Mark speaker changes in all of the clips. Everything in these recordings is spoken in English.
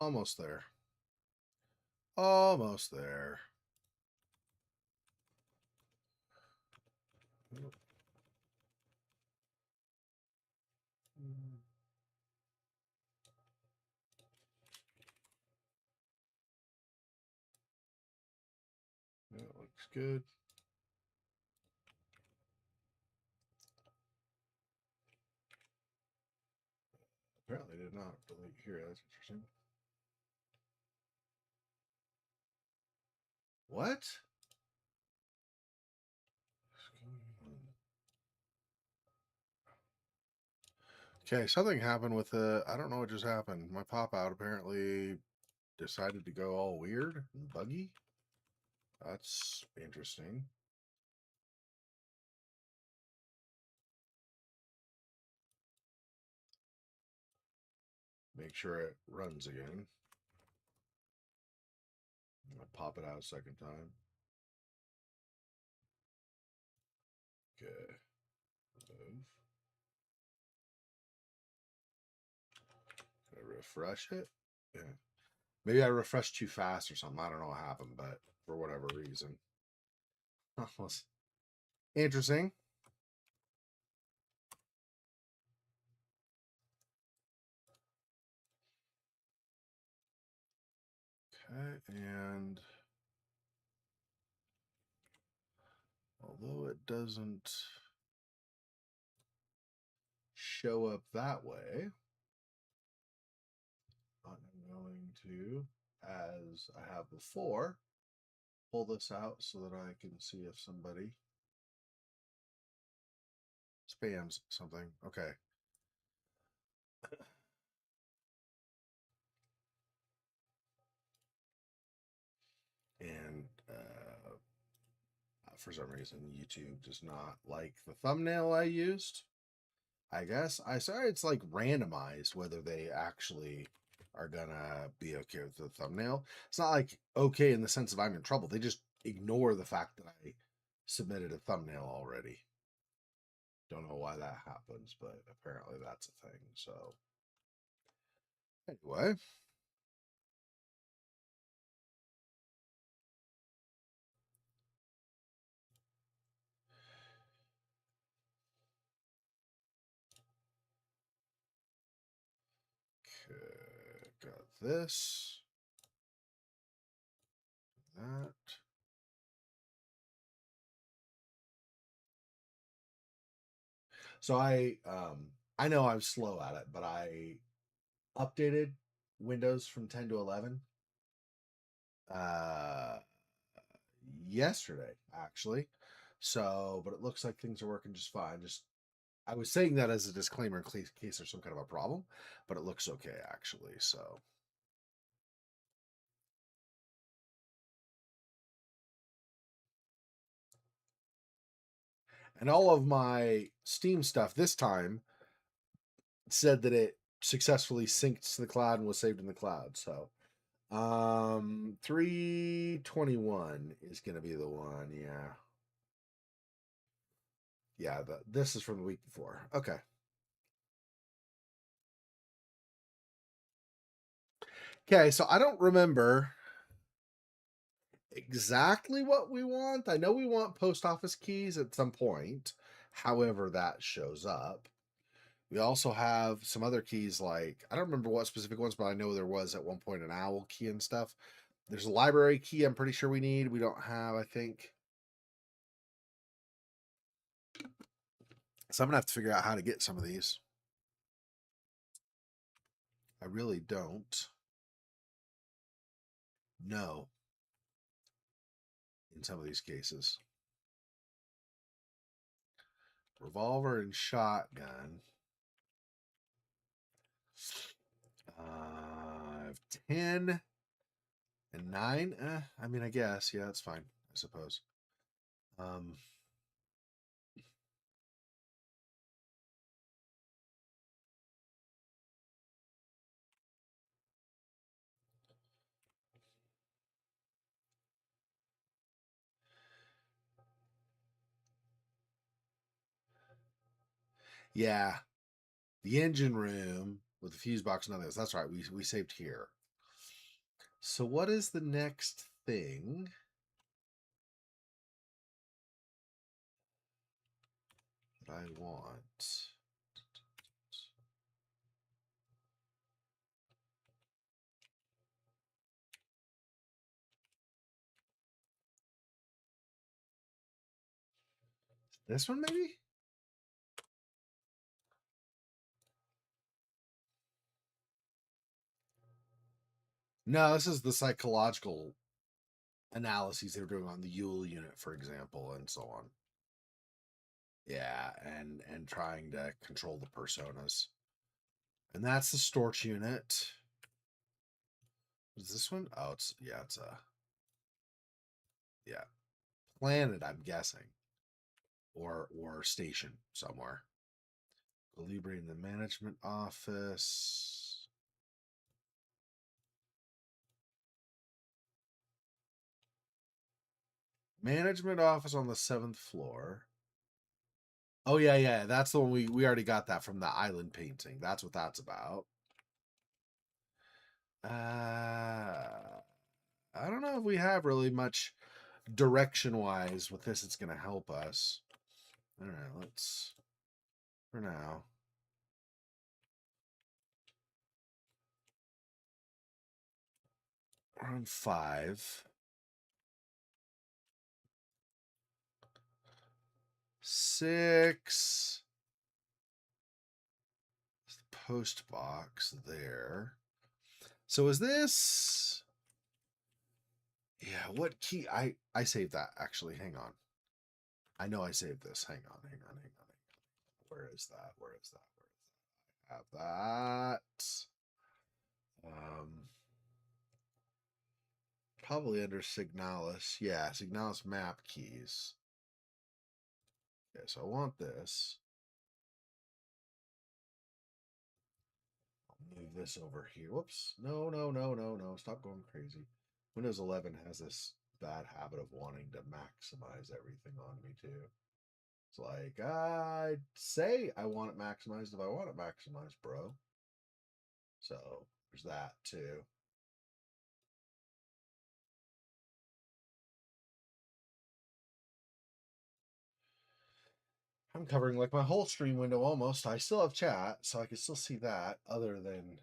Speaker 1: Almost there. Almost there. That looks good. Apparently did not delete here. That's interesting. What? Okay, something happened with the. I don't know what just happened. My pop out apparently decided to go all weird and buggy. That's interesting. Make sure it runs again. I'm gonna pop it out a second time. Okay. Move. Can I refresh it? Yeah. Maybe I refreshed too fast or something. I don't know what happened, but for whatever reason. Interesting. Okay, and although it doesn't show up that way, I'm going to, as I have before, pull this out so that I can see if somebody spams something. Okay. And for some reason, YouTube does not like the thumbnail I used. I guess I sorry it's like randomized whether they actually are gonna be okay with the thumbnail. It's not like okay in the sense of I'm in trouble. They just ignore the fact that I submitted a thumbnail already. Don't know why that happens, but apparently that's a thing. So anyway. Okay, got this. That. So I know I'm slow at it, but I updated Windows from 10 to 11 uh yesterday actually. So, but it looks like things are working just fine. Just I was saying that as a disclaimer in case there's some kind of a problem, but it looks okay actually. So, and all of my Steam stuff this time said that it successfully synced to the cloud and was saved in the cloud. So, 321 is going to be the one. Yeah. Yeah, this is from the week before. Okay. Okay, so I don't remember exactly what we want. I know we want post office keys at some point, however that shows up. We also have some other keys like I don't remember what specific ones, but I know there was at one point an owl key and stuff. There's a library key I'm pretty sure we need. We don't have, I think. So I'm gonna have to figure out how to get some of these. I really don't know in some of these cases. Revolver and shotgun. 10 and 9. I mean, I guess. Yeah, that's fine, I suppose. Um, yeah, the engine room with the fuse box and others. That's right. We saved here. So what is the next thing that I want? This one, maybe? No, this is the psychological analyses they were doing on the Yule unit, for example, and so on. Yeah, and trying to control the personas. And that's the Storch unit. Is this one? Oh, it's a planet, I'm guessing. Or station somewhere. Libre in the management office. Management office on the 7th floor. Oh yeah. That's the one we already got that from the island painting. That's what that's about. I don't know if we have really much direction wise with this. It's gonna help us. All right, let's for now. We're on 5. 6. It's the post box there. So is this? Yeah, what key? I saved that actually. Hang on. I know I saved this. Hang on. Where is that? Where is that? I have that. Probably under Signalis. Yeah, Signalis map keys. Okay, so I want this. I'll move this over here. Whoops. No. Stop going crazy. Windows 11 has this bad habit of wanting to maximize everything on me too. It's like, I'd say I want it maximized if I want it maximized, bro. So there's that too. I'm covering like my whole stream window almost. I still have chat, so I can still see that, other than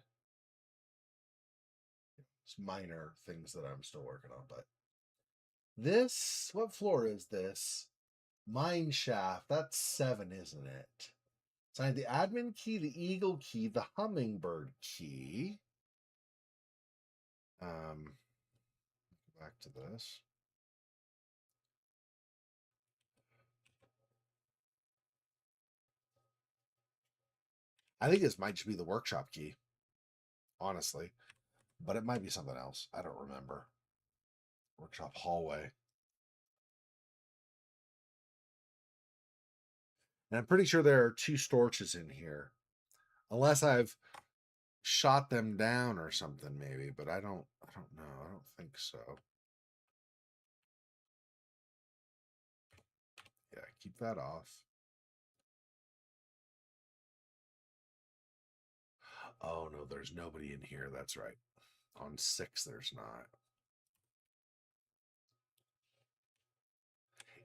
Speaker 1: minor things that I'm still working on. But this, what floor is this? Mine shaft. That's 7, isn't it? So I have the admin key, the eagle key, the hummingbird key. Back to this. I think this might just be the workshop key, honestly, but it might be something else. I don't remember. Workshop hallway. And I'm pretty sure there are 2 storches in here, unless I've shot them down or something, maybe. But I don't know. I don't think so. Yeah, keep that off. Oh no, there's nobody in here. That's right. On 6, there's not.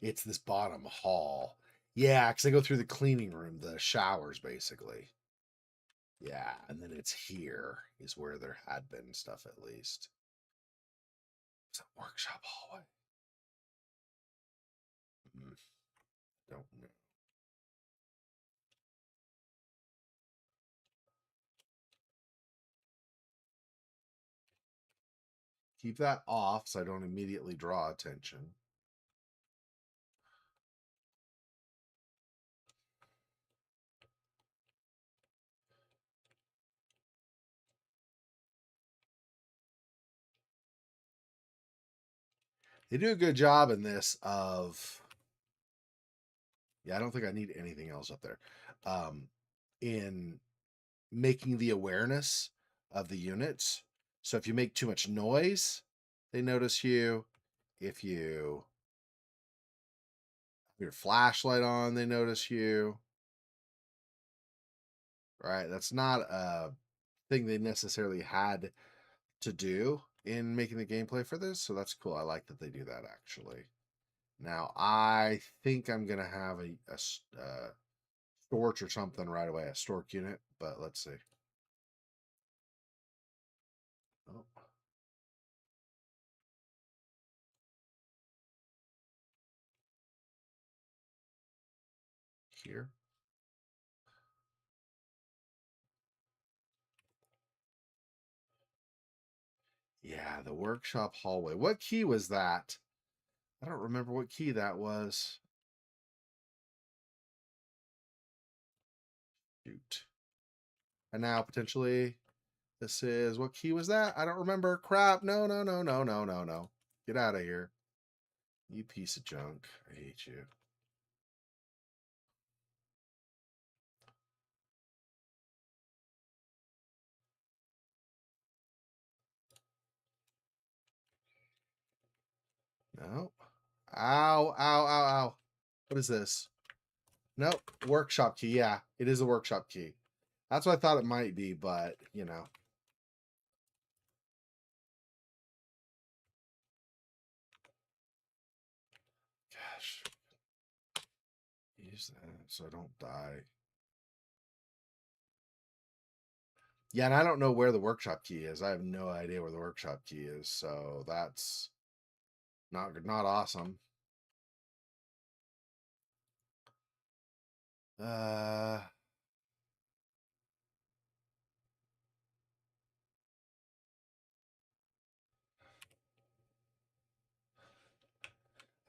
Speaker 1: It's this bottom hall. Yeah, because I go through the cleaning room, the showers, basically. Yeah, and then it's here is where there had been stuff at least. It's a workshop hallway. Don't know. Keep that off so I don't immediately draw attention. They do a good job in this of, yeah, I don't think I need anything else up there. In making the awareness of the units. So if you make too much noise, they notice you. If you have your flashlight on, they notice you. Right? That's not a thing they necessarily had to do in making the gameplay for this, so that's cool. I like that they do that actually. Now I think I'm gonna have a storch or something right away, a stork unit, but let's see. Oh. Here. Yeah, the workshop hallway. What key was that? I don't remember what key that was. Shoot. And now potentially this is, what key was that? I don't remember. Crap. No, no, no, no, no, no, no. Get out of here. You piece of junk. I hate you. No. Ow, ow, ow, ow. What is this? Nope. Workshop key. Yeah, it is a workshop key. That's what I thought it might be, but, you know. Gosh. Use that so I don't die. Yeah, and I don't know where the workshop key is. I have no idea where the workshop key is, so that's not awesome. Uh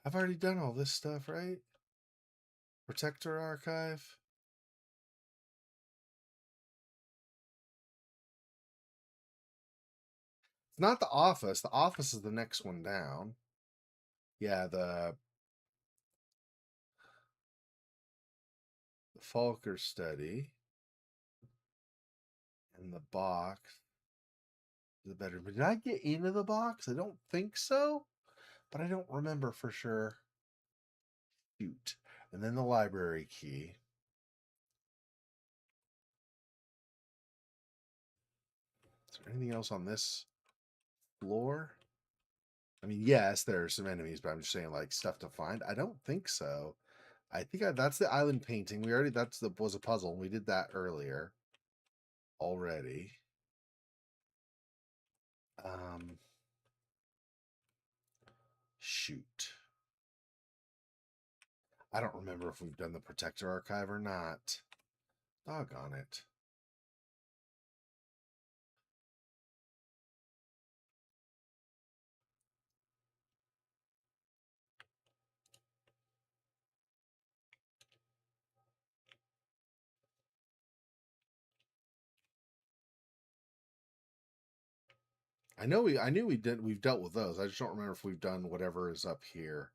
Speaker 1: I've already done all this stuff, right? Protector archive. It's not the office. The office is the next one down. Yeah, the Falker study and the box. The bedroom. Did I get into the box? I don't think so, but I don't remember for sure. Shoot. And then the library key. Is there anything else on this floor? I mean, yes, there are some enemies, but I'm just saying, like, stuff to find. I don't think so. I think that's the island painting. We already, was a puzzle. We did that earlier already. Shoot. I don't remember if we've done the Protector Archive or not. Doggone it. I knew we've dealt with those. I just don't remember if we've done whatever is up here.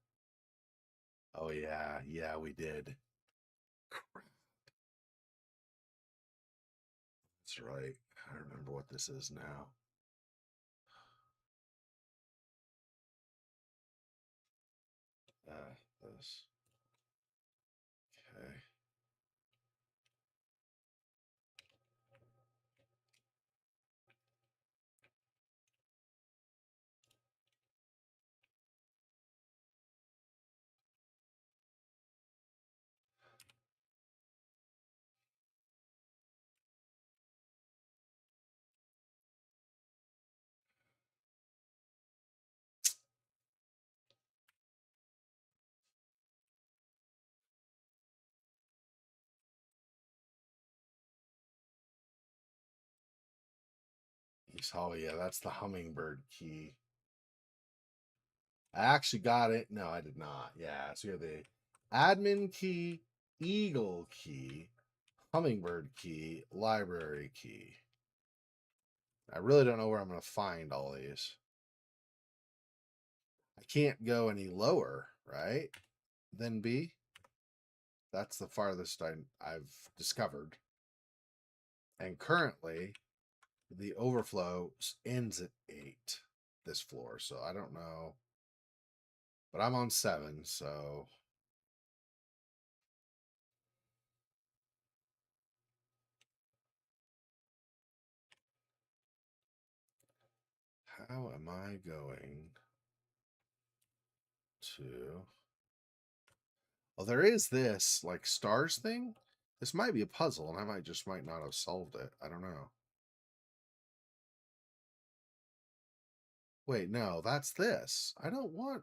Speaker 1: Oh yeah, yeah, we did. That's right. I remember what this is now. This. Okay. Oh yeah, that's the hummingbird key. I actually got it. No, I did not. Yeah, so you have the admin key, eagle key, hummingbird key, library key. I really don't know where I'm going to find all these. I can't go any lower, right? Than B. That's the farthest I've discovered. And currently, the overflow ends at 8 this floor. So I don't know. But I'm on 7, so How am I going to... Well, there is this, like, stars thing. This might be a puzzle, and I might not have solved it. I don't know. Wait, no, that's this. I don't want...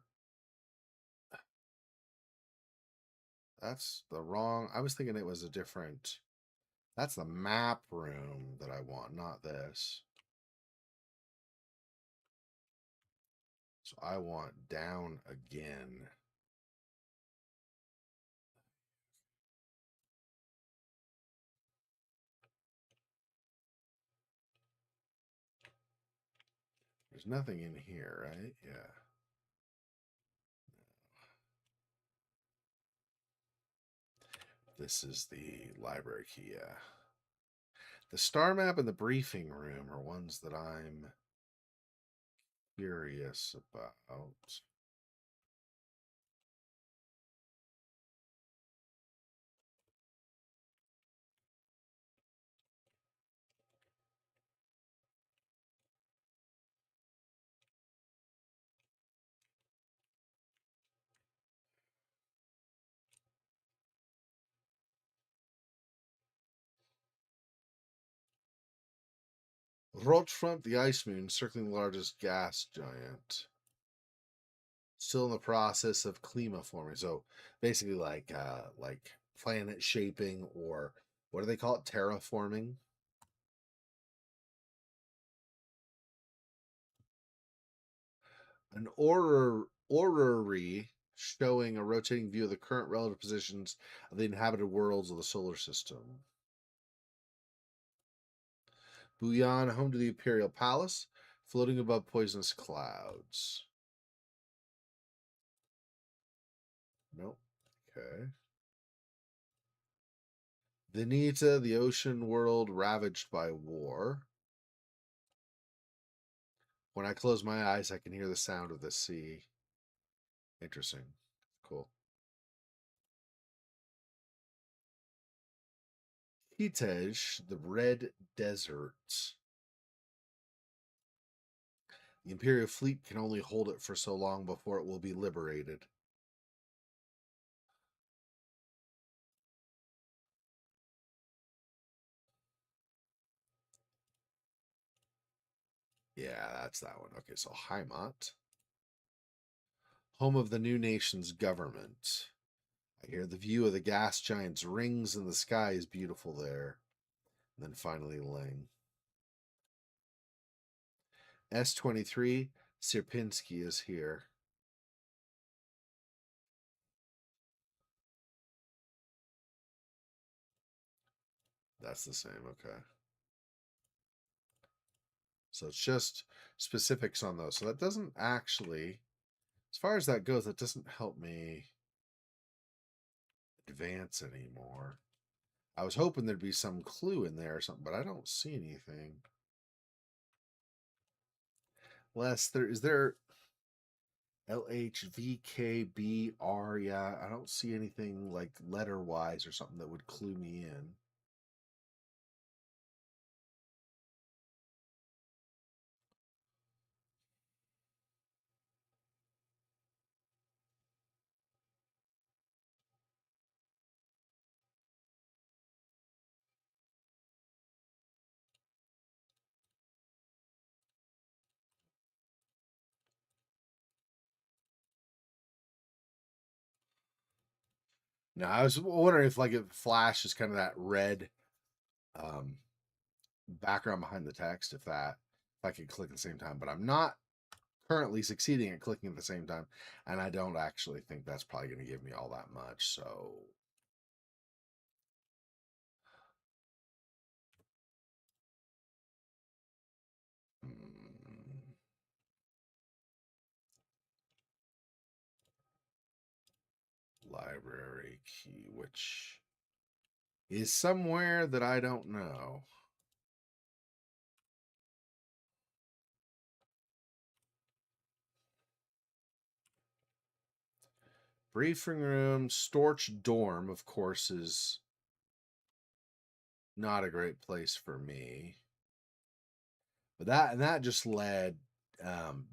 Speaker 1: That's the wrong... I was thinking it was a different... That's the map room that I want, not this. So I want down again. There's nothing in here, right? Yeah. This is the library key, yeah. The star map and the briefing room are ones that I'm curious about. Rotfront, the ice moon, circling the largest gas giant. Still in the process of clima forming. So basically like planet shaping, or what do they call it? Terraforming. An orrery showing a rotating view of the current relative positions of the inhabited worlds of the solar system. Bouillon, home to the Imperial Palace, floating above poisonous clouds. Nope. Okay. Veneta, the ocean world ravaged by war. When I close my eyes, I can hear the sound of the sea. Interesting. Cool. Kitej, the red desert. The Imperial fleet can only hold it for so long before it will be liberated. Yeah, that's that one. Okay, so Heimat, home of the new nation's government. I hear the view of the gas giant's rings in the sky is beautiful there. And then finally, Ling. S23, Sierpinski is here. That's the same, okay. So it's just specifics on those. So that doesn't actually, as far as that goes, that doesn't help me advance anymore. I was hoping there'd be some clue in there or something, but I don't see anything. Les, there LHVKBR? Yeah, I don't see anything like letter wise or something that would clue me in. No, I was wondering if like it flashes kind of that red um, background behind the text, if I could click at the same time, but I'm not currently succeeding at clicking at the same time, and I don't actually think that's probably going to give me all that much. So hmm, library key, which is somewhere that I don't know. Briefing room, Storch dorm, of course, is not a great place for me. But that just led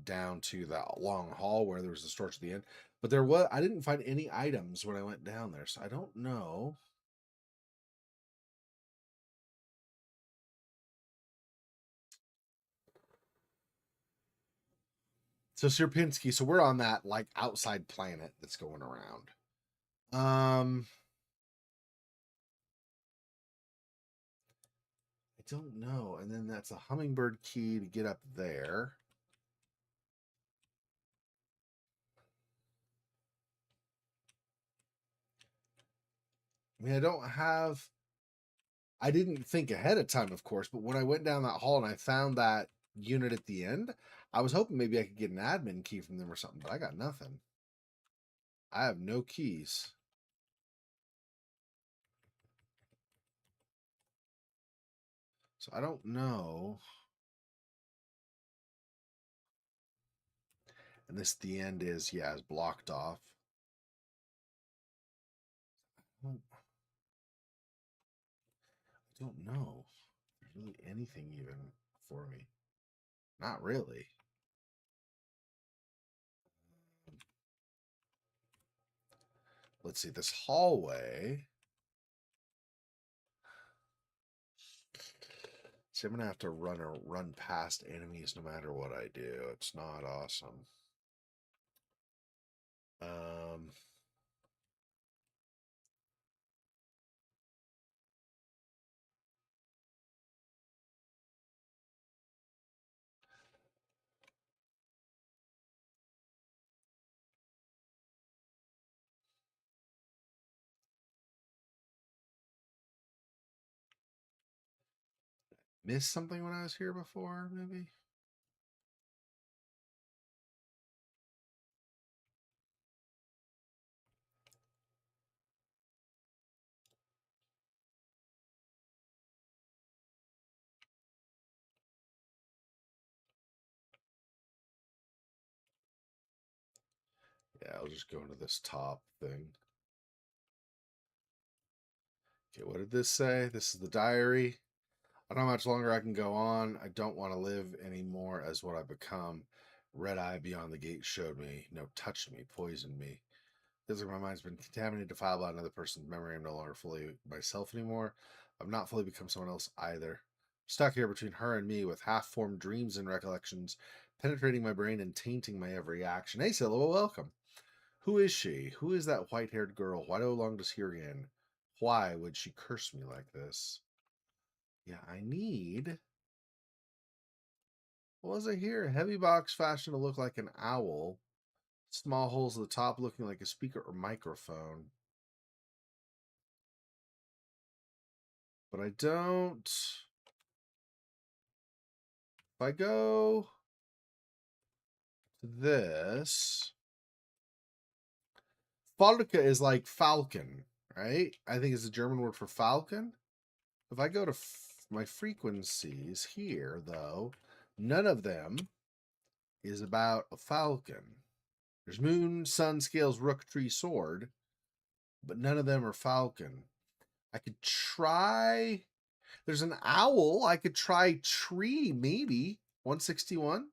Speaker 1: down to that long hall where there was the storage at the end. But I didn't find any items when I went down there, so I don't know. So Sierpinski, so we're on that like outside planet that's going around. I don't know. And then that's a hummingbird key to get up there. I mean, I didn't think ahead of time, of course, but when I went down that hall and I found that unit at the end, I was hoping maybe I could get an admin key from them or something, but I got nothing. I have no keys. So I don't know. And this at the end is, yeah, is blocked off. I don't know. If there's really anything even for me. Not really. Let's see, this hallway. See, I'm gonna have to run past enemies no matter what I do. It's not awesome. Missed something when I was here before, maybe? Yeah, I'll just go into this top thing. Okay, what did this say? This is the diary. I don't know how much longer I can go on. I don't want to live anymore as what I've become. Red eye beyond the gate showed me, no, touched me, poisoned me. Feels like my mind's been contaminated, defiled by another person's memory. I'm no longer fully myself anymore. I've not fully become someone else either. Stuck here between her and me with half-formed dreams and recollections, penetrating my brain and tainting my every action. Hey, Scylla, welcome. Who is she? Who is that white-haired girl? Why do I long to see her again? Why would she curse me like this? Yeah, I need... What was I here? Heavy box fashioned to look like an owl. Small holes at the top looking like a speaker or microphone. But I don't... If I go to this... Falke is like falcon, right? I think it's a German word for falcon. If I go to my frequencies here, though, none of them is about a falcon. There's moon, sun, scales, rook, tree, sword, but none of them are falcon. I could try. There's an owl. I could try tree, maybe 161.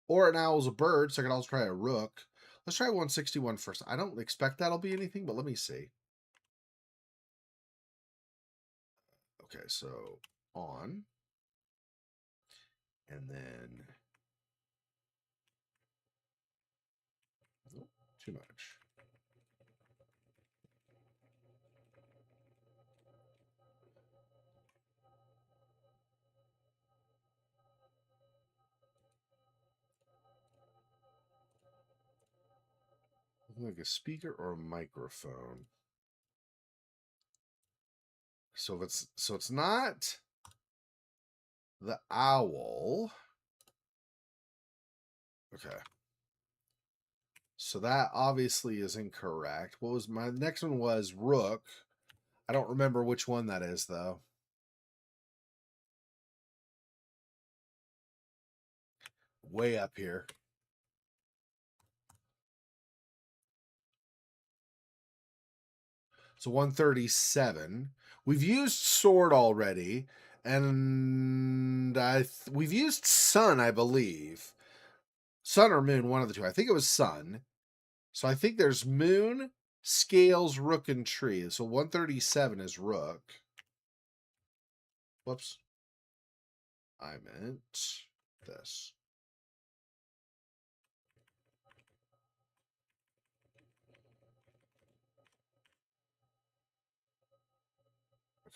Speaker 1: Or an owl's a bird, so I could also try a rook. Let's try 161 first. I don't expect that'll be anything, but let me see. Okay, so on. And then... Oh, too much. Like a speaker or a microphone. So it's not the owl. Okay. So that obviously is incorrect. What was my next one was rook. I don't remember which one that is though. Way up here. So 137. We've used sword already. And we've used sun, I believe. Sun or moon, one of the two. I think it was sun. So I think there's moon, scales, rook, and tree. So 137 is rook. Whoops. I meant this.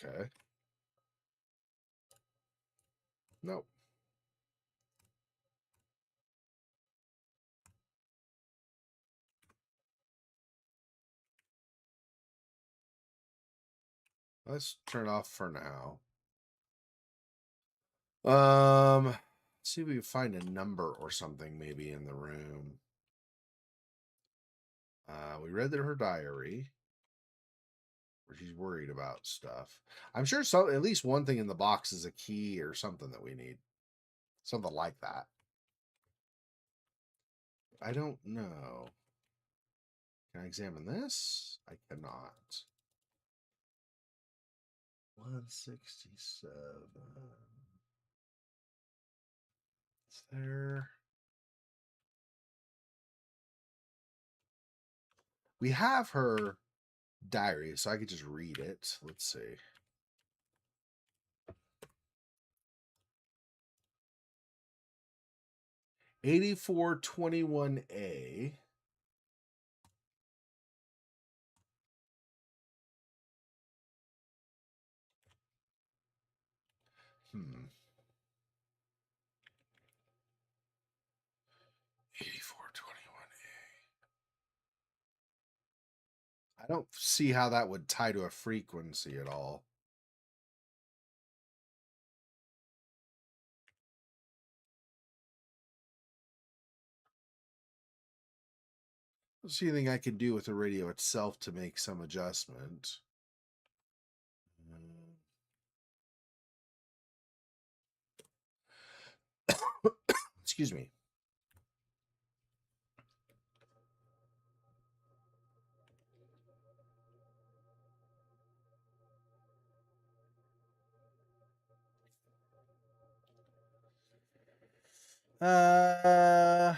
Speaker 1: Okay. Nope. Let's turn it off for now. Let's see if we can find a number or something maybe in the room. We read her diary, where she's worried about stuff. I'm sure at least one thing in the box is a key or something that we need. Something like that. I don't know. Can I examine this? I cannot. 167. It's there. We have her diary, so I could just read it. Let's see. $84.21A. Hmm. 84.21A. I don't see how that would tie to a frequency at all. I don't see anything I can do with the radio itself to make some adjustment. Excuse me. Uh,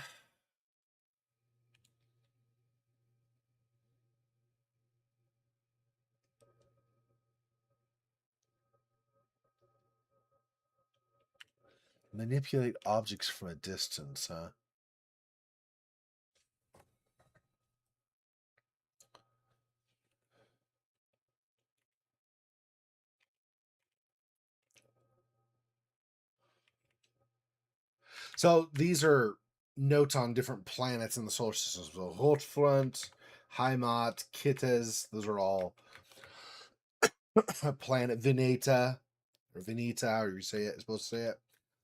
Speaker 1: Manipulate objects from a distance, huh? So these are notes on different planets in the solar system. So Hotfront, Heimat, Kittes, those are all planet Veneta or Veneta, or you say it, supposed to say it.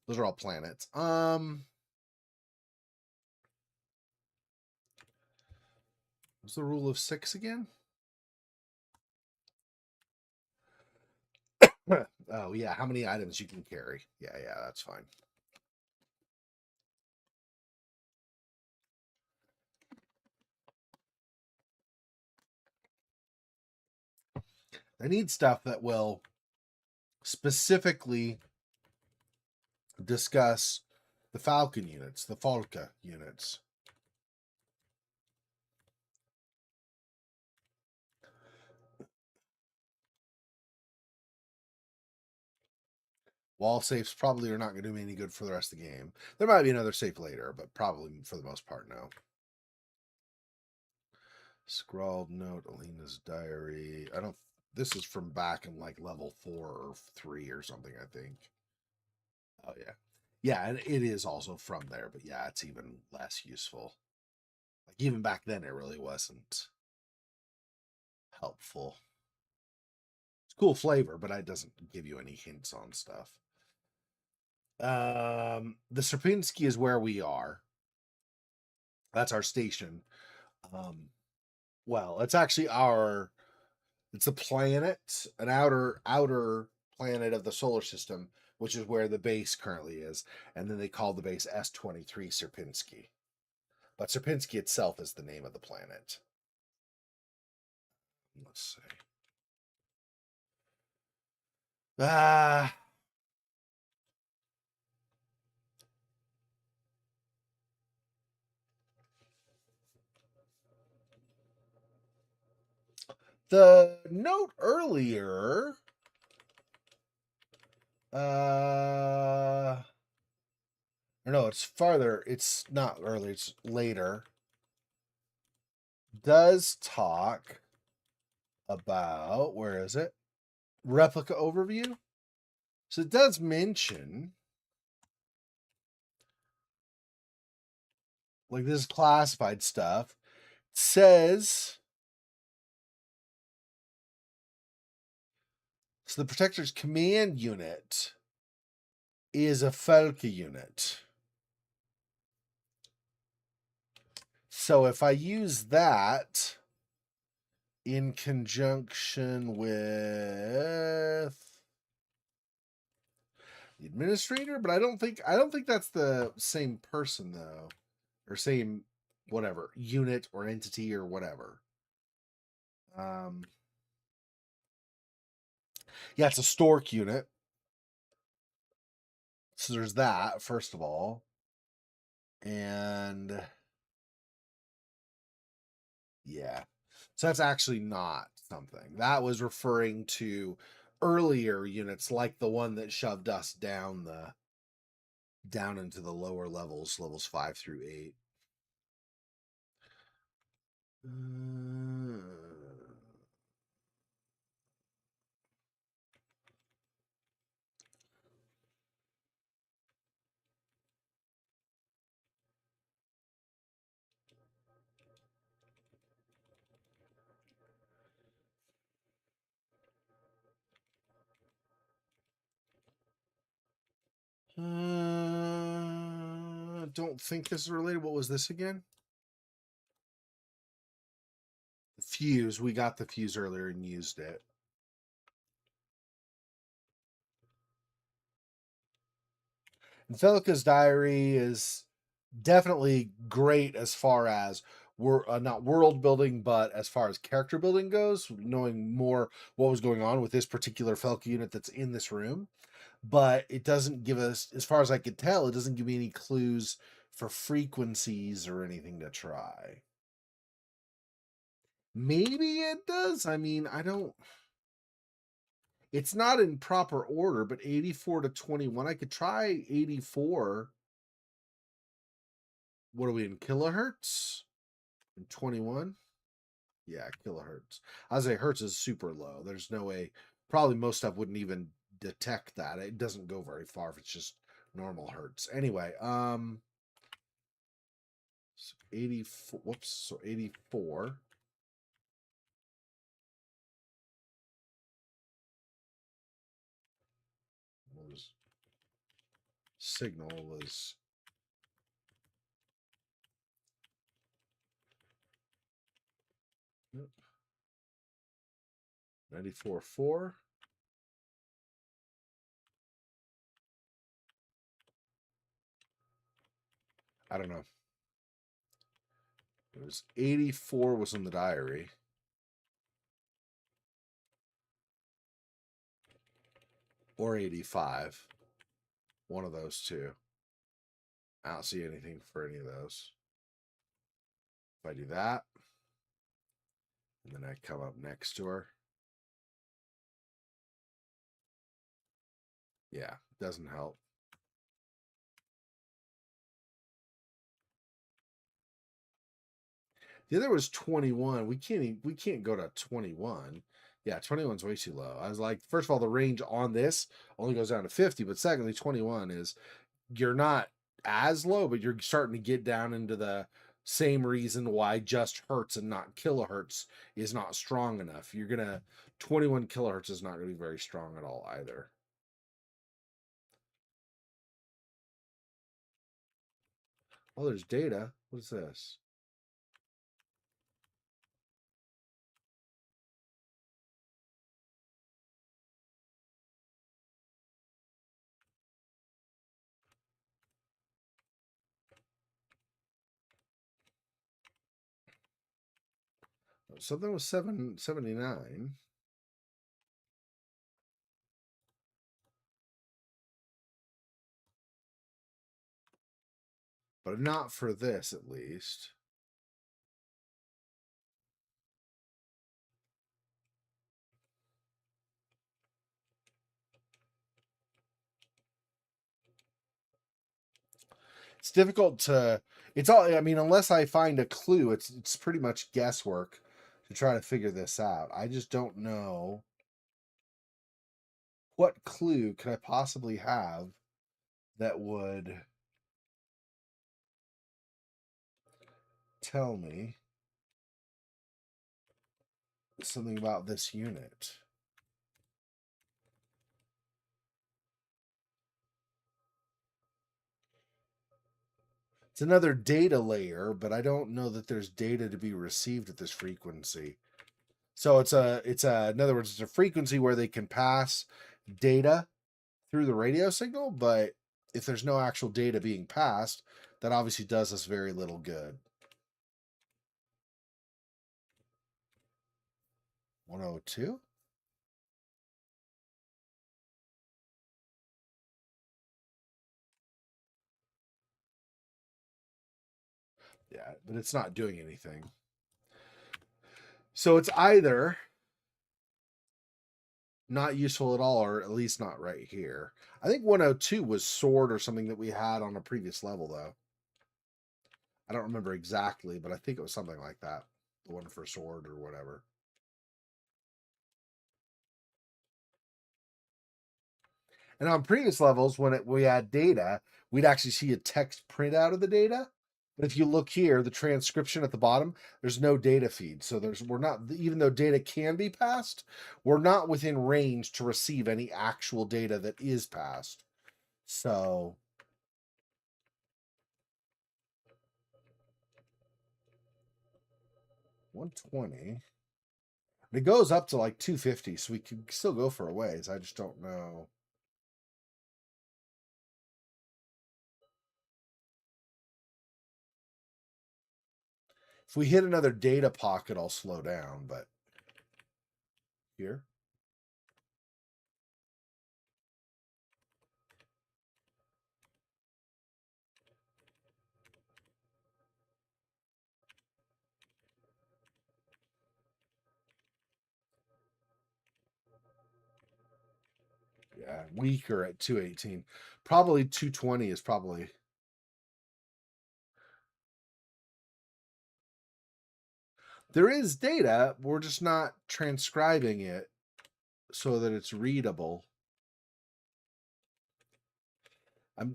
Speaker 1: Those are all planets. What's the rule of 6 again? Oh yeah, how many items you can carry? Yeah, that's fine. I need stuff that will specifically discuss the Falcon units, the Falca units. Wall safes probably are not going to do me any good for the rest of the game. There might be another safe later, but probably for the most part, no. Scrawled note, Alina's diary. I don't. This is from back in like level 4 or 3 or something, I think. Oh yeah, yeah, and it is also from there, but yeah, it's even less useful. Like even back then, it really wasn't helpful. It's cool flavor, but it doesn't give you any hints on stuff. The Sierpinski is where we are. That's our station. Well, it's actually it's a planet, an outer planet of the solar system, which is where the base currently is, and then they call the base S-23 Sierpinski. But Sierpinski itself is the name of the planet. Let's see. The note earlier, no, it's farther. It's not earlier. It's later. Does talk about, where is it? Replika overview. So it does mention, like, this is classified stuff. It says, so the protector's command unit is a Felke unit. So if I use that in conjunction with the administrator, but I don't think that's the same person though, or same whatever unit or entity or whatever. Yeah, it's a stork unit. So there's that, first of all. And yeah. So that's actually not something. That was referring to earlier units like the one that shoved us down into the lower levels 5 through 8. Don't think this is related. What was this again? The fuse. We got the fuse earlier and used it. Felika's diary is definitely great as far as we're not world building, but as far as character building goes, knowing more what was going on with this particular Felka unit that's in this room. But it doesn't give us, as far as I could tell, it doesn't give me any clues for frequencies or anything to try. Maybe it does. I mean, I don't. It's not in proper order, but 84 to 21. I could try 84. What are we in kilohertz? In 21? Yeah, kilohertz. I was say hertz is super low. There's no way. Probably most stuff wouldn't even detect that. It doesn't go very far if it's just normal hertz. Anyway, so 84. Whoops. So 84. Was signal was 94.4. I don't know. It was 84 was in the diary. Or 85. One of those two. I don't see anything for any of those. If I do that, and then I come up next to her. Yeah, doesn't help. The other was 21. We can't go to 21. Yeah, 21's way too low. I was like, first of all, the range on this only goes down to 50, but secondly, 21 is, you're not as low, but you're starting to get down into the same reason why just hertz and not kilohertz is not strong enough. 21 kilohertz is not going to be very strong at all either. Oh, there's data. What is this? Something was 779. But not for this, at least. It's difficult to. It's all. I mean, unless I find a clue, it's pretty much guesswork to try to figure this out. I just don't know what clue could I possibly have that would tell me something about this unit. It's another data layer, but I don't know that there's data to be received at this frequency. So in other words, it's a frequency where they can pass data through the radio signal, but if there's no actual data being passed, that obviously does us very little good. 102? Yeah, but it's not doing anything. So it's either not useful at all, or at least not right here. I think 102 was sword or something that we had on a previous level, though. I don't remember exactly, but I think it was something like that. The one for sword or whatever. And on previous levels, when we had data, we'd actually see a text print out of the data. But if you look here, the transcription at the bottom, there's no data feed. So we're not, even though data can be passed, we're not within range to receive any actual data that is passed. So 120. It goes up to like 250, so we could still go for a ways. I just don't know. If we hit another data pocket, I'll slow down, but here. Yeah, weaker at 218. Probably 220 is probably. There is data, we're just not transcribing it so that it's readable.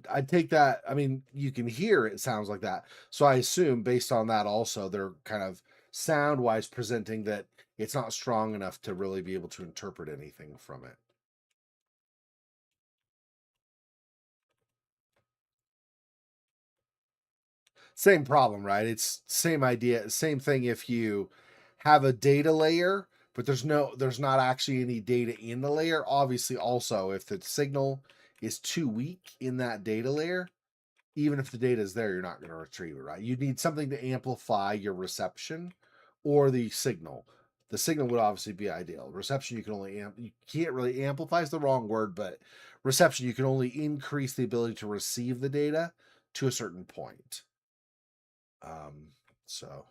Speaker 1: I take that. I mean, you can hear it sounds like that. So I assume based on that, also they're kind of sound wise presenting that it's not strong enough to really be able to interpret anything from it. Same problem, right? It's same idea, same thing. If you have a data layer, but there's not actually any data in the layer. Obviously, also if the signal is too weak in that data layer, even if the data is there, you're not going to retrieve it, right? You need something to amplify your reception or the signal. The signal would obviously be ideal. Reception, you can only you can't really amplify is the wrong word, but reception, you can only increase the ability to receive the data to a certain point. So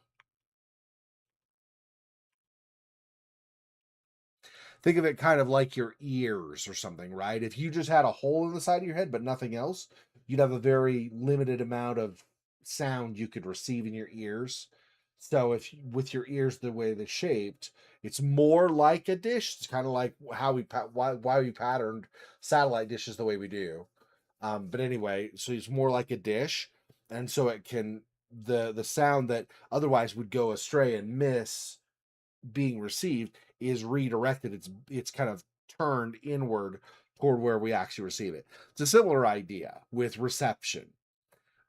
Speaker 1: think of it kind of like your ears or something, right? If you just had a hole in the side of your head but nothing else, you'd have a very limited amount of sound you could receive in your ears. So if with your ears the way they're shaped, it's more like a dish. It's kind of like how why we patterned satellite dishes the way we do. But anyway, so it's more like a dish, and so it can the sound that otherwise would go astray and miss being received is redirected. It's kind of turned inward toward where we actually receive it. It's a similar idea with reception,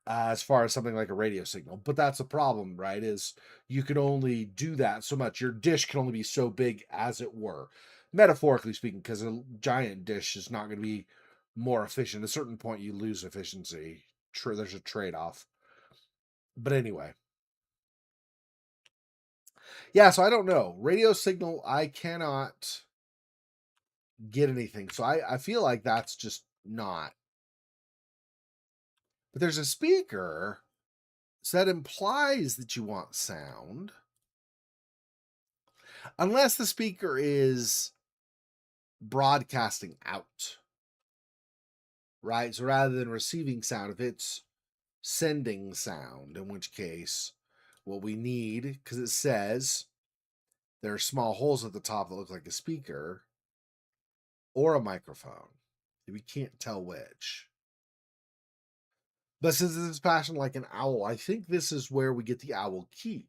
Speaker 1: as far as something like a radio signal. But that's a problem, right? Is you can only do that so much. Your dish can only be so big, as it were, metaphorically speaking, because a giant dish is not going to be more efficient. At a certain point, you lose efficiency. There's a trade off. But anyway, yeah. So I don't know. Radio signal, I cannot get anything. So I feel like that's just not. But there's a speaker, so that implies that you want sound. Unless the speaker is broadcasting out, right? So rather than receiving sound, if it's sending sound, in which case what we need, because it says there are small holes at the top that look like a speaker or a microphone. We can't tell which. But since this is fashioned like an owl, I think this is where we get the owl key,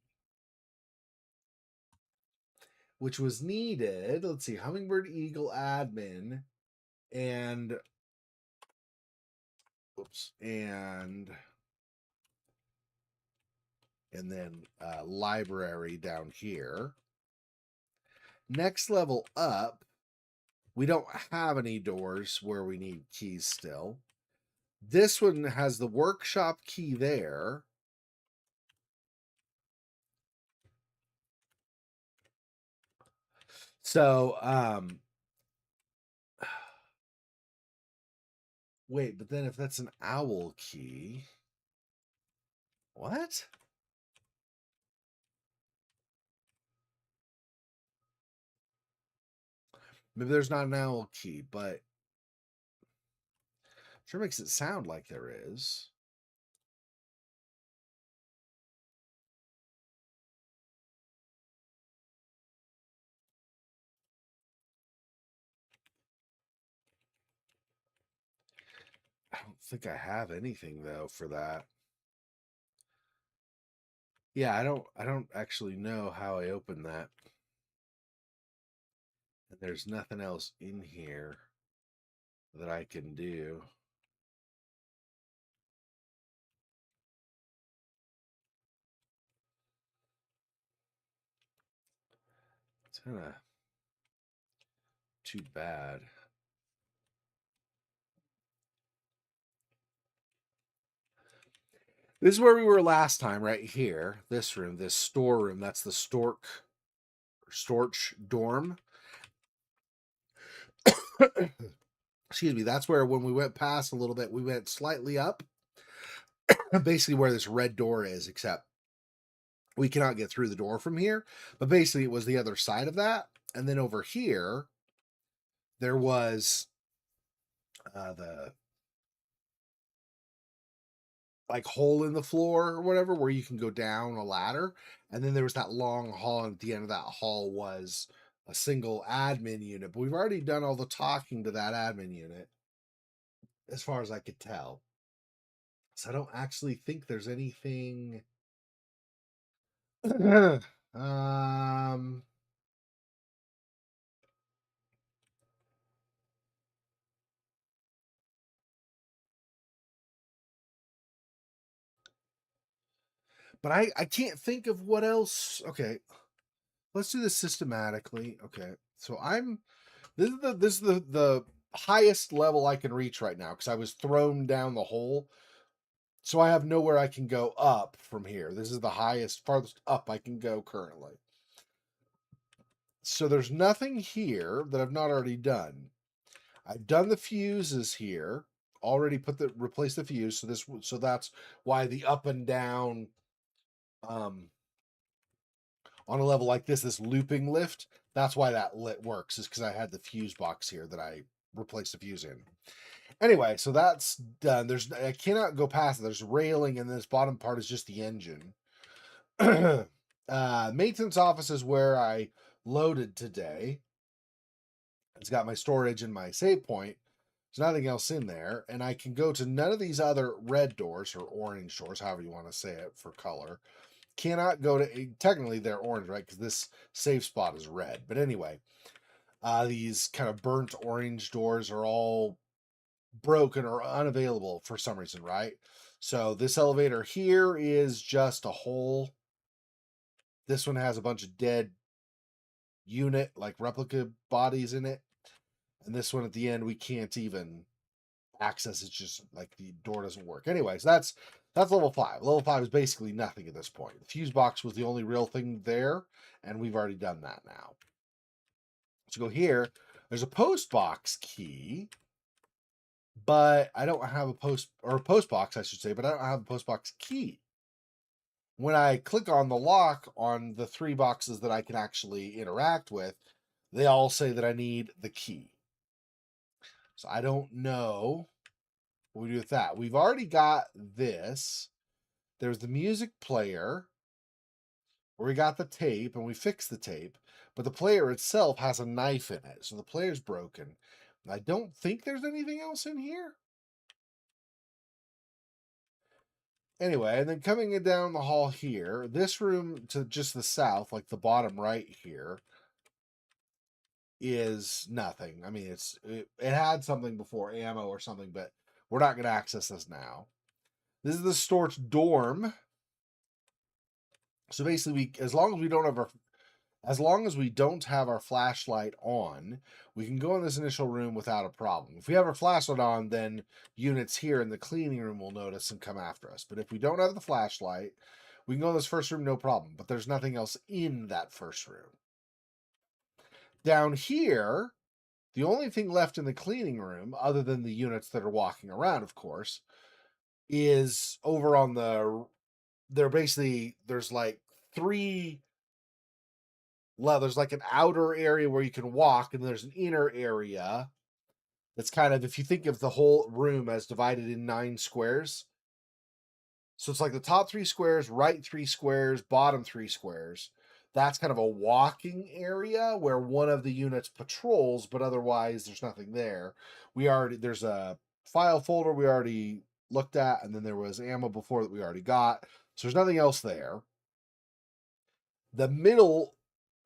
Speaker 1: which was needed. Let's see, hummingbird, eagle, admin, and and then library down here. Next level up, we don't have any doors where we need keys still. This one has the workshop key there. So, wait, but then if that's an owl key, what? Maybe there's not an owl key, but sure makes it sound like there is. I don't think I have anything though for that. Yeah, I don't actually know how I open that. And there's nothing else in here that I can do. It's kind of too bad. This is where we were last time, right here. This room, this storeroom. That's the Storch dorm. Excuse me. That's where when we went past a little bit, we went slightly up. Basically where this red door is, except we cannot get through the door from here. But basically it was the other side of that. And then over here, there was the like hole in the floor or whatever where you can go down a ladder, and then there was that long hall, and at the end of that hall was a single admin unit, but we've already done all the talking to that admin unit as far as I could tell, so I don't actually think there's anything um but I can't think of what else. Okay, let's do this systematically. Okay, so this is the highest level I can reach right now because I was thrown down the hole. So I have nowhere I can go up from here. This is the highest, farthest up I can go currently. So there's nothing here that I've not already done. I've done the fuses here. Already replaced the fuse. So that's why the up and down um on a level like this looping lift, that's why that works, is because I had the fuse box here that I replaced the fuse in. Anyway, so that's done. I cannot go past it. There's railing, and this bottom part is just the engine. Maintenance office is where I loaded today. It's got my storage and my save point. There's nothing else in there, and I can go to none of these other red doors or orange doors, however you want to say it for color. Cannot go to, technically they're orange, right? Because this save spot is red. But anyway, these kind of burnt orange doors are all broken or unavailable for some reason, right? So this elevator here is just a hole. This one has a bunch of dead unit, like replica bodies in it. And this one at the end, we can't even access. It's just like the door doesn't work. Anyways, that's level 5. Level 5 is basically nothing at this point. The fuse box was the only real thing there, and we've already done that now. Let's go here. There's a post box key, but I don't have a post box, I should say, but I don't have a post box key. When I click on the lock on the 3 boxes that I can actually interact with, they all say that I need the key. So I don't know what we do with that? We've already got this. There's the music player where we got the tape and we fixed the tape, but the player itself has a knife in it, so the player's broken. I don't think there's anything else in here. Anyway, and then coming in down the hall here, this room to just the south, like the bottom right here, is nothing. I mean, it had something before, ammo or something, but we're not going to access this now. This is the storage dorm. So basically, as long as we don't have our flashlight on, we can go in this initial room without a problem. If we have our flashlight on, then units here in the cleaning room will notice and come after us. But if we don't have the flashlight, we can go in this first room, no problem. But there's nothing else in that first room. Down here, the only thing left in the cleaning room, other than the units that are walking around, of course, is over on there's like three. Well, there's like an outer area where you can walk, and there's an inner area that's kind of, if you think of the whole room as divided in 9 squares. So it's like the top 3 squares, right 3 squares, bottom 3 squares. That's kind of a walking area where one of the units patrols, but otherwise there's nothing there. There's a file folder we already looked at, and then there was ammo before that we already got. So there's nothing else there. The middle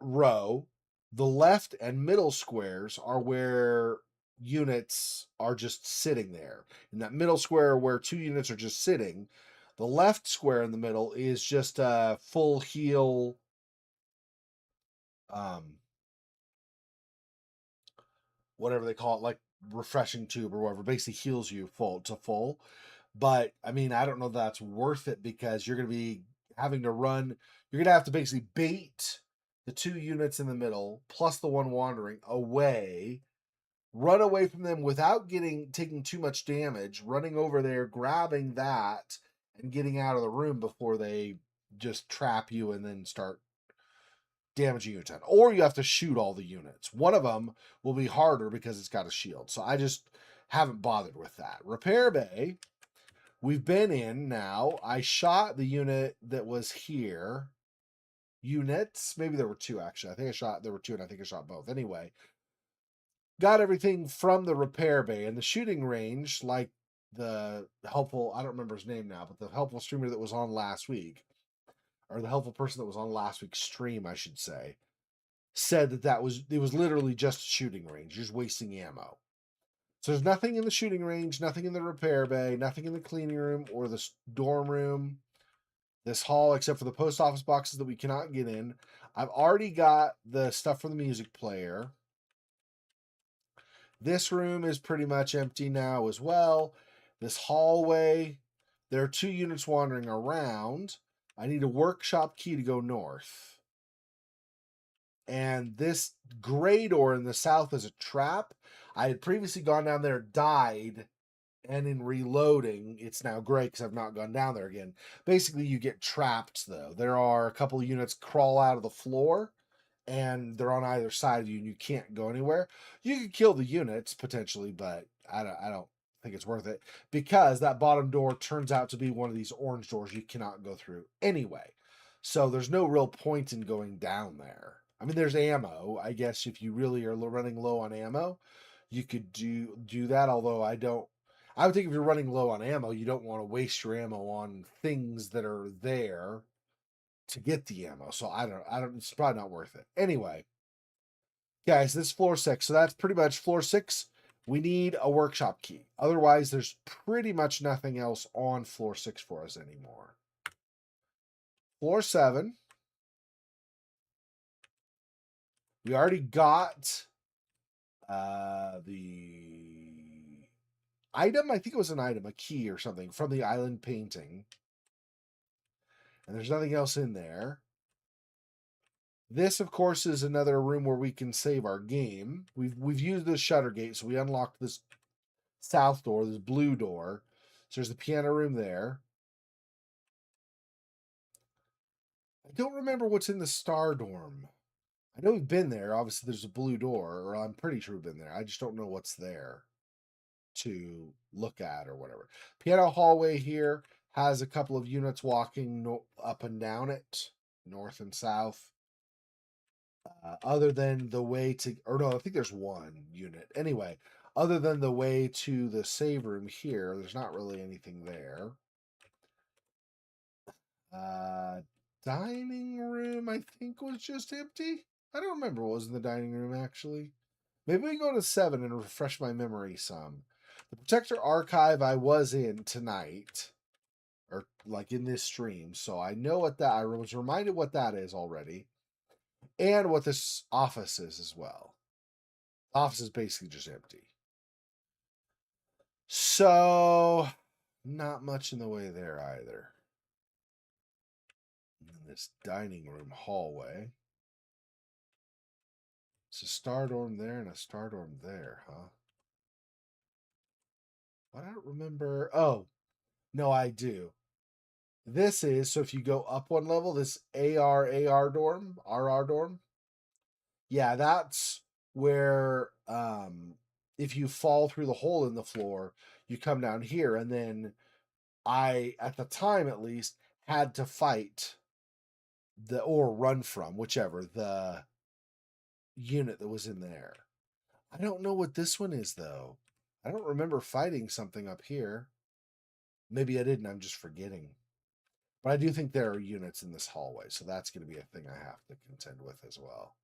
Speaker 1: row, the left and middle squares are where units are just sitting there. In that middle square where 2 units are just sitting, the left square in the middle is just a full heal, whatever they call it, like refreshing tube or whatever, basically heals you full. But I mean, I don't know if that's worth it, because you're going to be having to run. You're going to have to basically bait the 2 units in the middle plus the one wandering away, run away from them without taking too much damage, running over there, grabbing that, and getting out of the room before they just trap you and then start damaging your ton. Or you have to shoot all the units. One of them will be harder because it's got a shield. So I just haven't bothered with that. Repair bay, we've been in now. I shot the unit that was here. Units, maybe there were 2 actually. There were 2, and I think I shot both. Anyway, got everything from the repair bay, and the shooting range, like the helpful, I don't remember his name now, but the helpful streamer that was on last week, or the helpful person that was on last week's stream, I should say, said that it was literally just shooting range. You're just wasting ammo. So there's nothing in the shooting range, nothing in the repair bay, nothing in the cleaning room or the dorm room, this hall, except for the post office boxes that we cannot get in. I've already got the stuff for the music player. This room is pretty much empty now as well. This hallway, there are 2 units wandering around. I need a workshop key to go north. And this gray door in the south is a trap. I had previously gone down there, died, and in reloading, it's now gray because I've not gone down there again. Basically, you get trapped, though. There are a couple of units crawl out of the floor, and they're on either side of you, and you can't go anywhere. You could kill the units, potentially, but I don't think it's worth it, because that bottom door turns out to be one of these orange doors you cannot go through anyway. So there's no real point in going down there. I mean, there's ammo. I guess if you really are running low on ammo, you could do that. Although I would think if you're running low on ammo, you don't want to waste your ammo on things that are there to get the ammo. So I don't. It's probably not worth it. Anyway, guys, this is floor 6. So that's pretty much floor 6. We need a workshop key. Otherwise, there's pretty much nothing else on floor 6 for us anymore. Floor 7. We already got the item. I think it was an item, a key or something from the island painting. And there's nothing else in there. This, of course, is another room where we can save our game. We've used this shutter gate, so we unlocked this south door, this blue door. So there's the piano room there. I don't remember what's in the star dorm. I know we've been there. Obviously, there's a blue door, or I'm pretty sure we've been there. I just don't know what's there. to look at or whatever. Piano hallway here has a couple of units walking up and down it, north and south. Other than the way to, or no, I think there's one unit. Anyway, other than the way to the save room here, there's not really anything there. Uh, Dining room, I think, was just empty. I don't remember what was in the dining room actually. Maybe we go to 7 and refresh my memory some. The Protector Archive I was in tonight, or like in this stream, so I know what that, I was reminded what that is already, and what this office is as well. The office is basically just empty. So, not much in the way there either. In this dining room hallway. It's a star dorm there and a star dorm there, huh? I don't remember. Oh, no, I do. This is, so if you go up one level, this AR dorm, RR dorm. Yeah, that's where if you fall through the hole in the floor, you come down here, and then I, at the time at least, had to fight the, or run from, whichever, the unit that was in there. I don't know what this one is though. I don't remember fighting something up here. Maybe I didn't, I'm just forgetting. But I do think there are units in this hallway, so that's going to be a thing I have to contend with as well.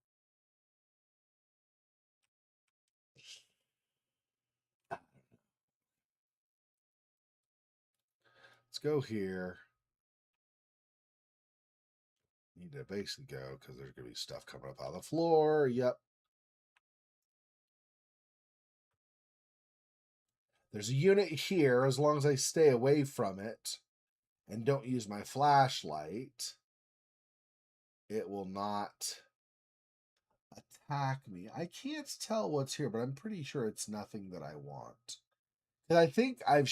Speaker 1: Let's go here. Need to basically go because there's going to be stuff coming up on the floor. Yep. There's a unit here. As long as I stay away from it and don't use my flashlight, it will not attack me. I can't tell what's here, but I'm pretty sure it's nothing that I want. And I think I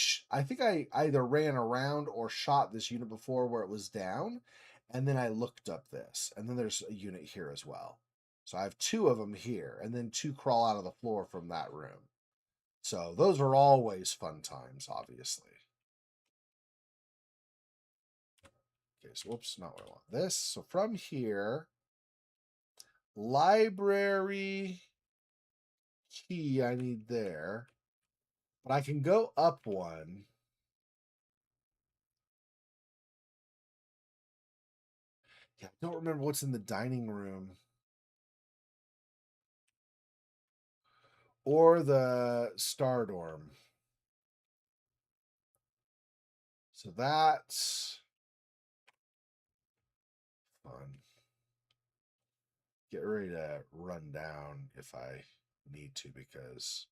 Speaker 1: either ran around or shot this unit before where it was down, and then I looked up this, and then there's a unit here as well. So I have 2 of them here, and then 2 crawl out of the floor from that room. So those are always fun times, obviously. Okay, so whoops, not what I want. This, so from here, library key I need there, but I can go up one. Yeah, I don't remember what's in the dining room or the star dorm. So that's fun. Get ready to run down if I need to because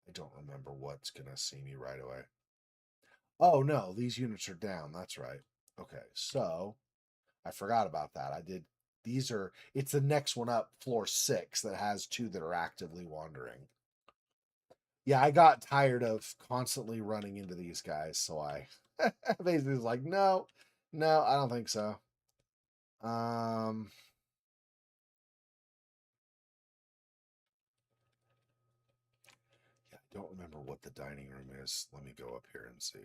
Speaker 1: I don't remember what's going to see me right away. Oh, no, these units are down. That's right. Okay, so I forgot about that. I did. These are, it's the next one up, floor 6, that has 2 that are actively wandering. Yeah, I got tired of constantly running into these guys, so I basically was like, no, no, I don't think so. Yeah, I don't remember what the dining room is. Let me go up here and see.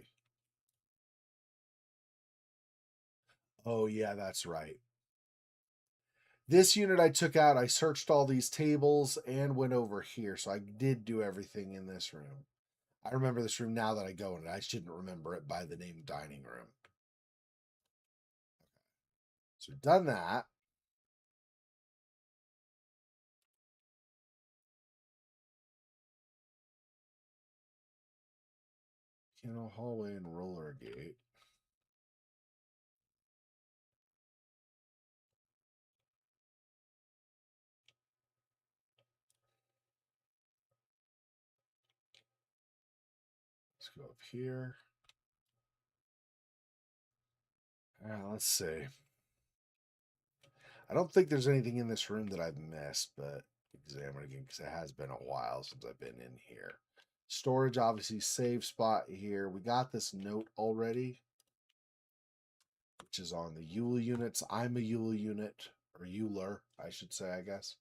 Speaker 1: Oh, yeah, that's right. This unit I took out, I searched all these tables and went over here, so I did do everything in this room. I remember this room now that I go in it. I shouldn't remember it by the name dining room. So we've done that. Hallway and roller gate. Let's go up here. Let's see. I don't think there's anything in this room that I've missed, but examine again because it has been a while since I've been in here. Storage, obviously, save spot here. We got this note already, which is on the Yule units. I'm a Yule unit, or Euler, I should say, I guess.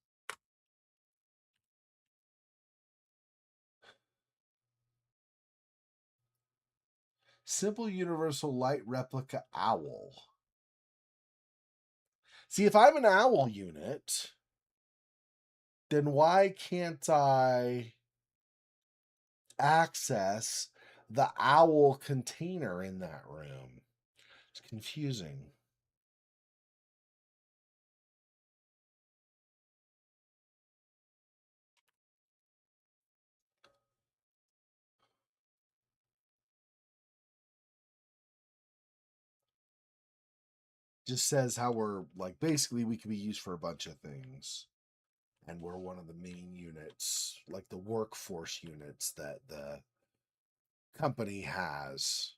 Speaker 1: Simple universal light replica owl. See, if I'm an owl unit, then why can't I access the owl container in that room? It's confusing. Just says how we're like basically we can be used for a bunch of things. And we're one of the main units, like the workforce units that the company has.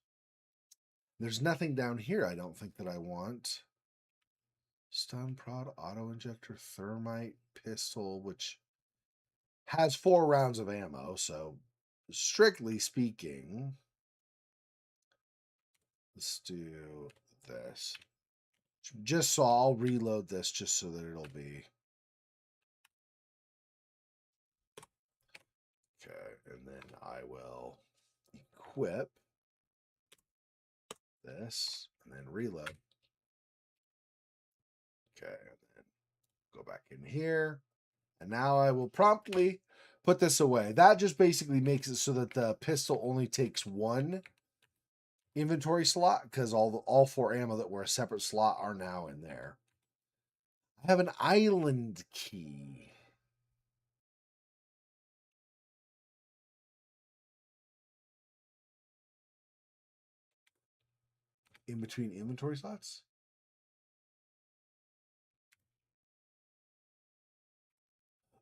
Speaker 1: There's nothing down here I don't think that I want. Stun prod, auto injector, thermite, pistol, which has 4 rounds of ammo, so strictly speaking, let's do this. Just so I'll reload this just so that it'll be okay, and then I will equip this and then reload. Okay, and then go back in here. And now I will promptly put this away. That just basically makes it so that the pistol only takes 1 inventory slot because all 4 ammo that were a separate slot are now in there. I have an island key. In between inventory slots?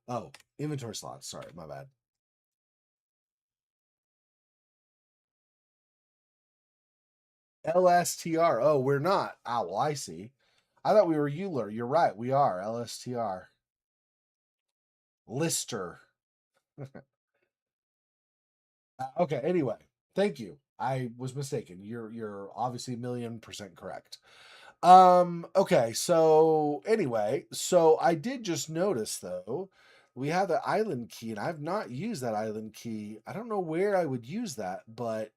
Speaker 1: Oh, inventory slots. Sorry, my bad. LSTR. Oh, we're not. Owl, I see. I thought we were Euler. You're right. We are. LSTR. Lister. Okay, anyway. Thank you. I was mistaken. You're obviously 1,000,000% correct. Okay, so anyway, so I did just notice though, we have the island key, and I've not used that island key. I don't know where I would use that, but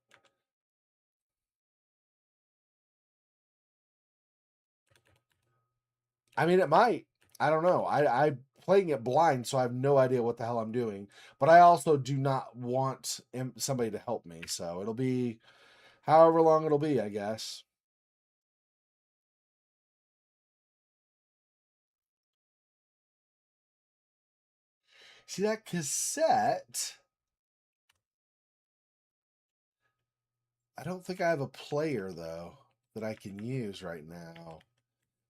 Speaker 1: I mean it might. I don't know. I'm playing it blind, so I have no idea what the hell I'm doing. But I also do not want somebody to help me, so it'll be however long it'll be, I guess. See that cassette? I don't think I have a player though that I can use right now.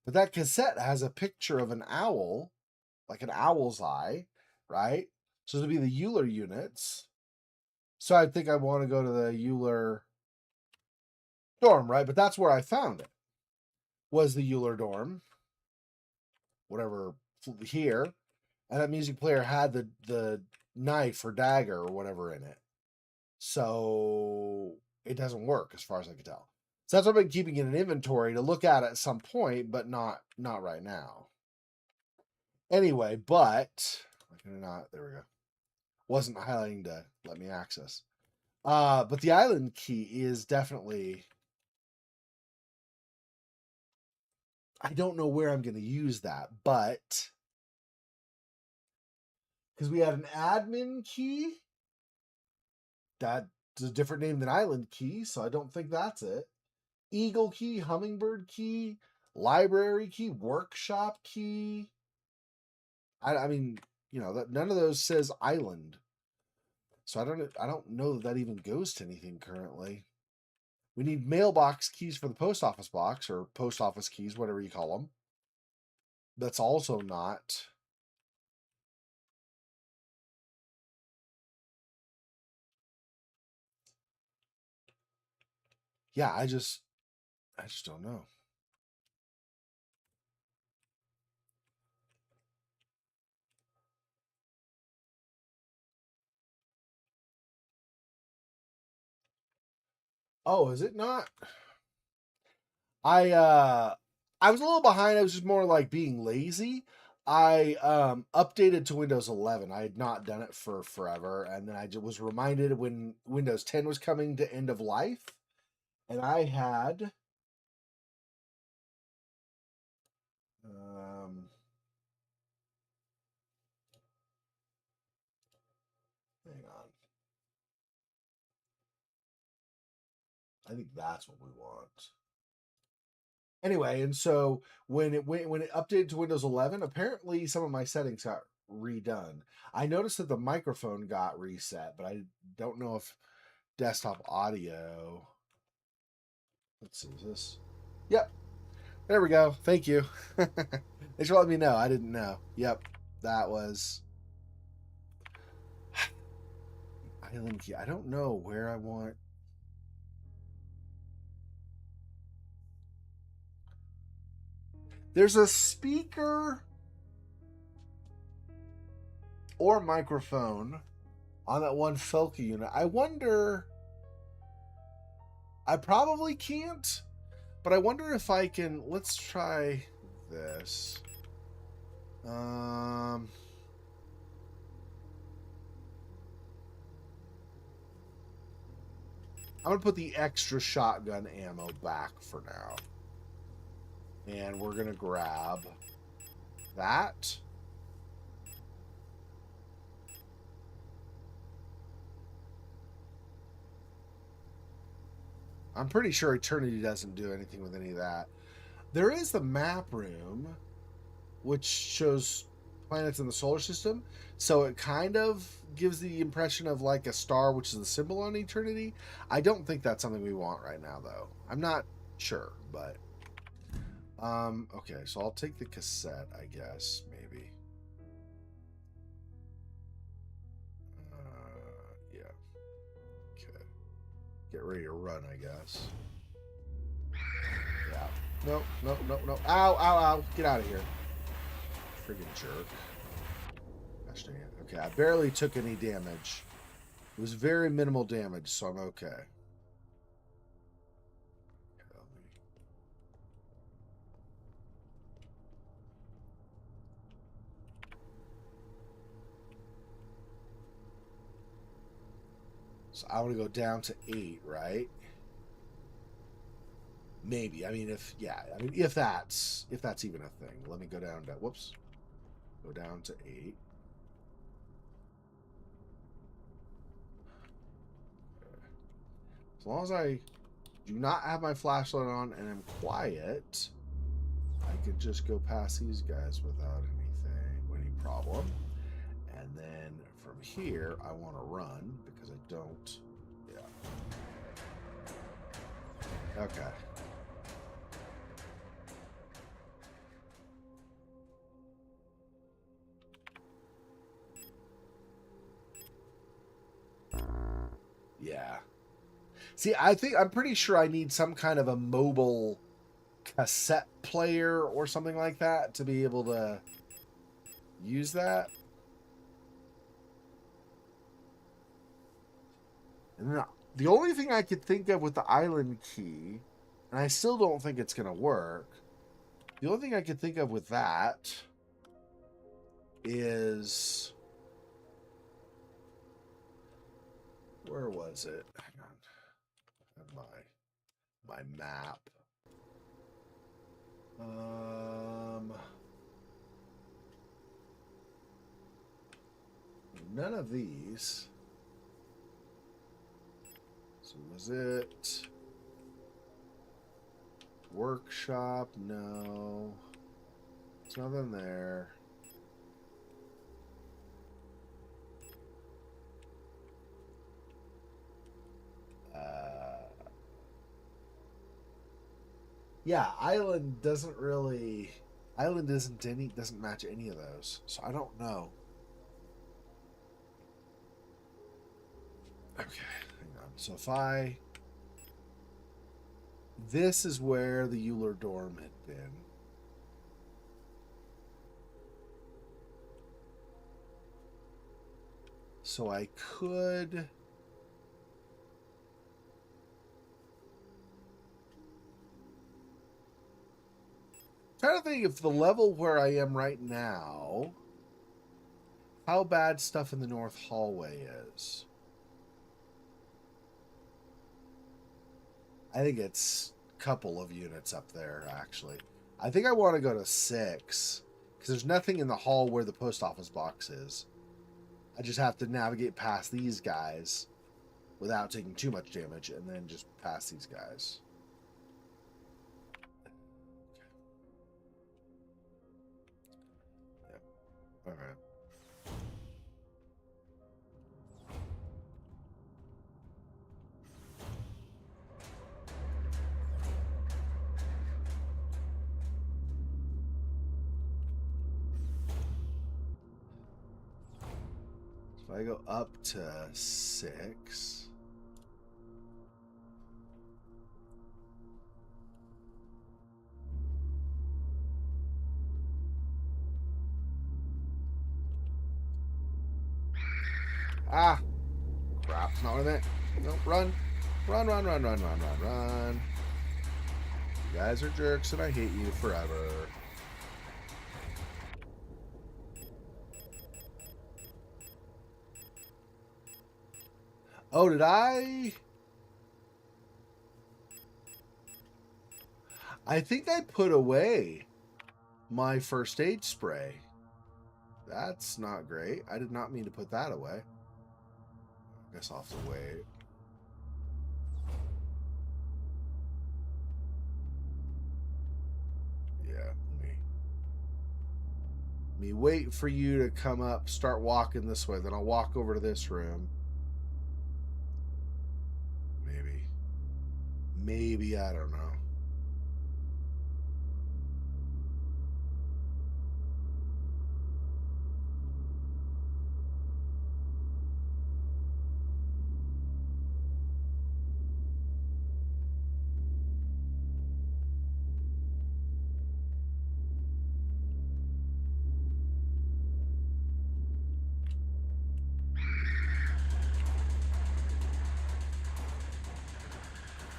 Speaker 1: But that cassette has a picture of an owl, like an owl's eye, right? So it'll be the Euler units. So I think I want to go to the Euler dorm, right? But that's where I found it. Was the Euler dorm, whatever here, and that music player had the knife or dagger or whatever in it. So it doesn't work as far as I can tell. So that's what I've been keeping in an inventory to look at some point, but not right now. Anyway, but I can not there we go. Wasn't highlighting to let me access. But the island key is definitely I don't know where I'm gonna use that, but because we had an admin key that's a different name than island key, so I don't think that's it. Eagle key, hummingbird key, library key, workshop key. I mean, you know, that none of those says island. So I don't know that even goes to anything currently. We need mailbox keys for the post office box or post office keys, whatever you call them. That's also not. Yeah, I just don't know. Oh, is it not? I was a little behind. I was just more like being lazy. I updated to Windows 11. I had not done it for forever, and then I was reminded when Windows 10 was coming to end of life, And I had hang on. I think that's what we want. Anyway, and so when it updated to Windows 11, apparently some of my settings got redone. I noticed that the microphone got reset, but I don't know if desktop audio. Let's see, is this? Yep, there we go. Thank you. Thanks for letting me know. I didn't know. Yep, that was Island Key. I don't know where I want. There's a speaker or microphone on that one Felka unit. I wonder. I probably can't, but I wonder if I can. Let's try this. I'm gonna put the extra shotgun ammo back for now, and we're gonna grab that. I'm pretty sure Eternity doesn't do anything with any of that. There is the map room, which shows planets in the solar system. So it kind of gives the impression of like a star, which is the symbol on Eternity. I don't think that's something we want right now, though. I'm not sure, but okay. So I'll take the cassette, I guess, maybe. Yeah. Okay. Get ready to run, I guess. Yeah. No, no, no, no. Ow, ow, ow. Get out of here. Friggin' jerk. Gosh dang it. Okay, I barely took any damage. It was very minimal damage, so I'm okay. So I want to go down to 8, right? Maybe. I mean, if that's even a thing. Let me go down to whoops. Go down to 8. As long as I do not have my flashlight on and am quiet, I could just go past these guys without any problem. And then from here, I want to run because I don't. Yeah. Okay. Yeah. See, I'm pretty sure I need some kind of a mobile cassette player or something like that to be able to use that. And the only thing I could think of with the island key, and I still don't think it's going to work, the only thing I could think of with that is... Where was it? Hang on. My map. None of these. So was it workshop? No. There's nothing there. Yeah, Island doesn't really. Island doesn't match any of those, so I don't know. Okay, hang on. So if I, this is where the Euler dorm had been. So I could. Trying to think if the level where I am right now, how bad stuff in the north hallway is. I think it's a couple of units up there, actually. I think I want to go to 6, because there's nothing in the hall where the post office box is. I just have to navigate past these guys without taking too much damage, and then just past these guys. Yep. All right. So I go up to 6. Ah! Crap, not worth it. No, run. Run, run, run, run, run, run, run. You guys are jerks and I hate you forever. Oh, did I? I think I put away my first aid spray. That's not great. I did not mean to put that away. I guess I'll have to wait. Yeah, me wait for you to come up, start walking this way, then I'll walk over to this room. Maybe, I don't know.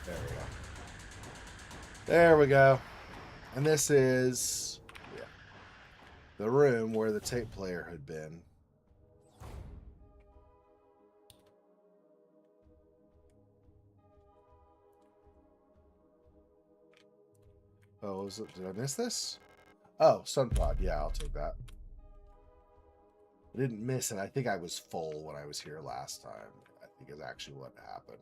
Speaker 1: There we go. There we go. And this is the room where the tape player had been. Oh, was it? Did I miss this? Oh, stun pod. Yeah, I'll take that. I didn't miss it. I think I was full when I was here last time. I think is actually what happened.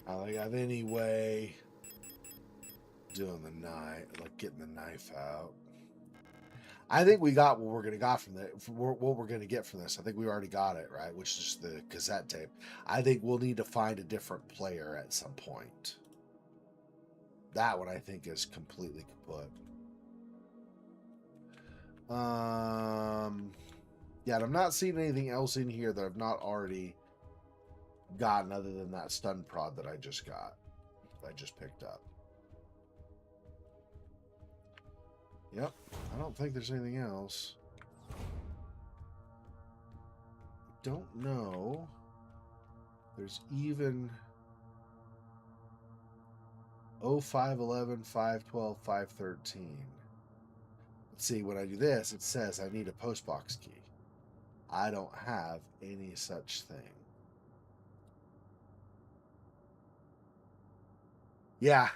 Speaker 1: I don't think I have any way doing the knife, like getting the knife out. I think we got what we're gonna got from what we're gonna get from this. I think we already got it, right? Which is the cassette tape. I think we'll need to find a different player at some point. That one I think is completely kaput. Yeah, and I'm not seeing anything else in here that I've not already gotten other than that stun prod that I just got. That I just picked up. Yep, I don't think there's anything else. Don't know. There's even 0511, 512, 513. Let's see, when I do this, it says I need a postbox key. I don't have any such thing. Yeah.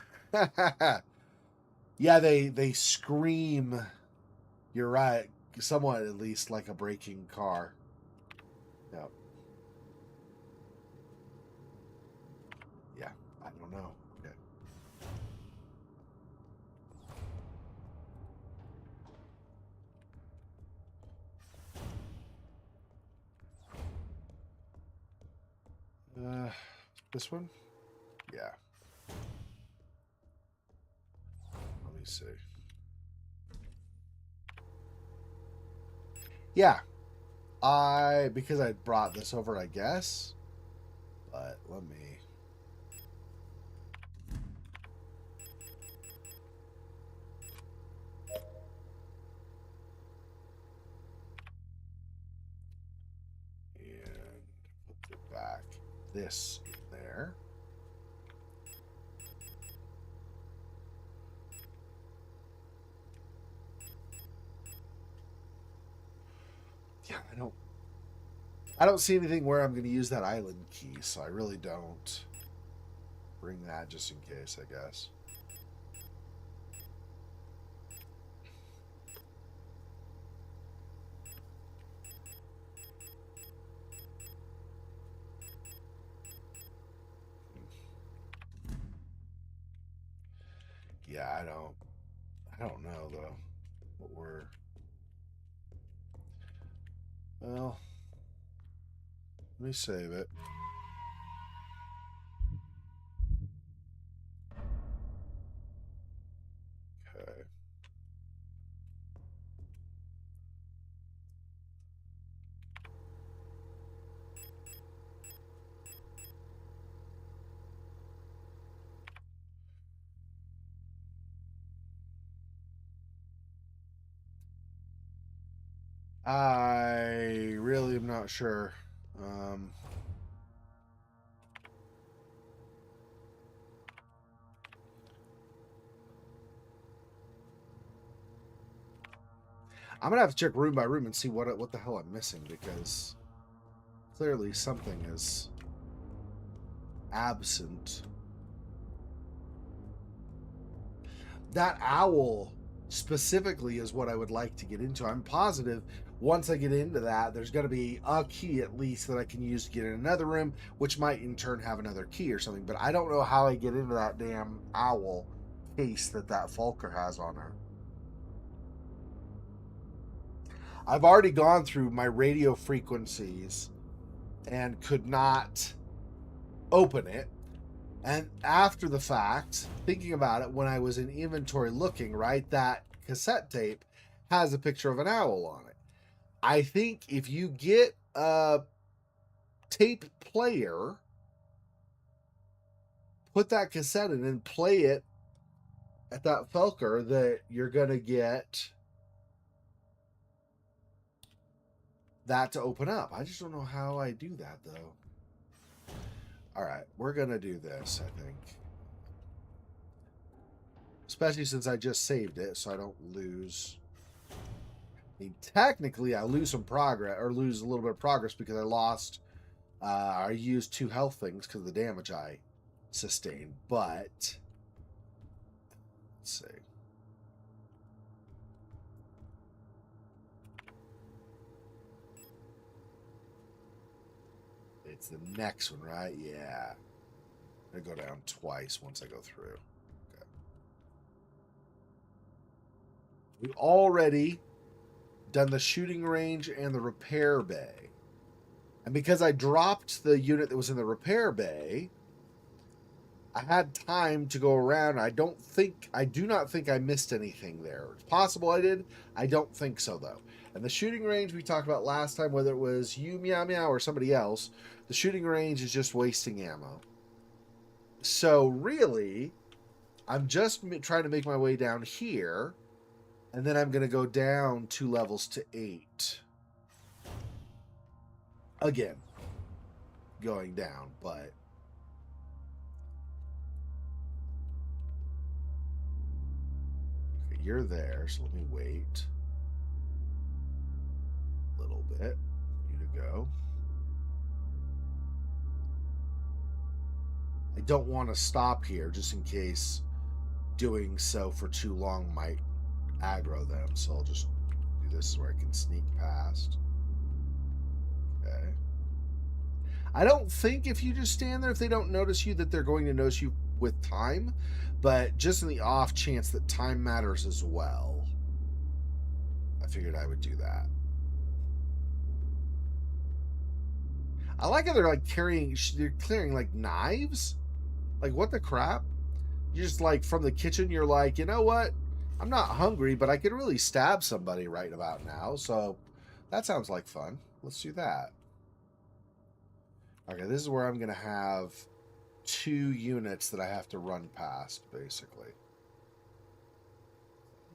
Speaker 1: Yeah, they scream, you're right, somewhat at least like a braking car. Yep. Yeah, I don't know. Okay. This one? Yeah. Let me see. Yeah. Because I brought this over, I guess. But let me. And put it back this in there. Yeah, I don't see anything where I'm going to use that island key, so I really don't bring that just in case, I guess. Yeah, I don't know though what we're. Well, let me save it. Okay. I really am not sure. Um, I'm gonna have to check room by room and see what the hell I'm missing, because clearly something is absent. That owl specifically is what I would like to get into. I'm positive once I get into that, there's going to be a key at least that I can use to get in another room, which might in turn have another key or something. But I don't know how I get into that damn owl case that Falker has on her. I've already gone through my radio frequencies and could not open it. And after the fact, thinking about it, when I was in inventory looking, right, that cassette tape has a picture of an owl on it. I think if you get a tape player, put that cassette in and play it at that Felker, that you're going to get that to open up. I just don't know how I do that, though. All right, we're going to do this, I think. Especially since I just saved it, so I don't lose. I mean, technically, I lose some progress, or lose a little bit of progress, because I lost. I used 2 health things because of the damage I sustained. But let's see. It's the next one, right? Yeah. I go down twice once I go through. Okay. We've already done the shooting range and the repair bay. And because I dropped the unit that was in the repair bay, I had time to go around. I do not think I missed anything there. It's possible I did. I don't think so, though. And the shooting range we talked about last time, whether it was you, Meow Meow, or somebody else, the shooting range is just wasting ammo. So really, I'm just trying to make my way down here, and then I'm going to go down 2 levels to 8. Again, going down, but okay, you're there, so let me wait a little bit. You to go. I don't want to stop here just in case doing so for too long might aggro them, so I'll just do this where I can sneak past. Okay. I don't think if you just stand there, if they don't notice you, that they're going to notice you with time, but just in the off chance that time matters as well, I figured I would do that. I like how they're like they're clearing like knives. Like, what the crap? You're just like, from the kitchen, you're like, you know what? I'm not hungry, but I could really stab somebody right about now. So that sounds like fun. Let's do that. Okay, this is where I'm going to have 2 units that I have to run past, basically.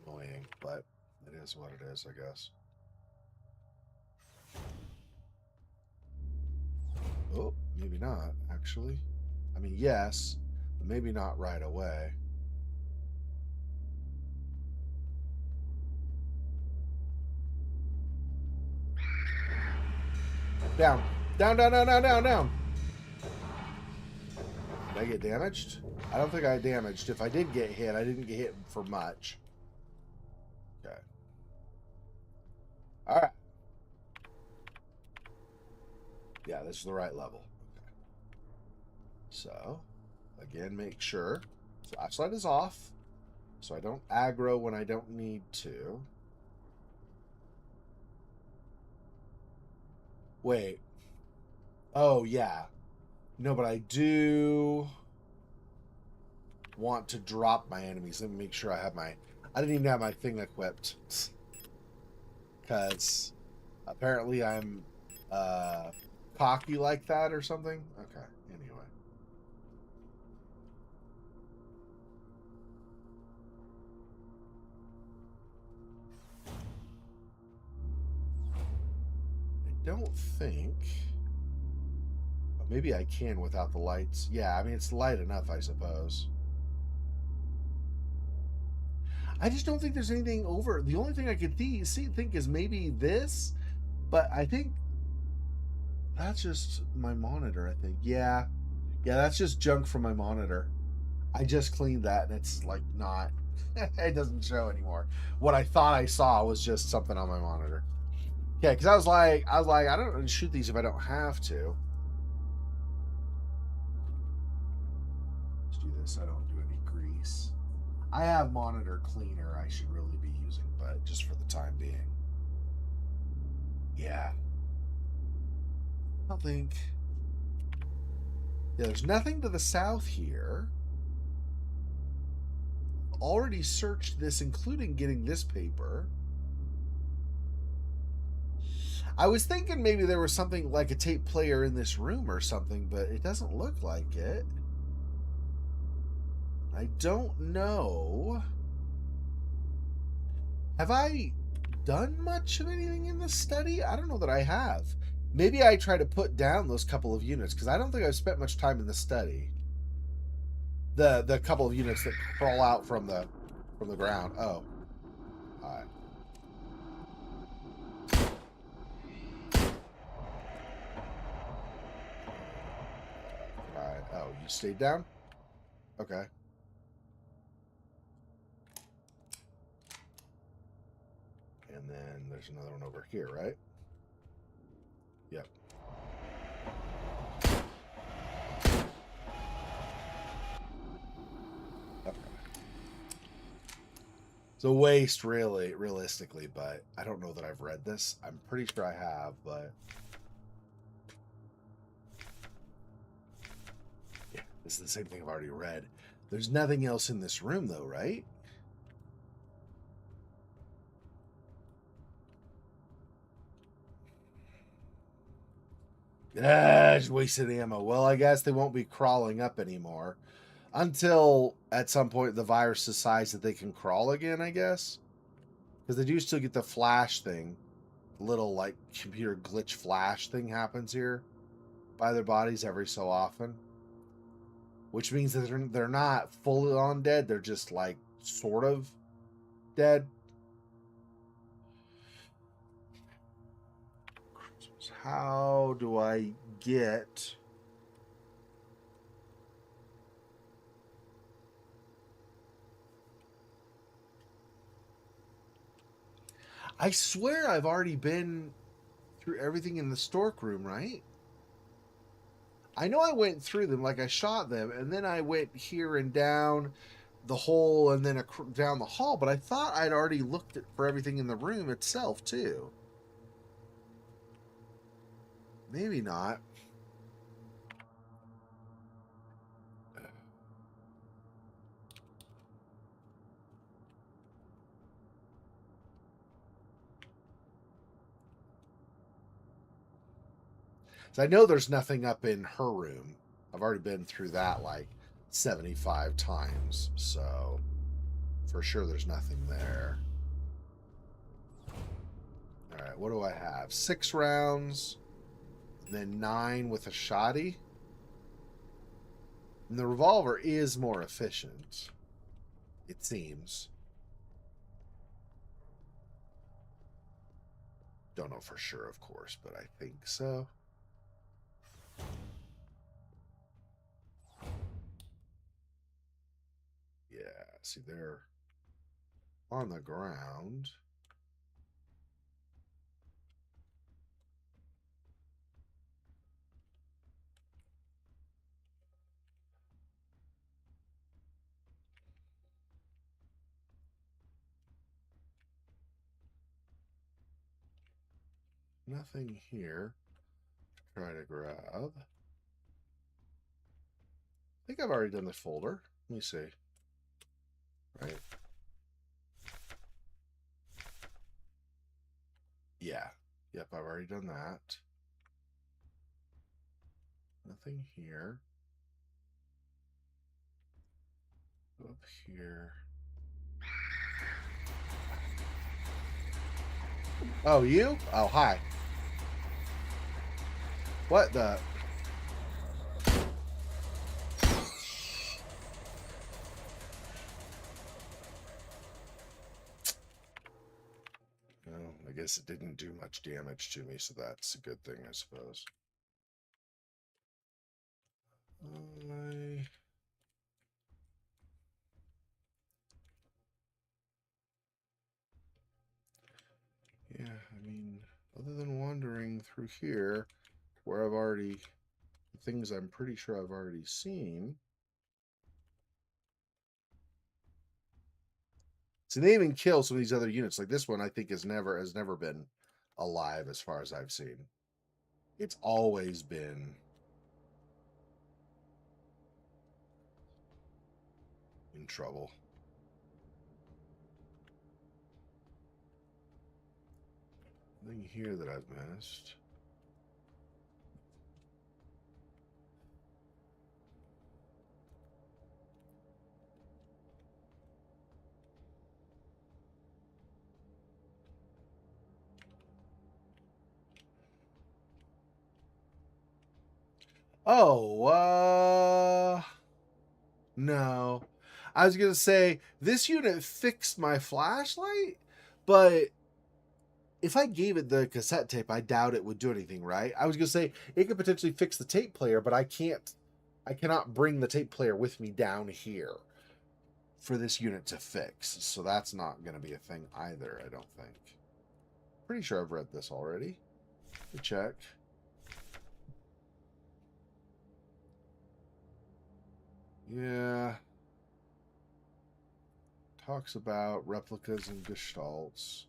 Speaker 1: Annoying, but it is what it is, I guess. Oh, maybe not, actually. I mean, yes, but maybe not right away. Down. Down, down, down, down, down, down. Did I get damaged? I don't think I damaged. If I did get hit, I didn't get hit for much. Okay. All right. Yeah, this is the right level. Okay. So, again, make sure flashlight is off so I don't aggro when I don't need to. Wait. Oh, yeah. No, but I do want to drop my enemies. Let me make sure I have my... I didn't even have my thing equipped. Because apparently I'm cocky like that or something. Okay, anyway. I don't think... Maybe I can without the lights. Yeah, I mean, it's light enough, I suppose. I just don't think there's anything over. The only thing I could think is maybe this, but I think that's just my monitor, I think. Yeah. Yeah, that's just junk from my monitor. I just cleaned that and it's like not, it doesn't show anymore. What I thought I saw was just something on my monitor. Yeah, because I was like, I don't shoot these if I don't have to. Let's do this. I don't do any grease. I have monitor cleaner I should really be using, but just for the time being. Yeah. I don't think. Yeah, there's nothing to the south here. Already searched this, including getting this paper. I was thinking maybe there was something like a tape player in this room or something, but it doesn't look like it. I don't know. Have I done much of anything in this study? I don't know that I have. Maybe I try to put down those couple of units, because I don't think I've spent much time in the study. The couple of units that crawl out from the ground. Oh. Alright. Right. Oh, you stayed down? Okay. And then there's another one over here, right? Yep. Okay. It's a waste, really, realistically, but I don't know that I've read this. I'm pretty sure I have, but... Yeah, this is the same thing I've already read. There's nothing else in this room, though, right? Ah, just wasted ammo. Well, I guess they won't be crawling up anymore. Until, at some point, the virus decides that they can crawl again, I guess. Because they do still get the flash thing. Little, like, computer glitch flash thing happens here by their bodies every so often. Which means that they're not fully on dead. They're just, like, sort of dead. How do I get... I swear I've already been through everything in the storeroom, right? I know I went through them, like I shot them, and then I went here and down the hole and then down the hall, but I thought I'd already looked for everything in the room itself, too. Maybe not. So I know there's nothing up in her room. I've already been through that like 75 times. So for sure there's nothing there. All right, what do I have? 6 rounds, then 9 with a shotty. And the revolver is more efficient, it seems. Don't know for sure, of course, but I think so. Yeah, see, they're on the ground. Nothing here. Try to grab. I think I've already done this folder. Let me see. Right. Yeah. Yep, I've already done that. Nothing here. Go up here. Oh, you? Oh, hi. What the? Well, I guess it didn't do much damage to me, so that's a good thing, I suppose. Yeah, I mean, other than wandering through here, where I've already, things I'm pretty sure I've already seen. See, they even kill some of these other units. Like this one, I think has never been alive as far as I've seen. It's always been in trouble. Nothing here that I've missed. Oh, no. I was gonna say this unit fixed my flashlight, but if I gave it the cassette tape, I doubt it would do anything, right? I was gonna say it could potentially fix the tape player, but I cannot bring the tape player with me down here for this unit to fix. So that's not gonna be a thing either, I don't think. Pretty sure I've read this already. Let me check. Yeah. Talks about replicas and gestalts.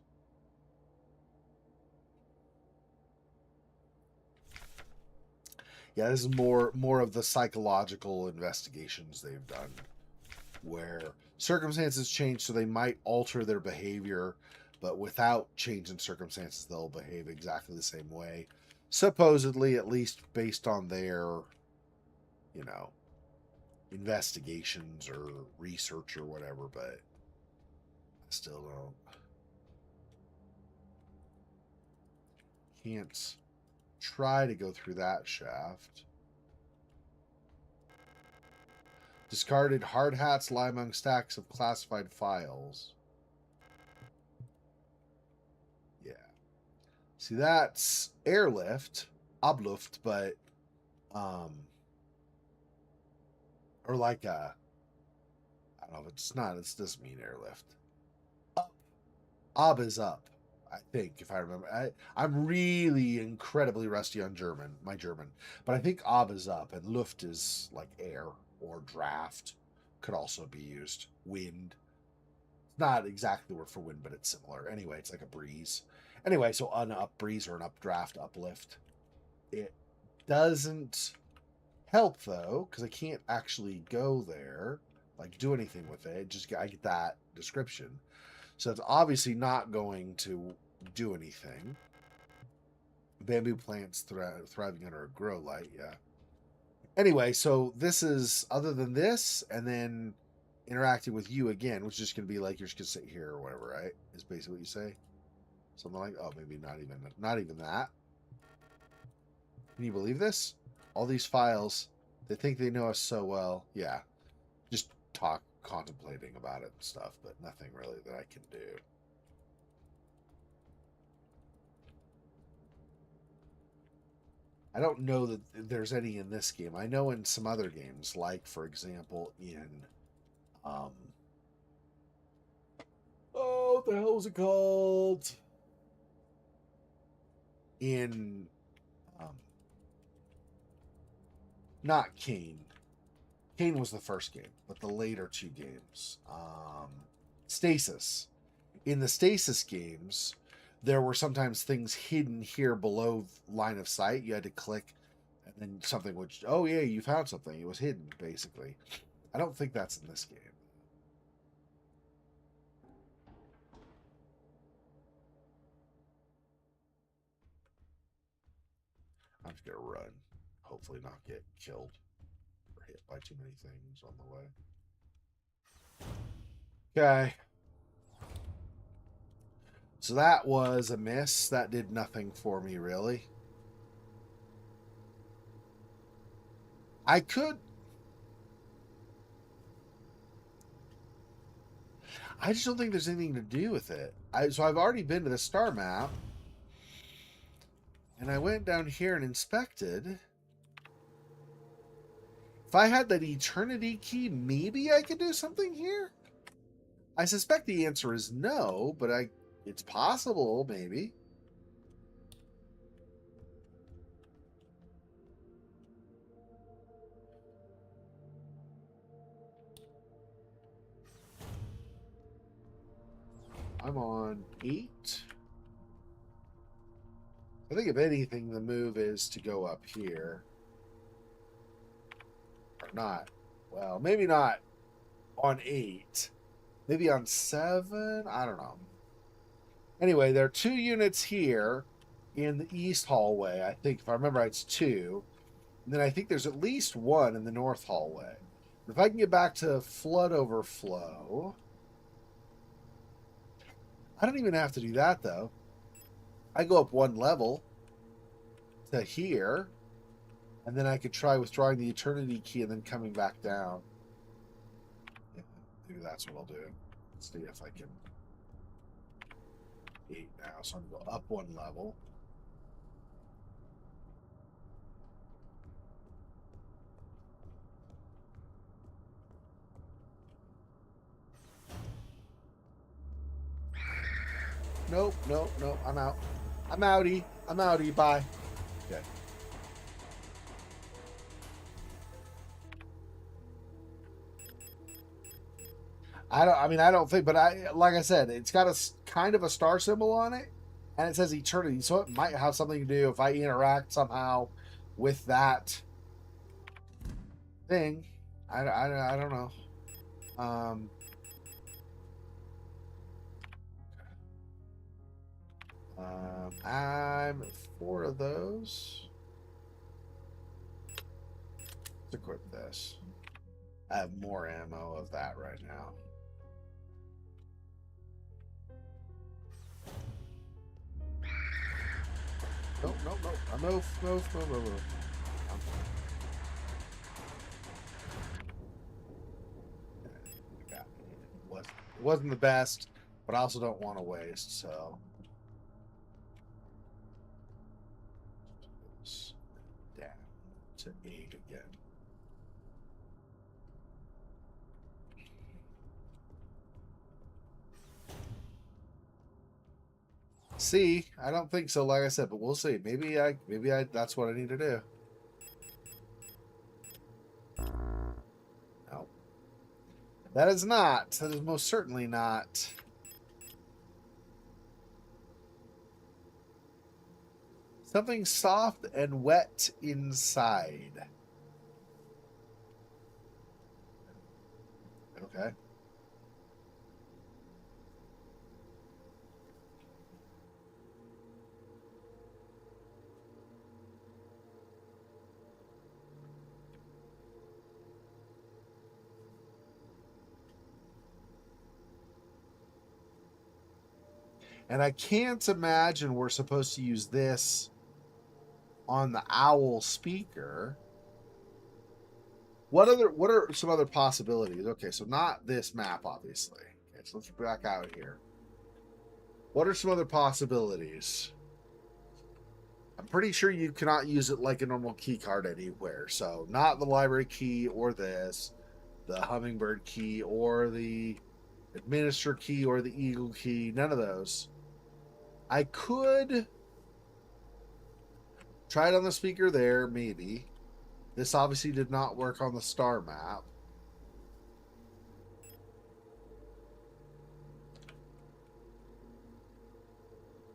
Speaker 1: Yeah, this is more of the psychological investigations they've done, where circumstances change, so they might alter their behavior, but without change in circumstances, they'll behave exactly the same way. Supposedly, at least based on their, you know, investigations or research or whatever, but I still can't try to go through that shaft. Discarded hard hats lie among stacks of classified files. Yeah. See, that's airlift, Obluft, but or like I don't know, it's not, it doesn't mean airlift. Up. Ob is up, I think, if I remember. I'm really incredibly rusty on my German, but I think Ob is up and Luft is like air or draft. Could also be used. Wind. Not exactly the word for wind, but it's similar. Anyway, it's like a breeze. Anyway, so an up breeze or an updraft, uplift. It doesn't help though, because I can't actually go there, like do anything with it. I get that description. So it's obviously not going to do anything. Bamboo plants thriving under a grow light. Yeah. Anyway, so this is other than this, and then interacting with you again, which is just going to be like you're just going to sit here or whatever, right? Is basically what you say. Something like, oh, maybe not even that. Can you believe this? All these files, they think they know us so well. Yeah, just contemplating about it and stuff, but nothing really that I can do. I don't know that there's any in this game. I know in some other games, like for example in oh, what the hell was it called? In um, not Kane. Kane was the first game, but the later two games. Stasis. In the Stasis games, there were sometimes things hidden here below line of sight. You had to click, and then something would, oh yeah, you found something. It was hidden, basically. I don't think that's in this game. I'm just gonna run. Hopefully not get killed or hit by too many things on the way. Okay. So that was a miss. That did nothing for me, really. I could... I just don't think there's anything to do with it. So I've already been to the star map. And I went down here and inspected. If I had that eternity key, maybe I could do something here? I suspect the answer is no, but it's possible, maybe. I'm on 8. I think if anything, the move is to go up here. Or not. Well, maybe not on 8. Maybe on 7? I don't know. Anyway, there are 2 units here in the east hallway. I think, if I remember right, it's 2. And then I think there's at least 1 in the north hallway. If I can get back to flood overflow... I don't even have to do that, though. I go up 1 level to here, and then I could try withdrawing the eternity key and then coming back down. Yeah, maybe that's what I'll do. Let's see if I can... 8 now, so I'm going to go up 1 level. Nope, nope, nope. I'm out. I'm outie. I'm outie. Bye. Okay. I don't think, but like I said, it's got a kind of a star symbol on it, and it says eternity, so it might have something to do if I interact somehow with that thing. I don't know. I'm 4 of those. Let's equip this. I have more ammo of that right now. Nope, nope, nope. I move. It wasn't the best, but I also don't want to waste, so. Down to 8 again. See, I don't think so, like I said, but we'll see. Maybe that's what I need to do. No. That is not. That is most certainly not. Something soft and wet inside. Okay. And I can't imagine we're supposed to use this on the owl speaker. What are some other possibilities? Okay, so not this map, obviously. Okay, so let's back out here. What are some other possibilities? I'm pretty sure you cannot use it like a normal key card anywhere. So not the library key or this, the hummingbird key or the administer key or the eagle key. None of those. I could try it on the speaker there, maybe. This obviously did not work on the star map.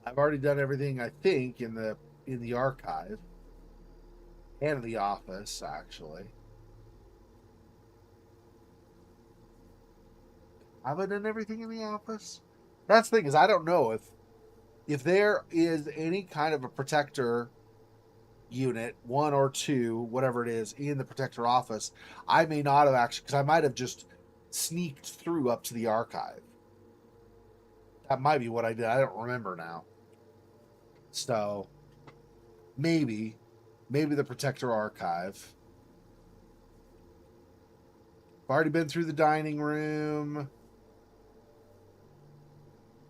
Speaker 1: I've already done everything I think in the archive and in the office, actually. Have I done everything in the office? That's the thing, is I don't know if there is any kind of a protector unit, one or two, whatever it is, in the protector office. I may not have actually, because I might have just sneaked through up to the archive. That might be what I did. I don't remember now. So maybe the protector archive. I've already been through the dining room.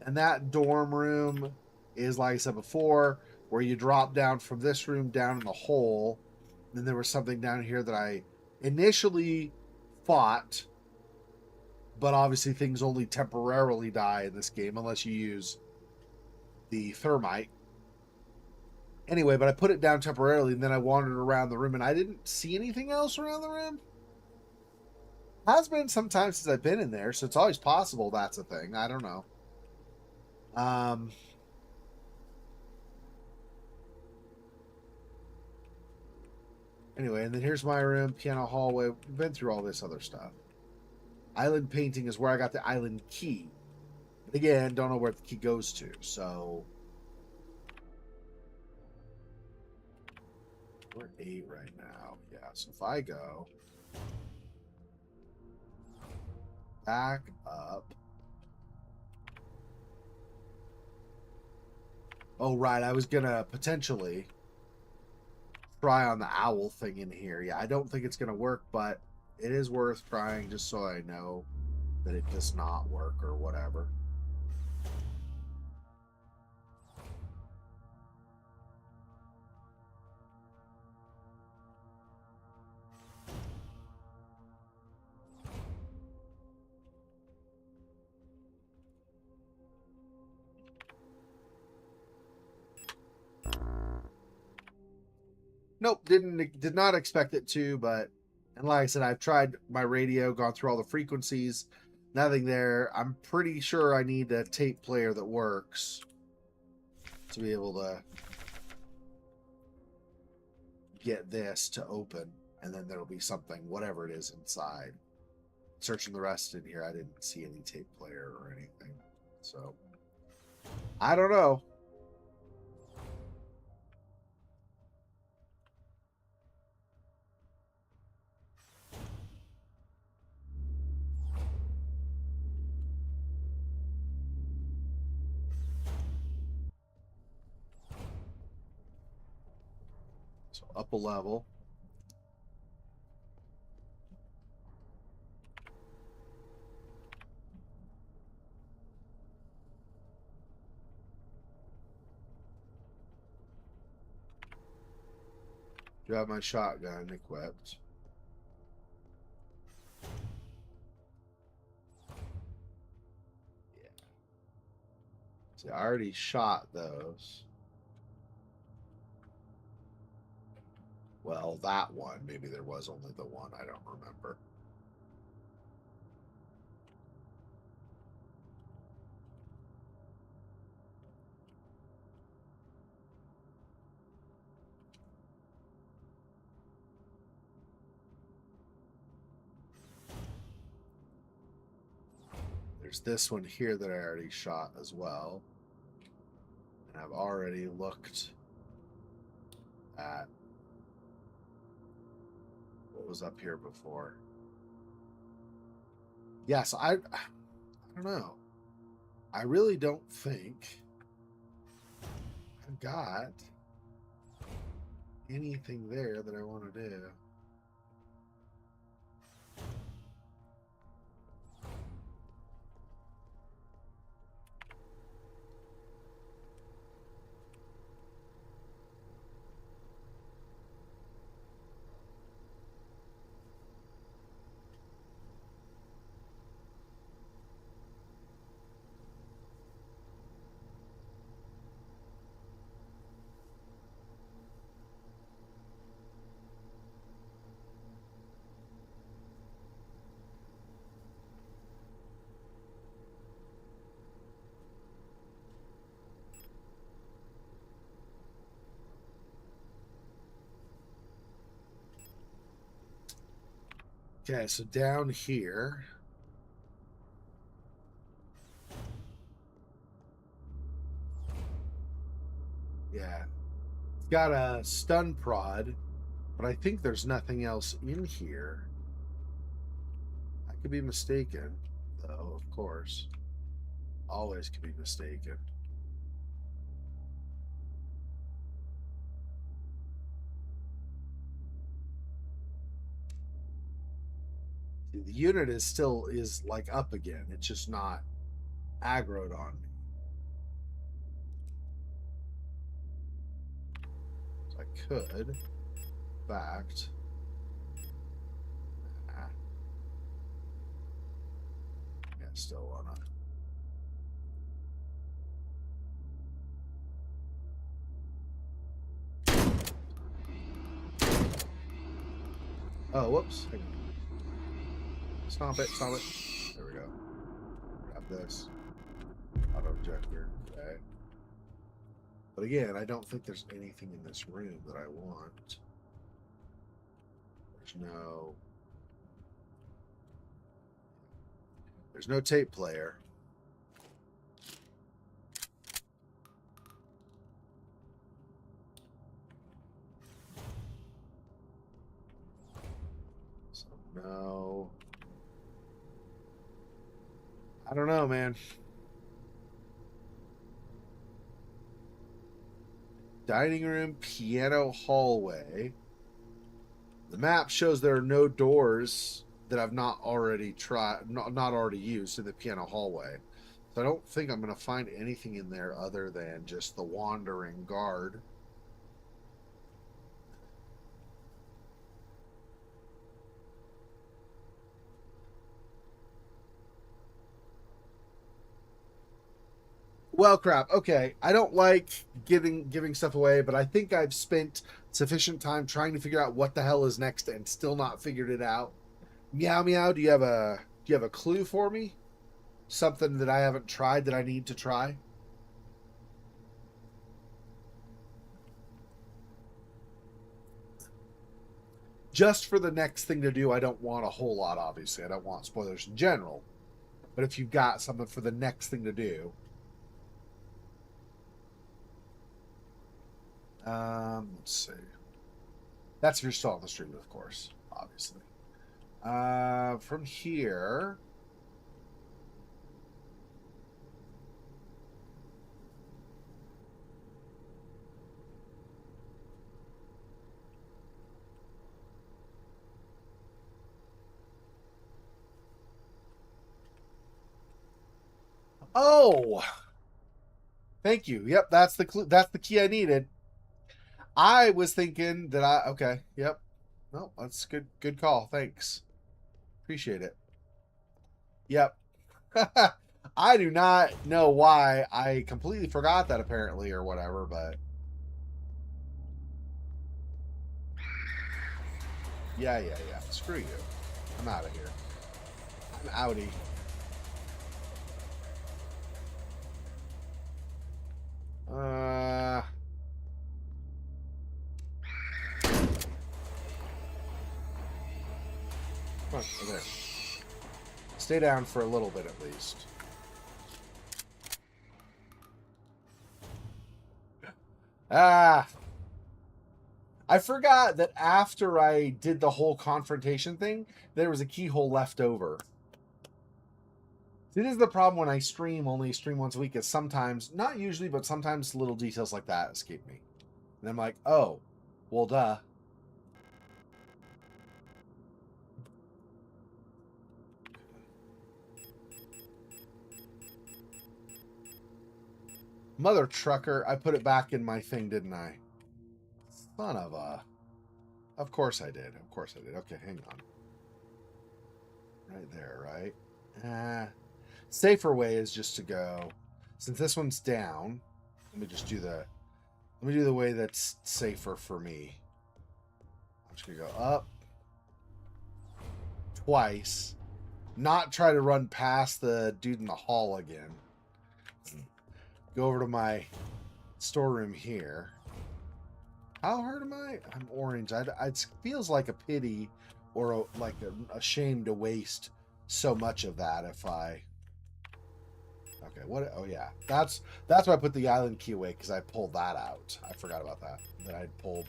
Speaker 1: And that dorm room is, like I said before, where you drop down from this room down in the hole. Then there was something down here that I initially fought, but obviously things only temporarily die in this game unless you use the thermite. Anyway, but I put it down temporarily, and then I wandered around the room, and I didn't see anything else around the room. Has been some time since I've been in there, so it's always possible that's a thing. I don't know. Anyway, and then here's my room, piano hallway. We've been through all this other stuff. Island painting is where I got the island key. But again, don't know where the key goes to, so we're at 8 right now. Yeah, so if I go back up. Oh, right. I was going to potentially try on the owl thing in here. Yeah, I don't think it's going to work, but it is worth trying just so I know that it does not work or whatever. Nope, did not expect it to, but and like I said, I've tried my radio, gone through all the frequencies, nothing there. I'm pretty sure I need a tape player that works to be able to get this to open, and then there'll be something, whatever it is inside. Searching the rest in here, I didn't see any tape player or anything. So I don't know. So up a level. Do have my shotgun equipped. Yeah. See, I already shot those. Well, that one. Maybe there was only the one. I don't remember. There's this one here that I already shot as well. And I've already looked at what was up here before. Yes, I don't know. I really don't think I've got anything there that I want to do. Okay, so down here. Yeah. It's got a stun prod, but I think there's nothing else in here. I could be mistaken, though, of course. Always could be mistaken. See, the unit is still like up again. It's just not aggroed on me. So I could, in fact. Yeah, still wanna. Oh, whoops. Stop it, stop it. There we go. Grab this. Auto ejector. Okay. But again, I don't think there's anything in this room that I want. There's no tape player. So no. I don't know, man. Dining room, piano, hallway. The map shows there are no doors that I've not already tried, not already used in the piano hallway. So I don't think I'm going to find anything in there other than just the wandering guard. Well, crap. Okay, I don't like giving stuff away, but I think I've spent sufficient time trying to figure out what the hell is next and still not figured it out. Meow meow. Do you have a clue for me? Something that I haven't tried that I need to try? Just for the next thing to do, I don't want a whole lot. Obviously, I don't want spoilers in general. But if you've got something for the next thing to do. Let's see. That's if you're still on the stream, of course, obviously. From here. Oh, thank you. Yep, that's the clue. That's the key I needed. I was thinking that okay. Yep. No, that's good. Good call. Thanks. Appreciate it. Yep. I do not know why I completely forgot that apparently or whatever, but yeah. Screw you. I'm out of here. I'm outie. Come on, over there. Stay down for a little bit at least. I forgot that after I did the whole confrontation thing, there was a keyhole left over. See, this is the problem when I only stream once a week, is sometimes, not usually, but sometimes little details like that escape me. And I'm like, oh, well, duh. Mother trucker, I put it back in my thing, didn't I? Son of a... Of course I did. Of course I did. Okay, hang on. Right there, right? Safer way is just to go... Since this one's down, let me just do the... Let me do the way that's safer for me. I'm just going to go up. Twice. Not try to run past the dude in the hall again. Go over to my storeroom here. How hurt am I? I'm orange. It feels like a pity or like a shame to waste so much of that if I... Okay, what? Oh, yeah. That's why I put the island key away, because I pulled that out. I forgot about that. That I'd pulled,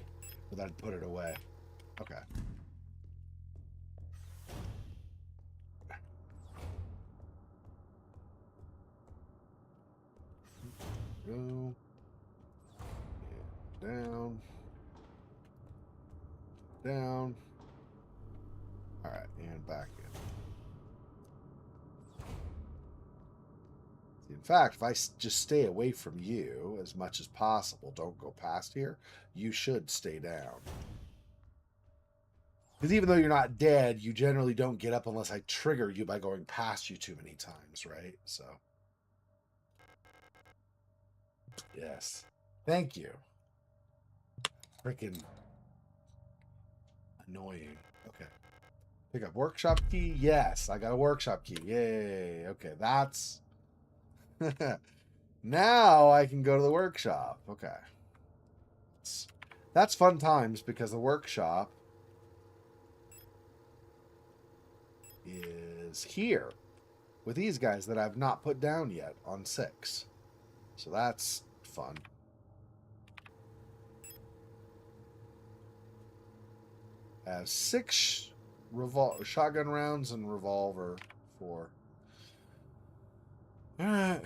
Speaker 1: but I'd put it away. Okay. Go. Down. Down. All right, and back in. In fact, if I just stay away from you as much as possible, don't go past here, you should stay down. Because even though you're not dead, you generally don't get up unless I trigger you by going past you too many times, right? So. Yes. Thank you. Freaking annoying. Okay. Pick up workshop key. Yes, I got a workshop key. Yay. Okay, that's... Now I can go to the workshop. Okay. That's fun times, because the workshop is here with these guys that I've not put down yet on 6. So that's fun. Has 6 shotgun rounds and revolver 4. All right.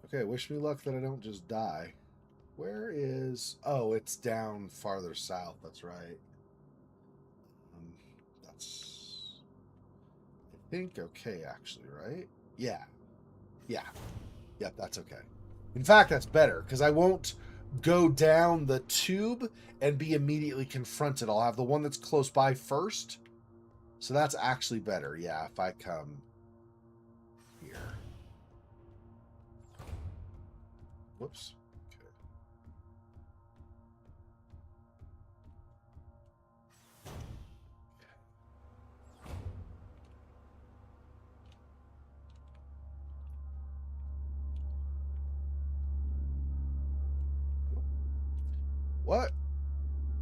Speaker 1: Okay, wish me luck that I don't just die. Where is... Oh, it's down farther south. That's right. That's... I think okay, actually, right? Yeah. Yeah. Yep, that's okay. In fact, that's better, because I won't go down the tube and be immediately confronted. I'll have the one that's close by first. So that's actually better, yeah, if I come here. Whoops. Okay. What?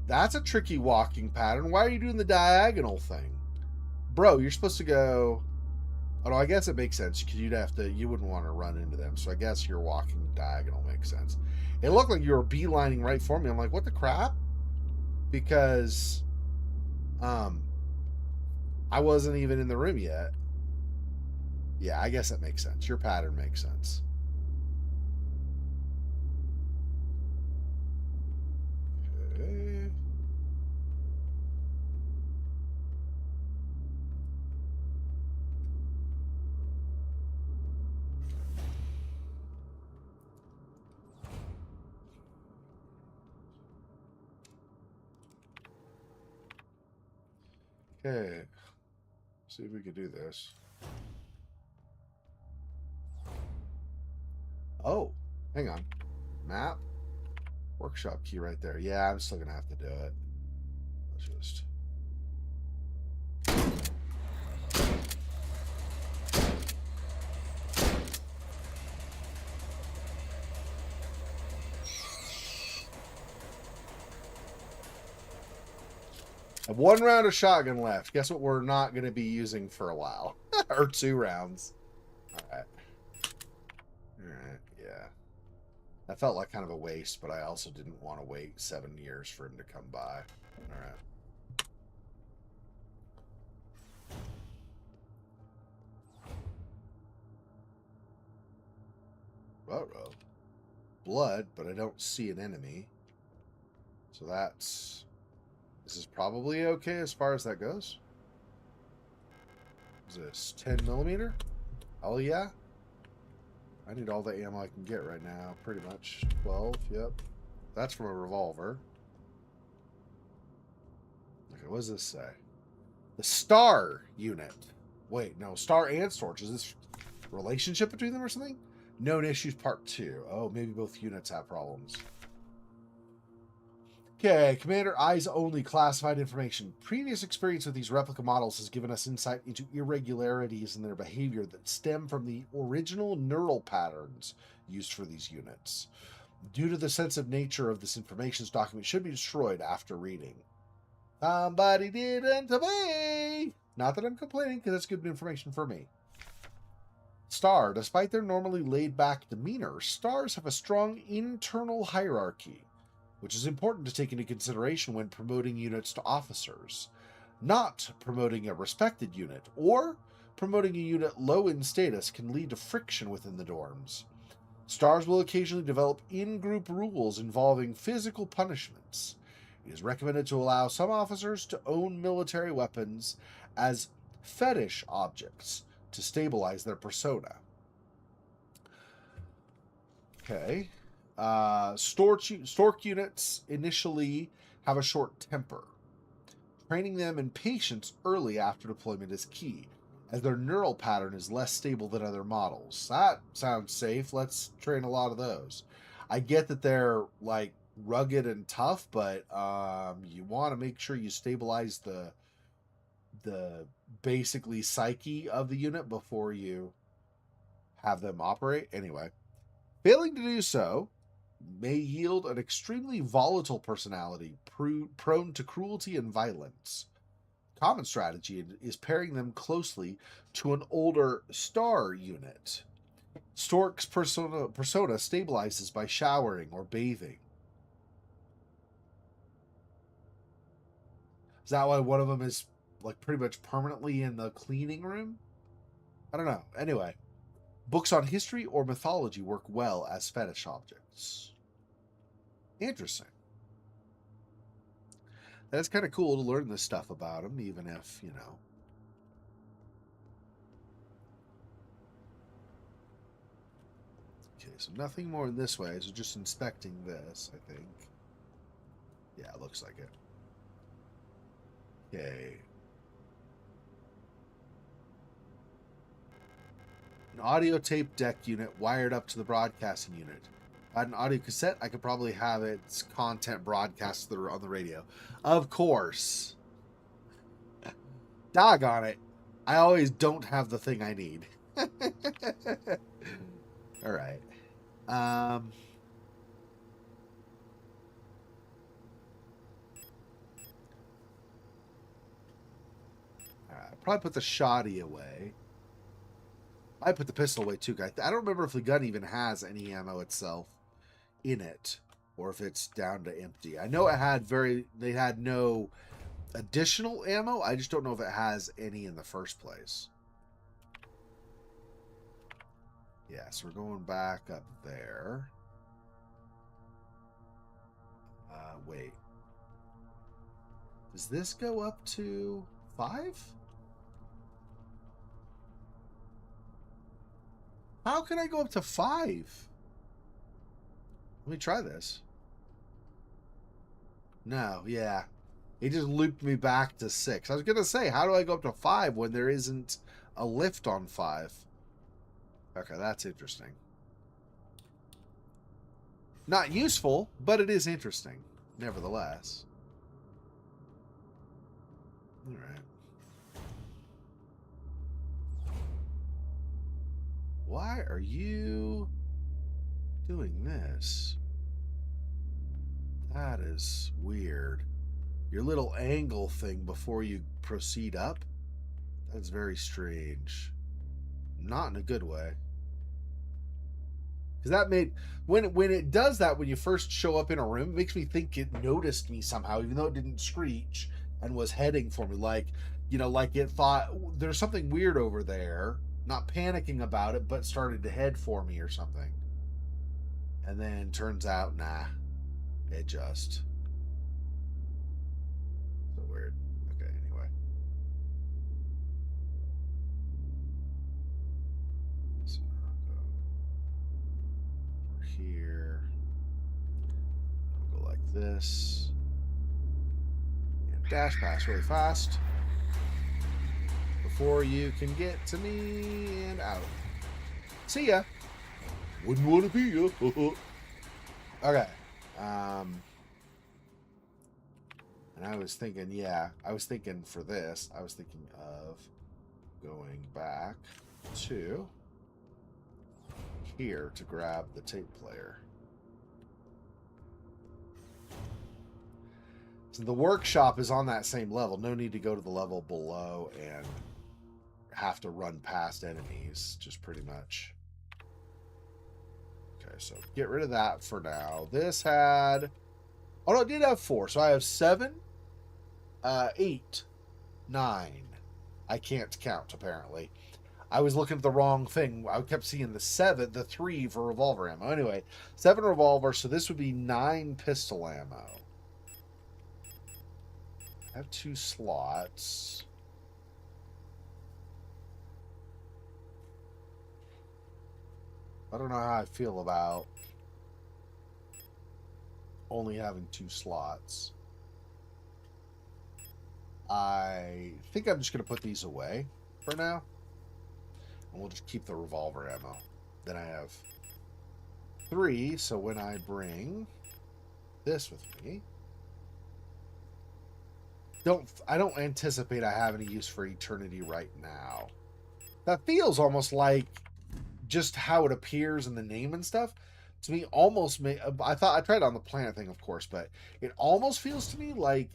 Speaker 1: That's a tricky walking pattern. Why are you doing the diagonal thing? Bro, you're supposed to go... Oh, no, I guess it makes sense, because you wouldn't want to run into them. So I guess your walking diagonal makes sense. It looked like you were beelining right for me. I'm like, what the crap? Because I wasn't even in the room yet. Yeah, I guess that makes sense. Your pattern makes sense. Okay. Okay. See if we could do this. Oh, hang on. Map. Workshop key right there. Yeah, I'm still gonna have to do it. Let's just... I have 1 round of shotgun left. Guess what we're not going to be using for a while? Or 2 rounds. Alright. Alright, yeah. That felt like kind of a waste, but I also didn't want to wait 7 years for him to come by. Alright. Uh-oh. Blood, but I don't see an enemy. So this is probably okay as far as that goes. Is this 10 millimeter? Oh yeah. I need all the ammo I can get right now, pretty much. 12, yep. That's from a revolver. Okay, what does this say? The Star unit. Wait, no, Star and Storch. Is this relationship between them or something? Known issues part 2. Oh, maybe both units have problems. Okay, Commander Eyes Only classified information. Previous experience with these replica models has given us insight into irregularities in their behavior that stem from the original neural patterns used for these units. Due to the sensitive nature of this information, this document should be destroyed after reading. Somebody didn't obey! Not that I'm complaining, because that's good information for me. Star. Despite their normally laid-back demeanor, stars have a strong internal hierarchy, which is important to take into consideration when promoting units to officers. Not promoting a respected unit or promoting a unit low in status can lead to friction within the dorms. Stars will occasionally develop in-group rules involving physical punishments. It is recommended to allow some officers to own military weapons as fetish objects to stabilize their persona. Okay. Stork units initially have a short temper. Training them in patience early after deployment is key, as their neural pattern is less stable than other models. That sounds safe. Let's train a lot of those. I get that they're like rugged and tough, but you want to make sure you stabilize the basically psyche of the unit before you have them operate. Anyway, failing to do so may yield an extremely volatile personality prone to cruelty and violence. Common strategy is pairing them closely to an older Star unit. Stork's persona stabilizes by showering or bathing. Is that why one of them is like pretty much permanently in the cleaning room? I don't know. Anyway, books on history or mythology work well as fetish objects. Interesting. That's kind of cool to learn this stuff about them, even if, you know. Okay, so nothing more in this way, so just inspecting this, I think. Yeah, it looks like it. Okay. An audio tape deck unit wired up to the broadcasting unit. If I had an audio cassette, I could probably have its content broadcast on the radio. Of course. Doggone it. I always don't have the thing I need. All right. Probably put the shoddy away. I put the pistol away too, guys. I don't remember if the gun even has any ammo itself in it, or if it's down to empty. I know it had they had no additional ammo. I just don't know if it has any in the first place. Yeah, so we're going back up there. Wait. Does this go up to 5? How can I go up to 5? Let me try this. No, yeah. It just looped me back to 6. I was going to say, how do I go up to 5 when there isn't a lift on 5? Okay, that's interesting. Not useful, but it is interesting, nevertheless. All right. Why are you doing this? That is weird. Your little angle thing before you proceed up? That's very strange. Not in a good way. Because that made... When it does that, when you first show up in a room, it makes me think it noticed me somehow, even though it didn't screech and was heading for me. Like, you know, like it thought, there's something weird over there. Not panicking about it, but started to head for me or something. And then turns out, nah, it just... So weird. Okay, anyway. So I'll go over here. I'll go like this. And dash pass really fast. Before you can get to me and out. See ya. Wouldn't want to be you. Okay. And I was thinking, for this, I was thinking of going back to here to grab the tape player. So the workshop is on that same level. No need to go to the level below and have to run past enemies, just pretty much. Okay, so get rid of that for now. This had... Oh, no, it did have 4. So I have 7, 8, 9. I can't count, apparently. I was looking at the wrong thing. I kept seeing the 3 for revolver ammo. Anyway, 7 revolver, so this would be 9 pistol ammo. I have 2 slots. I don't know how I feel about only having 2 slots. I think I'm just going to put these away for now. And we'll just keep the revolver ammo. Then I have 3, so when I bring this with me, I don't anticipate I have any use for Eternity right now. That feels almost like just how it appears in the name and stuff. To me, almost I tried it on the planet thing, of course, but it almost feels to me like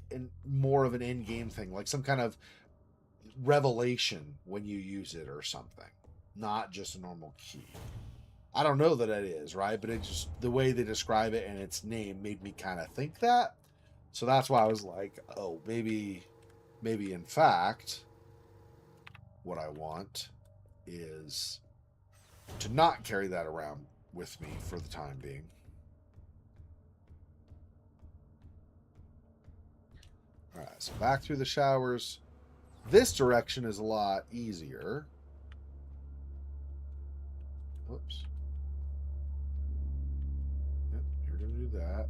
Speaker 1: more of an in-game thing, like some kind of revelation when you use it or something, not just a normal key. I don't know that it is, right? But it just, the way they describe it and its name made me kind of think that. So that's why I was like, oh, maybe in fact, what I want is to not carry that around with me for the time being. All right, so back through the showers. This direction is a lot easier. Whoops. Yep, you're going to do that.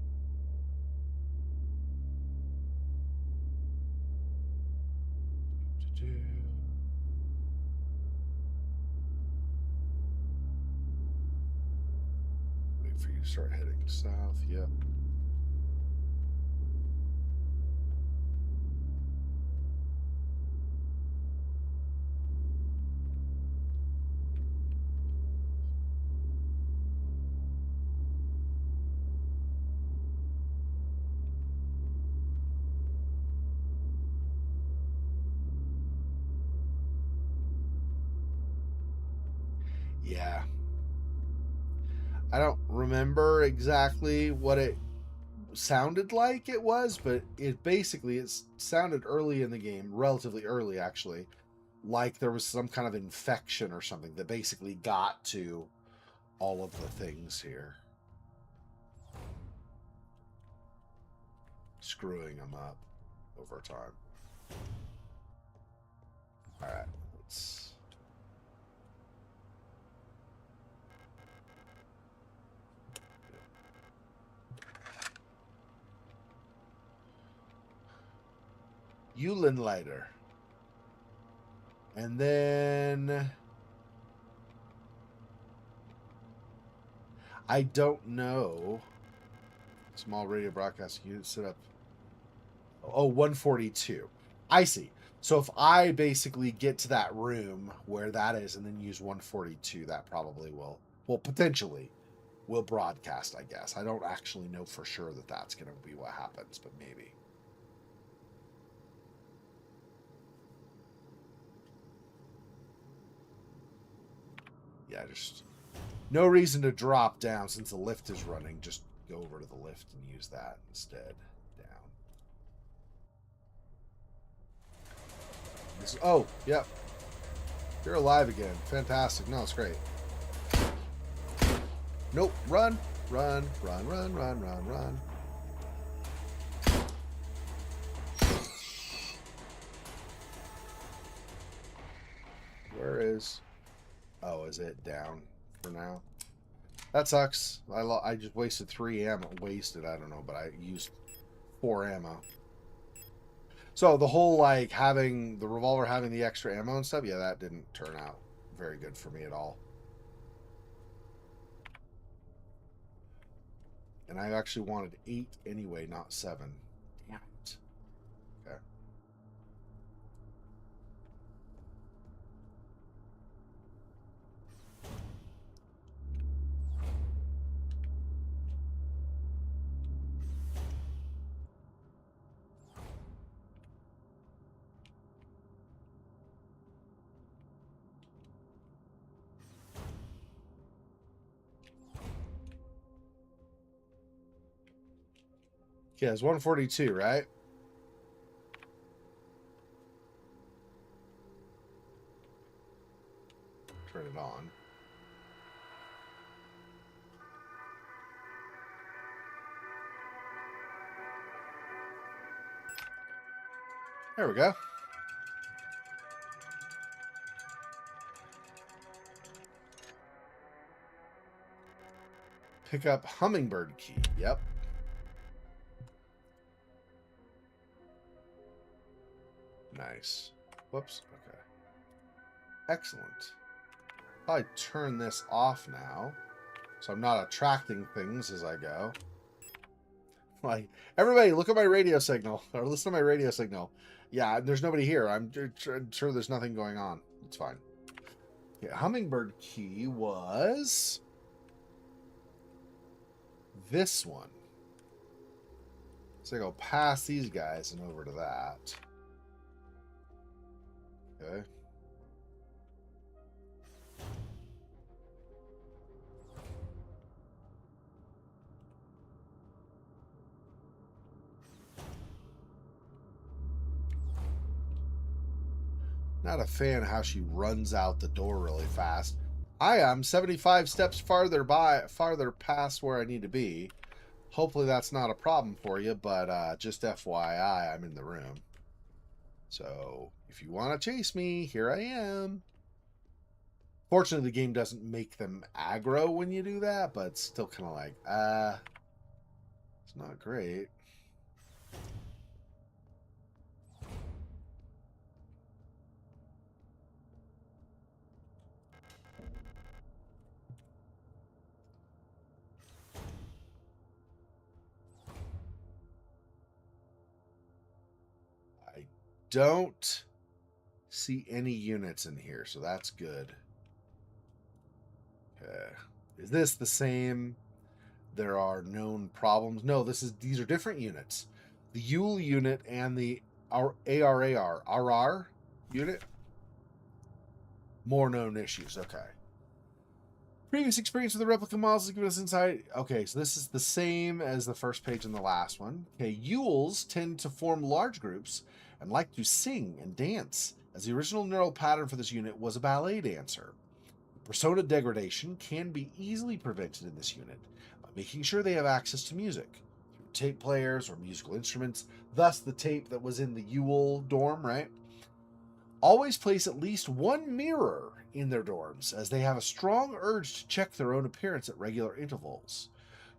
Speaker 1: Wait for you to start heading south. Yep. Yeah. I don't remember exactly what it sounded like it was, but it sounded early in the game, relatively early actually, like there was some kind of infection or something that basically got to all of the things here, screwing them up over time. All right, let's... Eulenlighter. And then I don't know. Small radio broadcasting unit set up. Oh, 142. I see. So if I basically get to that room where that is and then use 142, that probably will potentially will broadcast, I guess. I don't actually know for sure that that's going to be what happens, but maybe. Yeah, just no reason to drop down since the lift is running. Just go over to the lift and use that instead. Down. Oh, yep. You're alive again. Fantastic. No, it's great. Nope. Run. Run, run, run, run, run, run. Where is... Oh, is it down for now? That sucks. I just wasted 3 ammo. Wasted, I don't know, but I used 4 ammo. So the whole, like, having the revolver having the extra ammo and stuff, yeah, that didn't turn out very good for me at all. And I actually wanted 8 anyway, not 7. Damn it. Okay. Yeah, it's 142, right? Turn it on. There we go. Pick up hummingbird key. Yep. Nice. Whoops. Okay. Excellent. I turn this off now, so I'm not attracting things as I go. Like, everybody, look at my radio signal, or listen to my radio signal. Yeah, there's nobody here. I'm sure there's nothing going on. It's fine. Okay, hummingbird key was this one. So I go past these guys and over to that. Okay. Not a fan of how she runs out the door really fast. I am 75 steps farther past where I need to be. Hopefully that's not a problem for you, but just FYI, I'm in the room. So if you want to chase me, here I am. Fortunately, the game doesn't make them aggro when you do that, but it's still kind of like, it's not great. I don't see any units in here, so that's good. Okay. Is this the same? There are known problems. No, these are different units. The Yule unit and the RR unit. More known issues. Okay. Previous experience with the replica models has given us insight. Okay, so this is the same as the first page in the last one. Okay, Yules tend to form large groups and like to sing and dance, as the original neural pattern for this unit was a ballet dancer. Persona degradation can be easily prevented in this unit by making sure they have access to music through tape players or musical instruments, thus the tape that was in the Yule dorm, right? Always place at least one mirror in their dorms, as they have a strong urge to check their own appearance at regular intervals.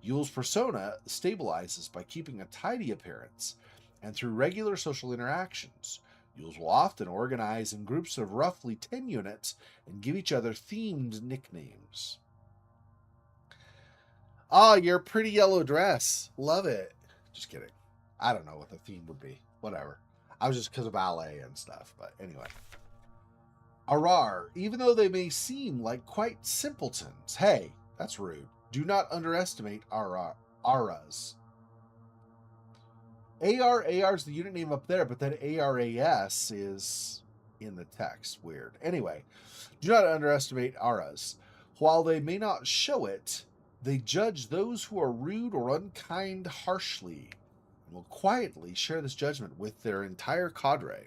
Speaker 1: Yule's persona stabilizes by keeping a tidy appearance and through regular social interactions. Yules will often organize in groups of roughly 10 units and give each other themed nicknames. Ah, your pretty yellow dress. Love it. Just kidding. I don't know what the theme would be. Whatever. I was just because of ballet and stuff, but anyway. Arar, even though they may seem like quite simpletons. Hey, that's rude. Do not underestimate Aras. AR is the unit name up there, but then ARAS is in the text. Weird. Anyway, do not underestimate Aras. While they may not show it, they judge those who are rude or unkind harshly and will quietly share this judgment with their entire cadre.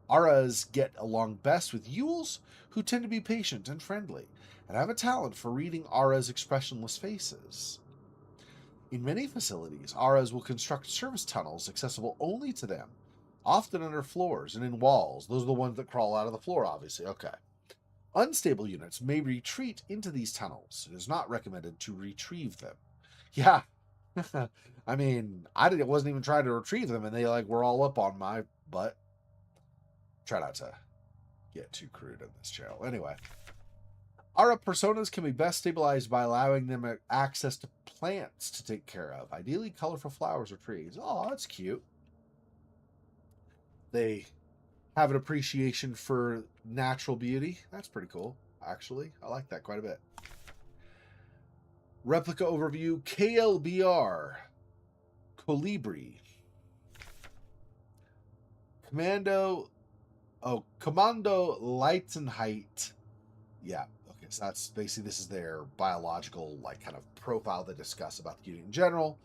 Speaker 1: Aras get along best with Yules, who tend to be patient and friendly, and have a talent for reading Ara's expressionless faces. In many facilities, ARAs will construct service tunnels accessible only to them, often under floors and in walls. Those are the ones that crawl out of the floor, obviously. Okay. Unstable units may retreat into these tunnels. It is not recommended to retrieve them. Yeah. I mean, wasn't even trying to retrieve them, and they like were all up on my butt. Try not to get too crude in this channel. Anyway, Aura personas can be best stabilized by allowing them access to plants to take care of, ideally colorful flowers or trees. Oh, that's cute. They have an appreciation for natural beauty. That's pretty cool, actually. I like that quite a bit. Replika overview, KLBR, Colibri, Commando Leitenheit. Yeah, okay, so that's basically, this is their biological, like, kind of profile they discuss about the unit in general.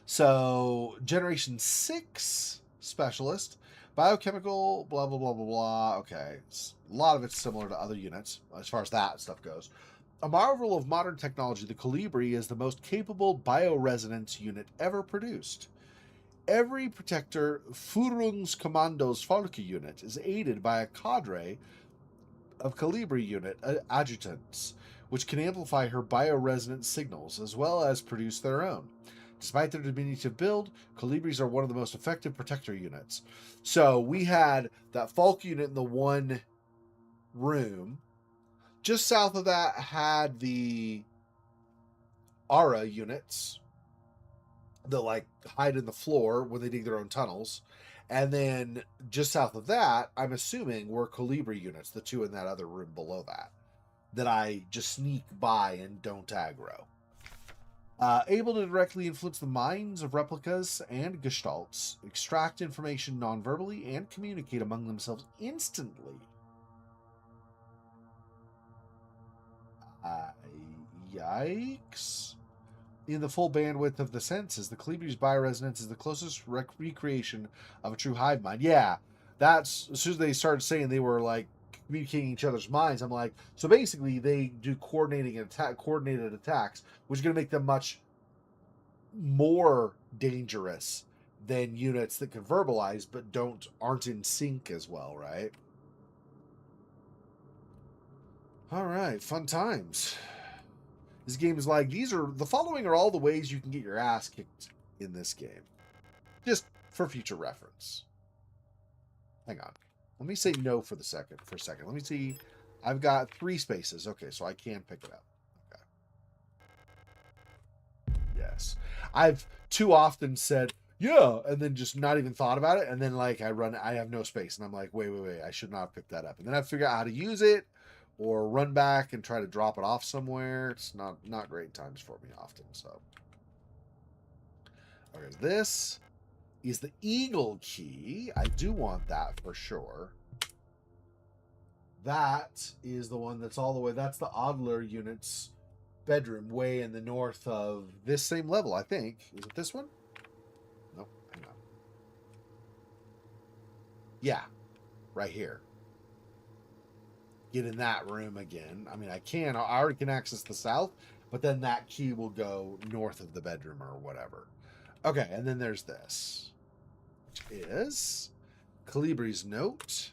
Speaker 1: So, Generation 6 Specialist, biochemical, blah, blah, blah, blah, blah. Okay, a lot of it's similar to other units as far as that stuff goes. A marvel of modern technology, the Colibri is the most capable bioresonance unit ever produced. Every Protector Führungskommandos Falke unit is aided by a cadre of Colibri unit adjutants, which can amplify her bioresonance signals as well as produce their own. Despite their diminutive build, Colibris are one of the most effective Protector units. So we had that Falke unit in the one room. Just south of that had the Aura units that like hide in the floor when they dig their own tunnels. And then just south of that, I'm assuming were Colibri units, the two in that other room below that I just sneak by and don't aggro. Able to directly influence the minds of replicas and gestalts, extract information non-verbally, and communicate among themselves instantly. Yikes. In the full bandwidth of the senses, the Calibri's bioresonance is the closest recreation of a true hive mind. Yeah, that's as soon as they started saying they were like communicating each other's minds. I'm like, so basically they do coordinated attacks, which is going to make them much more dangerous than units that can verbalize but aren't in sync as well, right? All right, fun times. This game is like, the following are all the ways you can get your ass kicked in this game. Just for future reference. Hang on. Let me say no for a second. Let me see. I've got 3 spaces. Okay, so I can pick it up. Okay. Yes. I've too often said, yeah, and then just not even thought about it. And then like I have no space. And I'm like, wait. I should not have picked that up. And then I figure out how to use it, or run back and try to drop it off somewhere. It's not great times for me often. So, okay, this is the eagle key. I do want that for sure. That is the one that's all the way. That's the Adler unit's bedroom, way in the north of this same level. I think is it this one? Nope. Hang on. Yeah, right here. Get in that room again. I mean, I already can access the south, but then that key will go north of the bedroom or whatever. Okay, and then there's this, which is Calibri's note.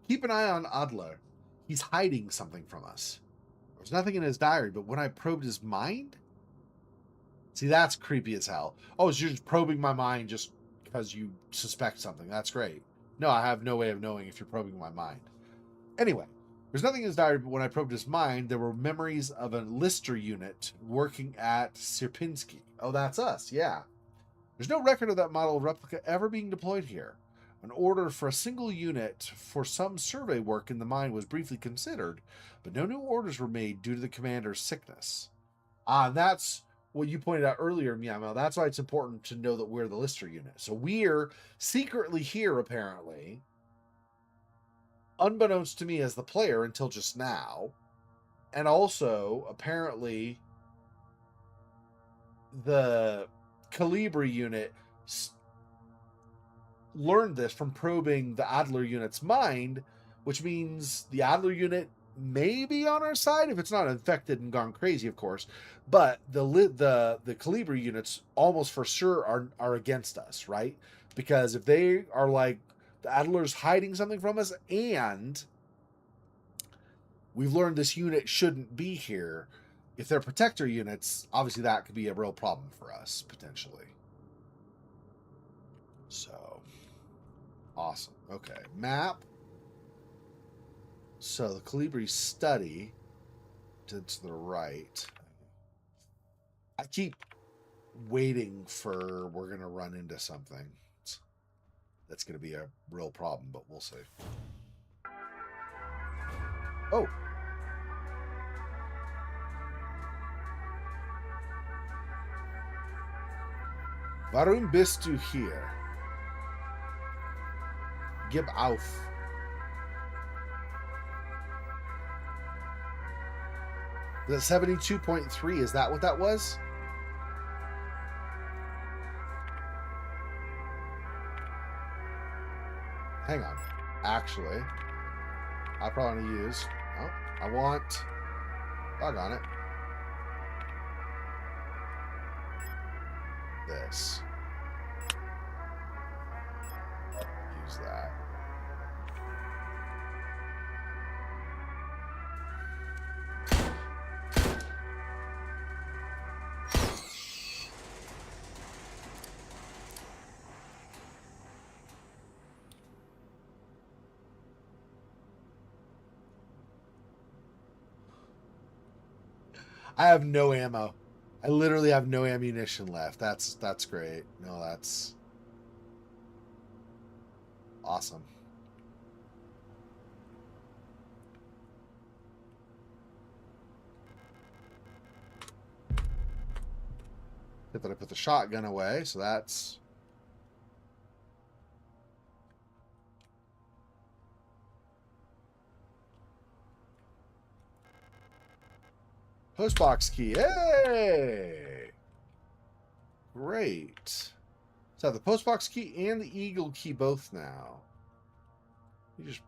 Speaker 1: Keep an eye on Adler. He's hiding something from us. There's nothing in his diary, but when I probed his mind... See, that's creepy as hell. Oh, so you're just probing my mind just because you suspect something. That's great. No, I have no way of knowing if you're probing my mind. Anyway, there's nothing in his diary, but when I probed his mind, there were memories of a Lister unit working at Sierpinski. Oh, that's us, yeah. There's no record of that model of replica ever being deployed here. An order for a single unit for some survey work in the mine was briefly considered, but no new orders were made due to the commander's sickness. And that's what you pointed out earlier, Miyamo. That's why it's important to know that we're the Lister unit. So we're secretly here, apparently, unbeknownst to me as the player until just now. And also, apparently, the Calibri unit learned this from probing the Adler unit's mind, which means the Adler unit maybe on our side if it's not infected and gone crazy, of course. But the Calibri units almost for sure are against us, right? Because if they are like the Adler's hiding something from us, and we've learned this unit shouldn't be here. If they're protector units, obviously that could be a real problem for us, potentially. So, awesome. Okay, map. So the Calibri study to the right. I keep waiting for we're going to run into something. That's going to be a real problem, but we'll see. Oh. Warum bist du hier? Gib auf. The 72.3, is that what that was? Hang on. Actually, I probably want to use... Oh, I want... Doggone it. This. Use that. I have no ammo. I literally have no ammunition left. That's great. No, that's awesome. Good that I put the shotgun away, so that's... Postbox key. Hey! Great. So I have the postbox key and the eagle key both now.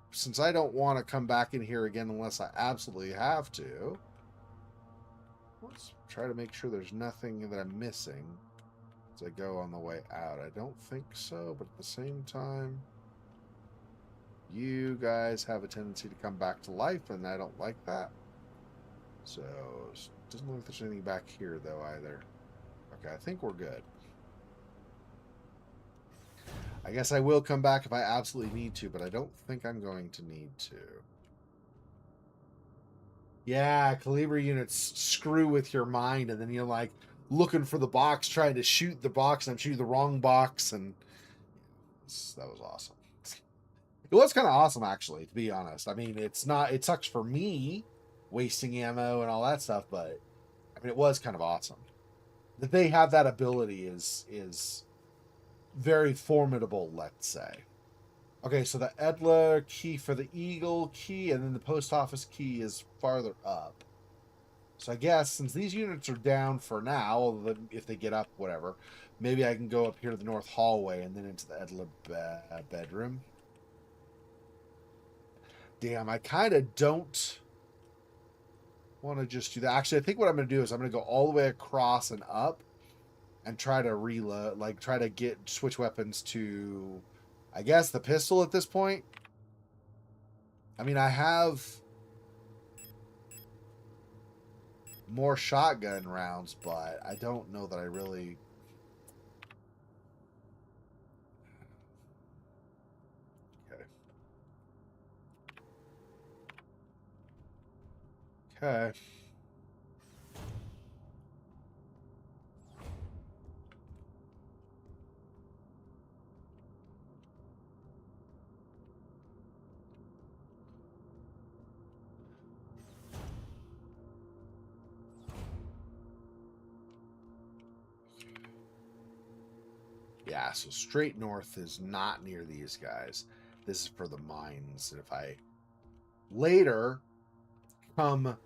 Speaker 1: Since I don't want to come back in here again unless I absolutely have to, let's try to make sure there's nothing that I'm missing as I go on the way out. I don't think so, but at the same time, you guys have a tendency to come back to life, and I don't like that. So, doesn't look like there's anything back here, though, either. Okay, I think we're good. I guess I will come back if I absolutely need to, but I don't think I'm going to need to. Yeah, Calibri units screw with your mind, and then you're like looking for the box, trying to shoot the box, and I'm shooting the wrong box, and that was awesome. It was kind of awesome, actually, to be honest. I mean, it sucks for me wasting ammo and all that stuff, but I mean, it was kind of awesome. That they have that ability is very formidable, let's say. Okay, so the Edler key for the Eagle key, and then the post office key is farther up. So I guess since these units are down for now, if they get up, whatever, maybe I can go up here to the north hallway and then into the Edler bedroom. Damn, I kind of don't want to just do that. Actually, I think what I'm going to do is I'm going to go all the way across and up and try to reload, like try to switch weapons to, I guess, the pistol at this point. I mean, I have more shotgun rounds, but I don't know that I really... Okay. Okay. Yeah, so straight north is not near these guys. This is for the mines. And if I later come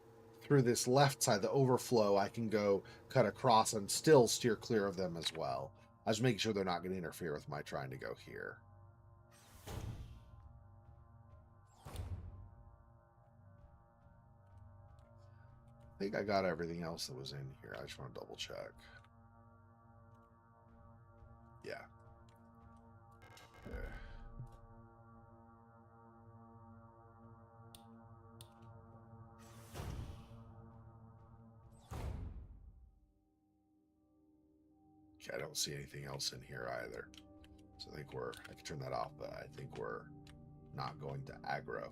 Speaker 1: through this left side, the overflow, I can go cut across and still steer clear of them as well. I was making sure they're not going to interfere with my trying to go here. think I got everything else that was in here. I just want to double check. Yeah. Okay, I don't see anything else in here either. So I think I can turn that off, but I think we're not going to aggro.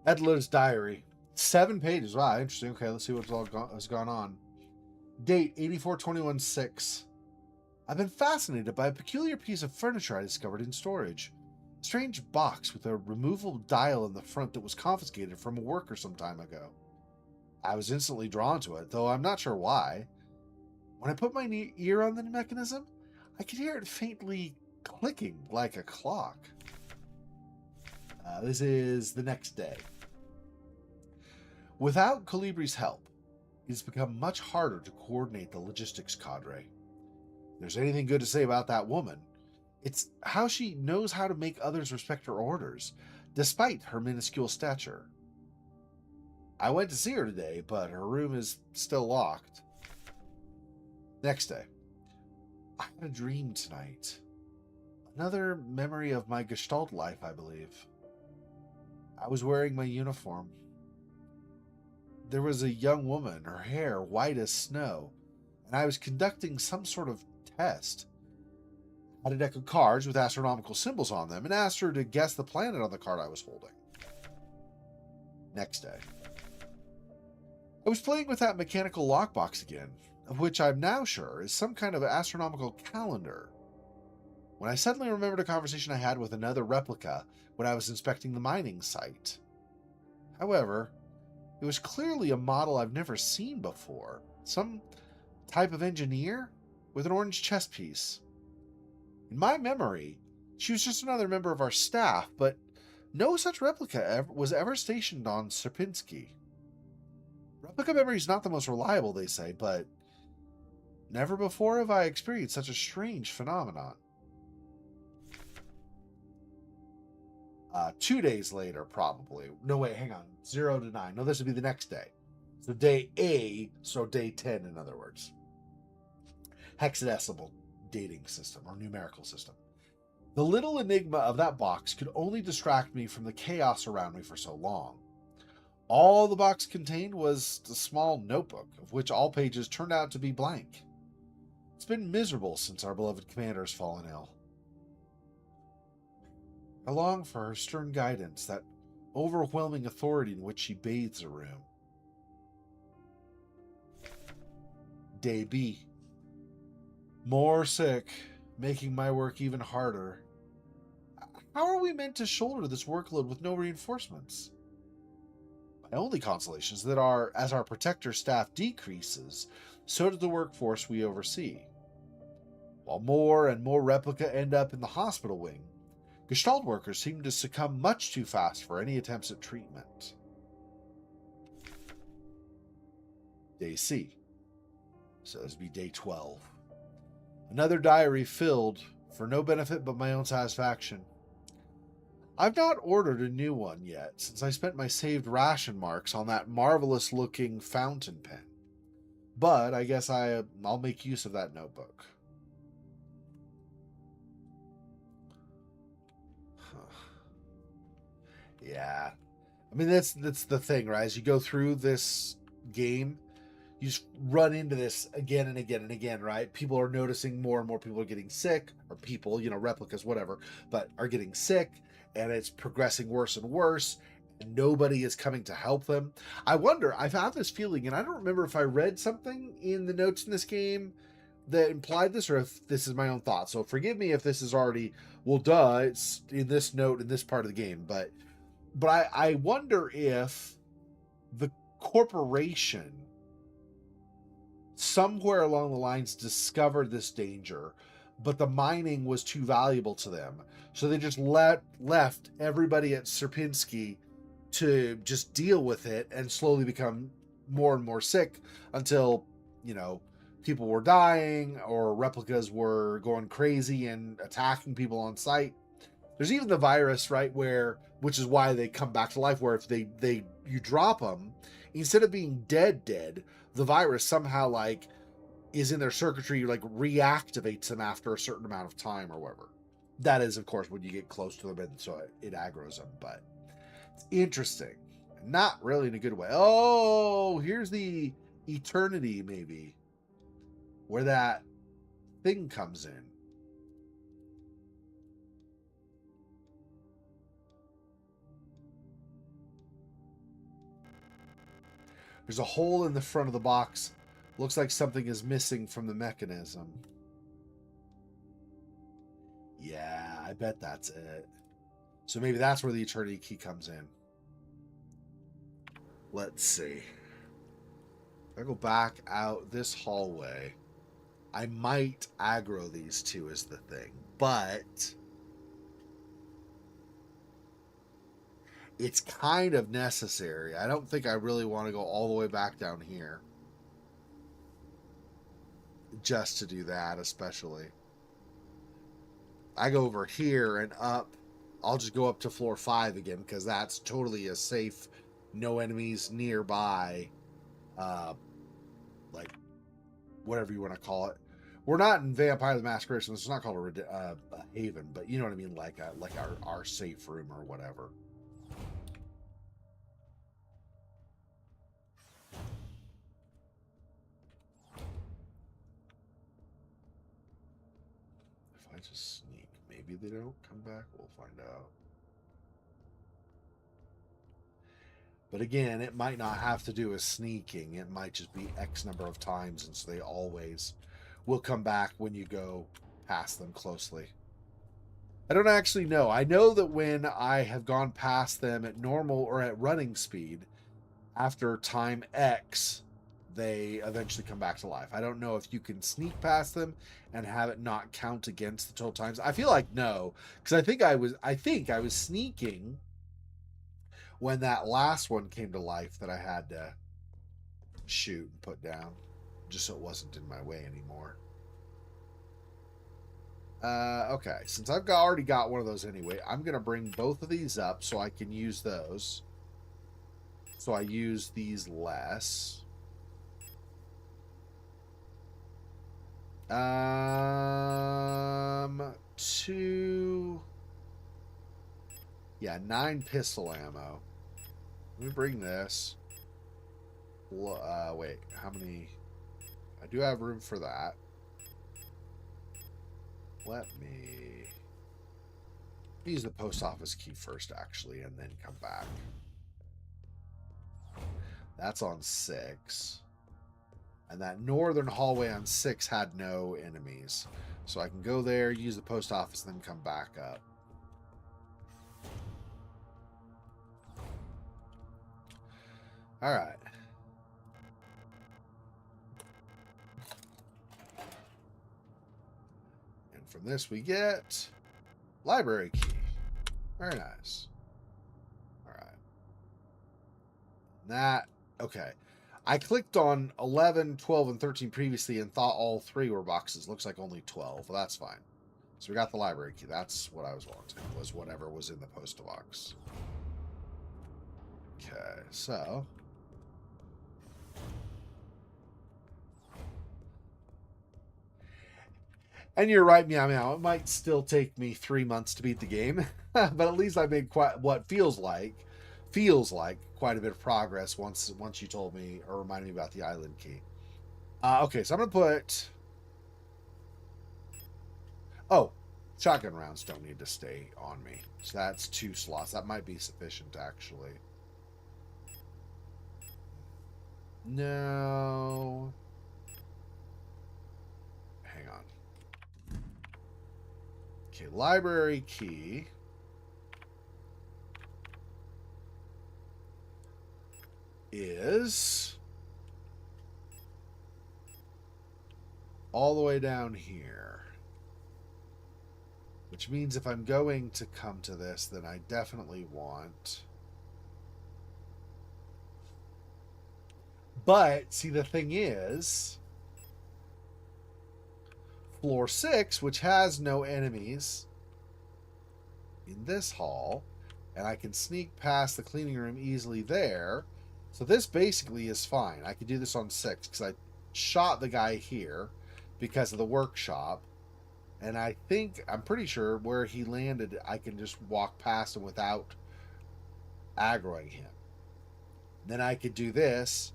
Speaker 1: Edler's diary. 7 pages. Wow, interesting. Okay, let's see what's gone on. Date 84/21/6. I've been fascinated by a peculiar piece of furniture I discovered in storage. A strange box with a removable dial in the front that was confiscated from a worker some time ago. I was instantly drawn to it, though I'm not sure why. When I put my ear on the mechanism, I could hear it faintly clicking like a clock. This is the next day. Without Calibri's help, it's become much harder to coordinate the logistics cadre. If there's anything good to say about that woman, it's how she knows how to make others respect her orders, despite her minuscule stature. I went to see her today, but her room is still locked. Next day. I had a dream tonight. Another memory of my Gestalt life, I believe. I was wearing my uniform. There was a young woman, her hair white as snow, and I was conducting some sort of test. I had a deck of cards with astronomical symbols on them and asked her to guess the planet on the card I was holding. Next day. I was playing with that mechanical lockbox again, of which I'm now sure is some kind of astronomical calendar, when I suddenly remembered a conversation I had with another replica when I was inspecting the mining site. However, it was clearly a model I've never seen before, some type of engineer with an orange chest piece. In my memory, she was just another member of our staff, but no such replica was ever stationed on Sierpinski. Replica memory is not the most reliable, they say, but never before have I experienced such a strange phenomenon. 2 days later, probably. No, wait, hang on. 0 to 9. No, this would be the next day. So day A, so day 10, in other words. Hexadecimal dating system, or numerical system. The little enigma of that box could only distract me from the chaos around me for so long. All the box contained was a small notebook, of which all pages turned out to be blank. It's been miserable since our beloved commander has fallen ill. I long for her stern guidance, that overwhelming authority in which she bathes a room. Day B. More sick, making my work even harder. How are we meant to shoulder this workload with no reinforcements? My only consolation is that as our protector staff decreases, so does the workforce we oversee. While more and more replica end up in the hospital wing, Gestalt workers seem to succumb much too fast for any attempts at treatment. Day C. So this would be day 12. Another diary filled for no benefit but my own satisfaction. I've not ordered a new one yet, since I spent my saved ration marks on that marvelous-looking fountain pen. But I guess I'll make use of that notebook. Yeah. I mean, that's the thing, right? As you go through this game, you just run into this again and again and again, right? People are noticing more and more people are getting sick, or people, replicas, whatever, but are getting sick, and it's progressing worse and worse, and nobody is coming to help them. I wonder, I've had this feeling, and I don't remember if I read something in the notes in this game that implied this, or if this is my own thought. So forgive me if this is already, well, duh, it's in this note in this part of the game, but I wonder if the corporation somewhere along the lines discovered this danger, but the mining was too valuable to them. So they just left everybody at Sierpinski to just deal with it and slowly become more and more sick until, people were dying or replicas were going crazy and attacking people on site. There's even the virus, right, which is why they come back to life, where if you drop them, instead of being dead, the virus somehow like is in their circuitry, like reactivates them after a certain amount of time or whatever. That is, of course, when you get close to them, and so it aggroes them. But it's interesting, not really in a good way. Oh, here's the eternity, maybe, where that thing comes in. There's a hole in the front of the box. Looks like something is missing from the mechanism. Yeah, I bet that's it. So maybe that's where the eternity key comes in. Let's see. If I go back out this hallway, I might aggro these two is the thing. But it's kind of necessary. I don't think I really want to go all the way back down here just to do that, especially. I go over here and up. I'll just go up to floor 5 again, because that's totally a safe, no enemies nearby, like, whatever you want to call it. We're not in Vampire the Masquerade, so it's not called a haven, but you know what I mean, like our safe room or whatever. If I just sneak, maybe they don't come back. We'll find out. But again, it might not have to do with sneaking. It might just be X number of times, and so they always will come back when you go past them closely. I don't actually know. I know that when I have gone past them at normal or at running speed, after time X, they eventually come back to life. I don't know if you can sneak past them and have it not count against the total times. I feel like no, because I think I was sneaking when that last one came to life that I had to shoot and put down, just so it wasn't in my way anymore. Okay, since I've already got one of those anyway, I'm going to bring both of these up so I can use those. So I use these less. 2... Yeah, 9 pistol ammo. Let me bring this. Wait, how many? I do have room for that. Let me use the post office key first, actually, and then come back. That's on 6. And that northern hallway on 6 had no enemies. So I can go there, use the post office, and then come back up. All right. And from this we get library key. Very nice. All right. That, okay. I clicked on 11, 12, and 13 previously and thought all 3 were boxes. Looks like only 12. Well, that's fine. So we got the library key. That's what I was wanting, was whatever was in the post box. Okay, so... And you're right, meow meow. It might still take me 3 months to beat the game, but at least I made quite what feels like quite a bit of progress once you told me or reminded me about the island key. Okay, so I'm gonna put. Oh, shotgun rounds don't need to stay on me, so that's 2 slots. That might be sufficient, actually. No. Hang on. Okay, library key is all the way down here, which means if I'm going to come to this, then I definitely want. But see, the thing is, floor 6, which has no enemies, in this hall, and I can sneak past the cleaning room easily there. So this basically is fine. I could do this on 6 because I shot the guy here because of the workshop. And I'm pretty sure where he landed, I can just walk past him without aggroing him. Then I could do this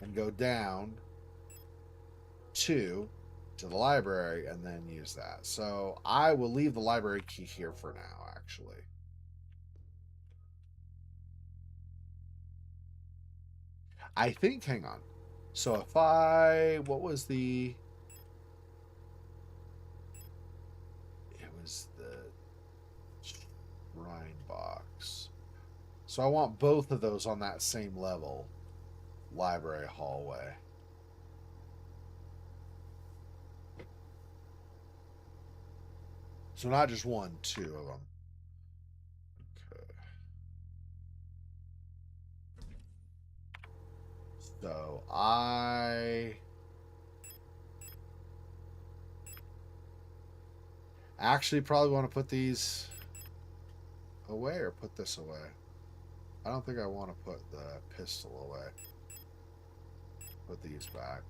Speaker 1: and go down to the library and then use that. So I will leave the library key here for now, actually. I think, hang on. So if what was the... It was the shrine box. So I want both of those on that same level. Library hallway. So not just one, 2 of them. Okay. So I actually probably want to put these away or put this away. I don't think I want to put the pistol away. Put these back.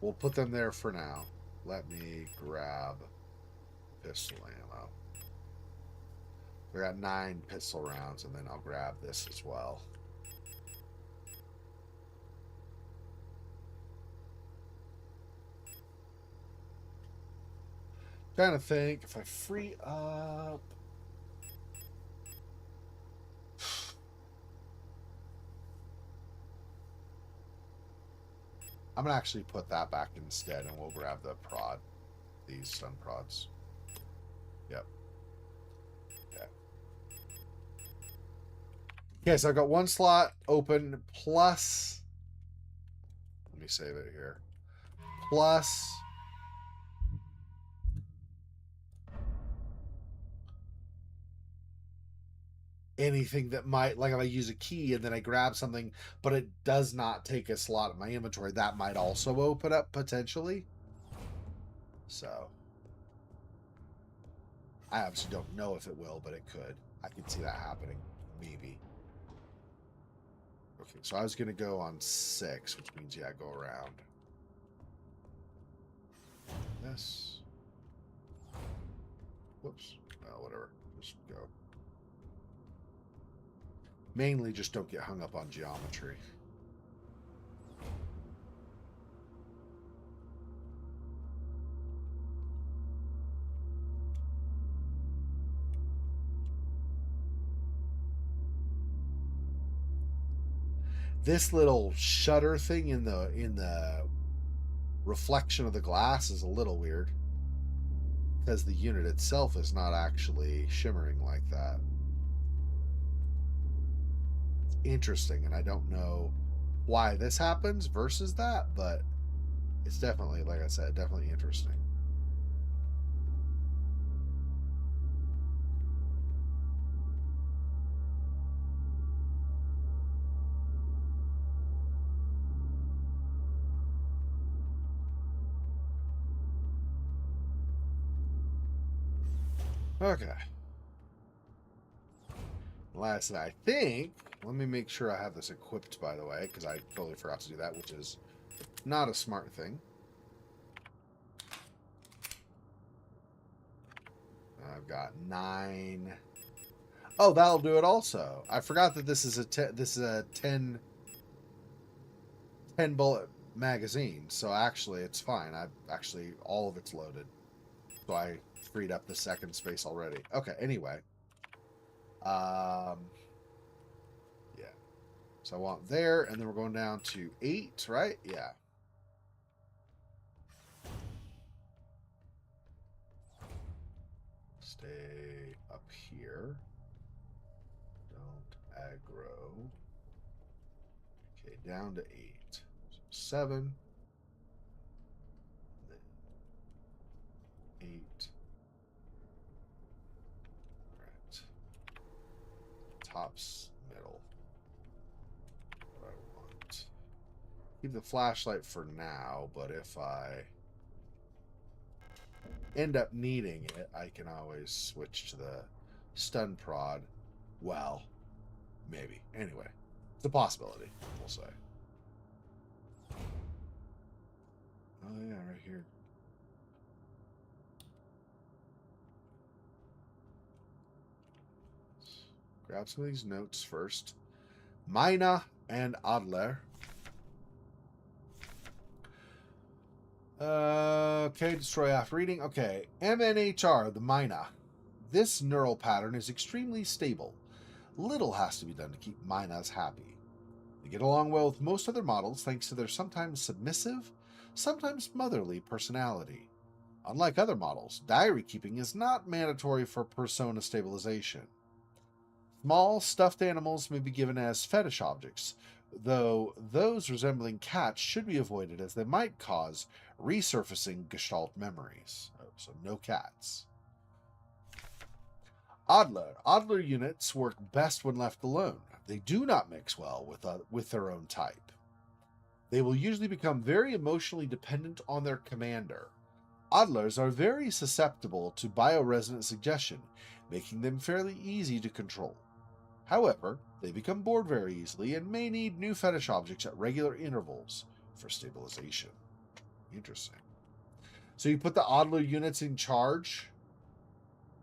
Speaker 1: We'll put them there for now. Let me grab pistol ammo. We got 9 pistol rounds, and then I'll grab this as well. Trying to think if I free up. I'm gonna actually put that back instead, and we'll grab the prod, these stun prods. Yep. Yeah. Okay, so I've got 1 slot open plus. Let me save it here. Plus anything that might, like if I use a key and then I grab something, but it does not take a slot in my inventory, that might also open up potentially. So I obviously don't know if it will, but it could. I can see that happening, maybe. Okay, so I was going to go on 6, which means, yeah, go around. This. Whoops. Well, whatever. Just go. Mainly just don't get hung up on geometry. This little shutter thing in the reflection of the glass is a little weird because the unit itself is not actually shimmering like that. It's interesting, and I don't know why this happens versus that, but it's definitely, like I said, definitely interesting. Okay. Last, I think, let me make sure I have this equipped, by the way, because I totally forgot to do that, which is not a smart thing. I've got 9. Oh, that'll do it also. I forgot that this is a 10 bullet magazine, so actually it's fine. All of it's loaded. So I freed up the second space already. Okay, anyway. Yeah. So I want there, and then we're going down to 8, right? Yeah. Stay up here. Don't aggro. Okay, down to 8. So 7. 8. Right. Tops, middle. What I want. Keep the flashlight for now, but if I end up needing it, I can always switch to the stun prod. Well, maybe. Anyway, it's a possibility, we'll say. Oh, yeah, right here. Grab some of these notes first. Mina and Adler. Okay, destroy after reading. Okay, MNHR, the Mina. This neural pattern is extremely stable. Little has to be done to keep Minas happy. They get along well with most other models thanks to their sometimes submissive, sometimes motherly personality. Unlike other models, diary keeping is not mandatory for persona stabilization. Small, stuffed animals may be given as fetish objects, though those resembling cats should be avoided as they might cause resurfacing Gestalt memories. Oh, so no cats. Adler units work best when left alone. They do not mix well with their own type. They will usually become very emotionally dependent on their commander. Adlers are very susceptible to bioresonant suggestion, making them fairly easy to control. However, they become bored very easily and may need new fetish objects at regular intervals for stabilization. Interesting. So you put the Adler units in charge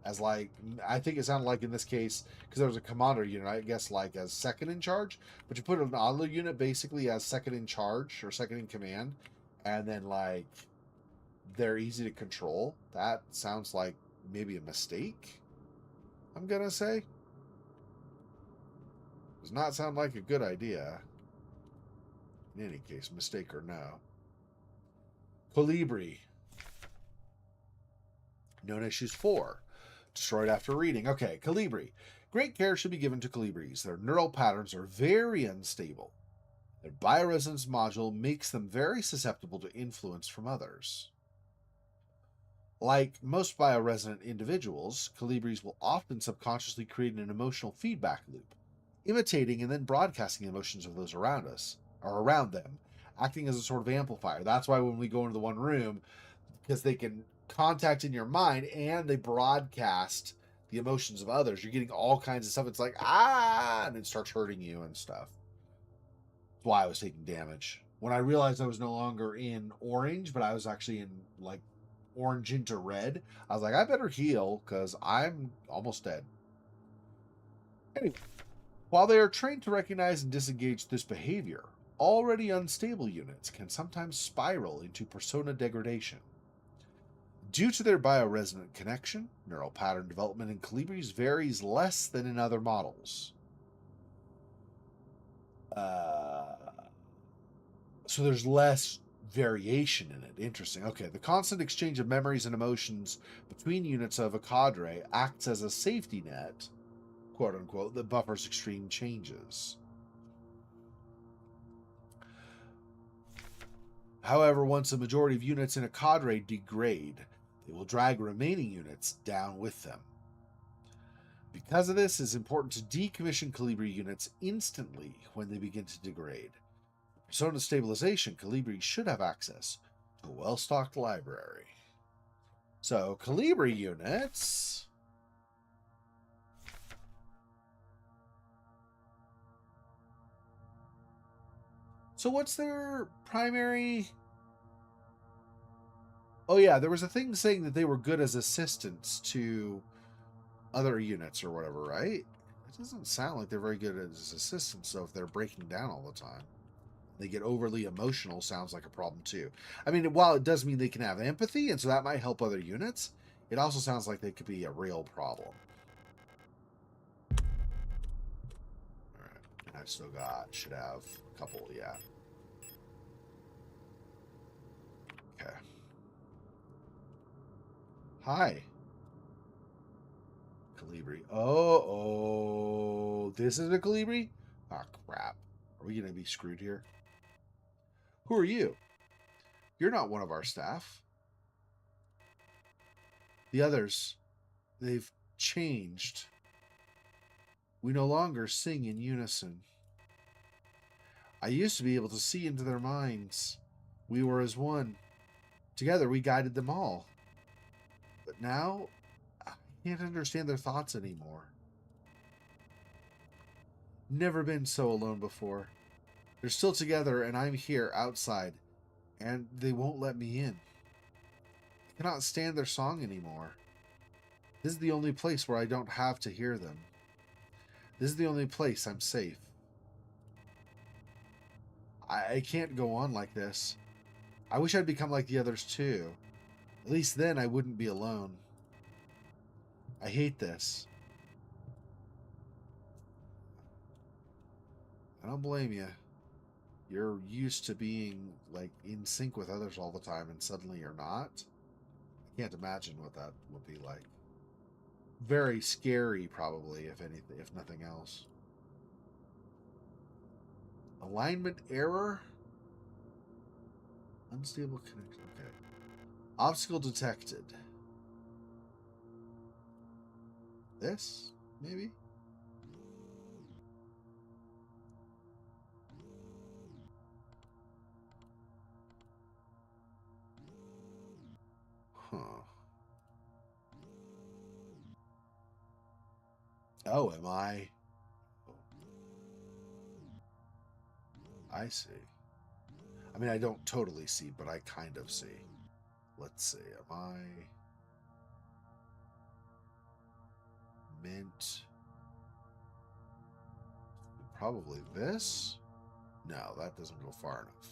Speaker 1: as like, I think it sounded like in this case, because there was a commander unit, I guess like as second in charge, but you put an Adler unit basically as second in charge or second in command, and then like they're easy to control. That sounds like maybe a mistake, I'm gonna say. Does not sound like a good idea. In any case, mistake or no. Colibri. No issues 4. Destroyed after reading. Okay, Colibri. Great care should be given to Colibris. Their neural patterns are very unstable. Their bioresonance module makes them very susceptible to influence from others. Like most bioresonant individuals, Colibris will often subconsciously create an emotional feedback loop, imitating and then broadcasting the emotions of those around us, or around them, acting as a sort of amplifier. That's why when we go into the one room, because they can contact in your mind and they broadcast the emotions of others. You're getting all kinds of stuff. It's like, and it starts hurting you and stuff. That's why I was taking damage. When I realized I was no longer in orange, but I was actually in like orange into red, I was like, I better heal because I'm almost dead. Anyway, while they are trained to recognize and disengage this behavior, already unstable units can sometimes spiral into persona degradation. Due to their bioresonant connection, neural pattern development in Colibris varies less than in other models. So there's less variation in it. Interesting. Okay, the constant exchange of memories and emotions between units of a cadre acts as a safety net, quote unquote, that buffers extreme changes. However, once a majority of units in a cadre degrade, they will drag remaining units down with them. Because of this, it's important to decommission Colibri units instantly when they begin to degrade. For persona stabilization, Colibri should have access to a well-stocked library. So, Colibri units... So what's their primary... Oh yeah, there was a thing saying that they were good as assistants to other units or whatever, right? It doesn't sound like they're very good as assistants, so if they're breaking down all the time. They get overly emotional, sounds like a problem too. I mean, while it does mean they can have empathy, and so that might help other units, it also sounds like they could be a real problem. Alright, and I've still got, should have a couple, yeah. Okay. Hi. Colibri. Oh, this is a Colibri? Ah, crap. Are we going to be screwed here? Who are you? You're not one of our staff. The others, they've changed. We no longer sing in unison. I used to be able to see into their minds. We were as one. Together we guided them all. But now, I can't understand their thoughts anymore. Never been so alone before. They're still together, and I'm here outside, and they won't let me in. I cannot stand their song anymore. This is the only place where I don't have to hear them. This is the only place I'm safe. I can't go on like this. I wish I'd become like the others too. At least then I wouldn't be alone. I hate this. I don't blame you. You're used to being like in sync with others all the time, and suddenly you're not. I can't imagine what that would be like. Very scary, probably, if anything, if nothing else. Alignment error. Unstable connection. Okay. Obstacle detected. This, maybe? Huh. Oh, am I? Oh, I see. I mean, I don't totally see, but I kind of see. Let's see. Am I meant? Probably this? No, that doesn't go far enough.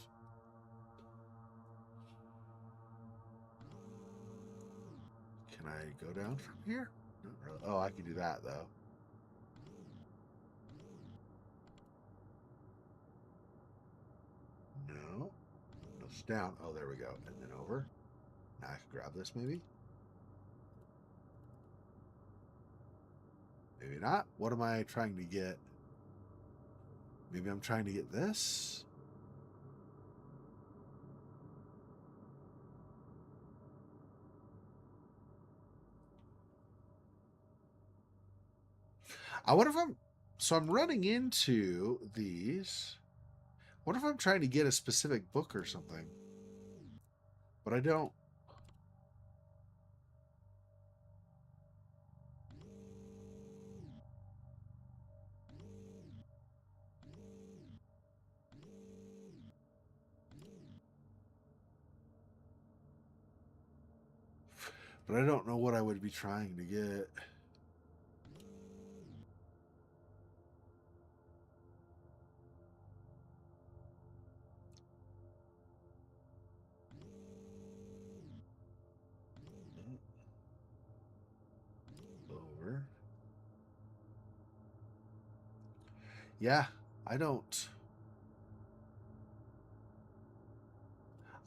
Speaker 1: Can I go down from here? Not really. Oh, I can do that, though. No. It's down. Oh, there we go. And then over. Now I can grab this, maybe? Maybe not. What am I trying to get? Maybe I'm trying to get this? I wonder if I'm... So I'm running into these. What if I'm trying to get a specific book or something? But I don't. But I don't know what I would be trying to get. Over. Yeah, I don't.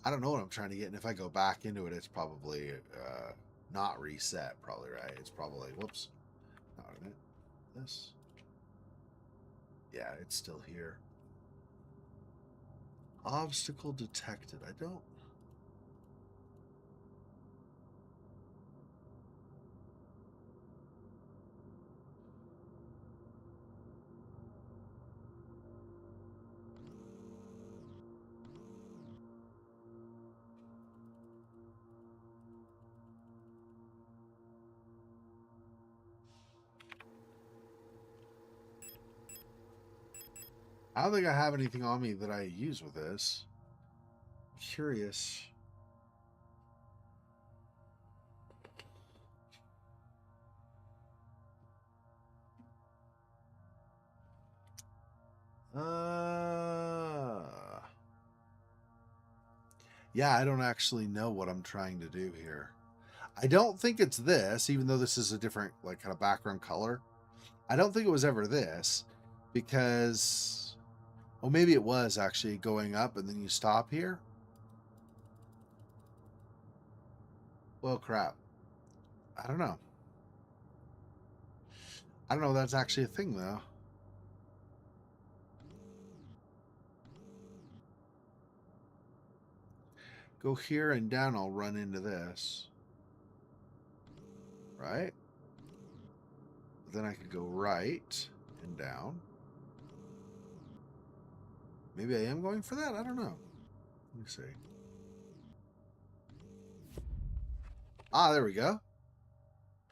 Speaker 1: I don't know what I'm trying to get, and if I go back into it, it's probably not reset. Probably right. It's probably whoops. Not in it. This. Yeah, it's still here. Obstacle detected. I don't. I don't think I have anything on me that I use with this. Curious. Yeah, I don't actually know what I'm trying to do here. I don't think it's this, even though this is a different, like, kind of background color. I don't think it was ever this, because, well, maybe it was actually going up and then you stop here. Well, crap. I don't know. I don't know if that's actually a thing, though. Go here and down, I'll run into this. Right? Then I could go right and down. Maybe I am going for that? I don't know. Let me see. Ah, there we go.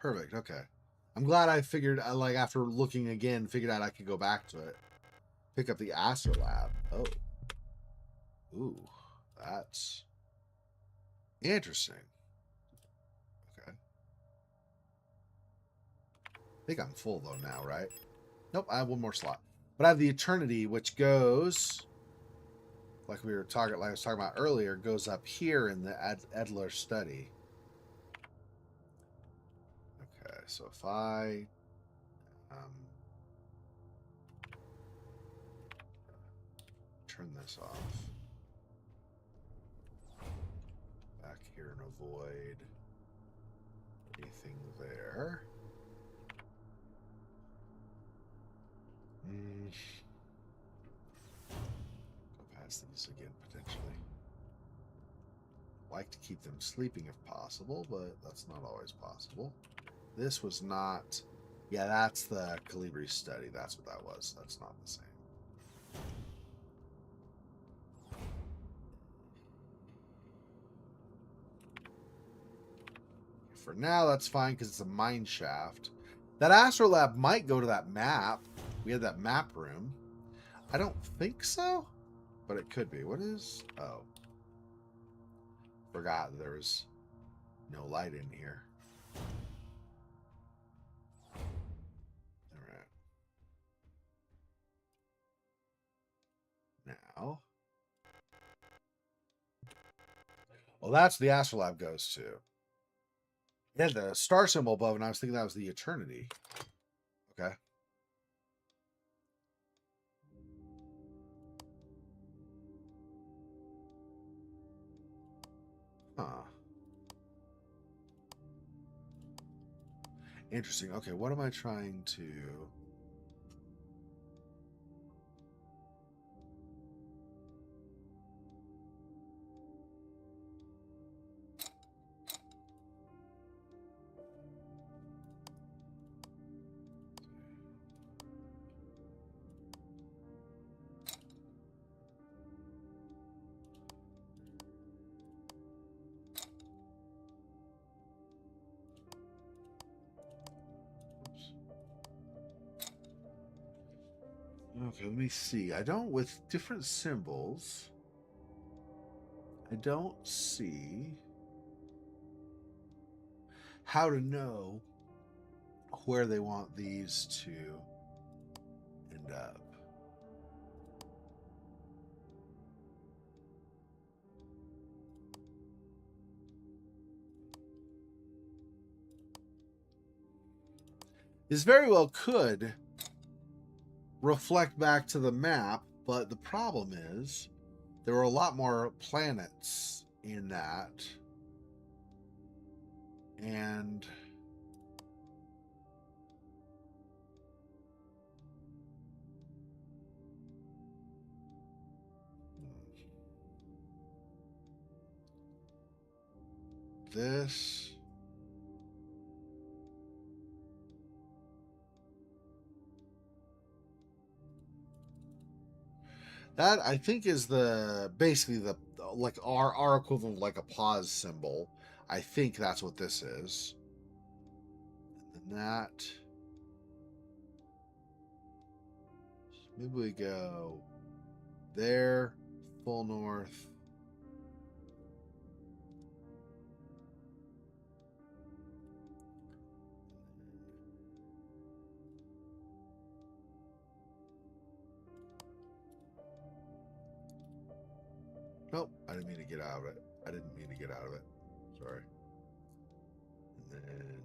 Speaker 1: Perfect. Okay. I'm glad I figured, like, after looking again, figured out I could go back to it. Pick up the astrolab. Oh. Ooh. That's interesting. Okay. I think I'm full, though, now, right? Nope, I have one more slot. But I have the eternity, which goes, like I was talking about earlier, goes up here in the Edler study. Okay, so if I turn this off, back here and avoid anything there. Go past these again, potentially. Like to keep them sleeping if possible, but that's not always possible. This was not... Yeah, that's the Calibri study. That's what that was. That's not the same. For now, that's fine because it's a mine shaft. That astrolab might go to that map. We had that map room. I don't think so, but it could be. What is... Oh. Forgot there was no light in here. All right. Now... Well, that's the astrolab goes to. It had the star symbol above, and I was thinking that was the eternity. Okay. Huh. Interesting. Okay, what am I trying to... Okay, let me see. I don't, with different symbols, I don't see how to know where they want these to end up. This very well could reflect back to the map, but the problem is there are a lot more planets in that, and this... That, I think, is the basically the like our equivalent of like a pause symbol. I think that's what this is. And that... Maybe we go there, full north. Nope, I didn't mean to get out of it. I didn't mean to get out of it. Sorry. And then...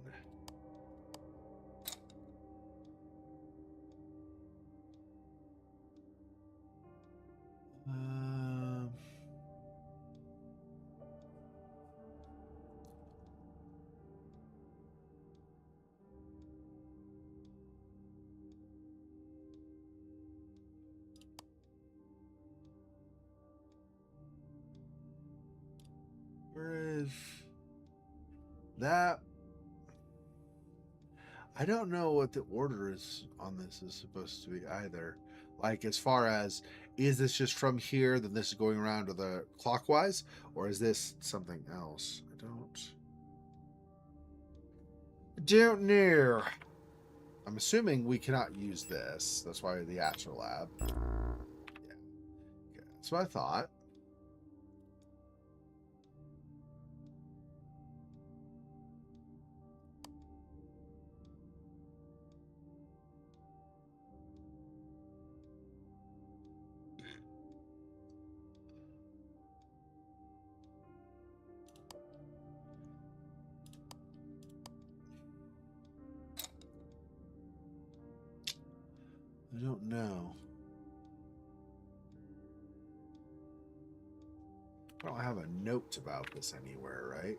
Speaker 1: where is that? I don't know what the order is on this is supposed to be either. Like, as far as, is this just from here, then this is going around to the clockwise, or is this something else? I don't... Don't know. I'm assuming we cannot use this. That's why the Astrolab. Yeah. Okay. That's what I thought. I don't know. I don't have a note about this anywhere, right?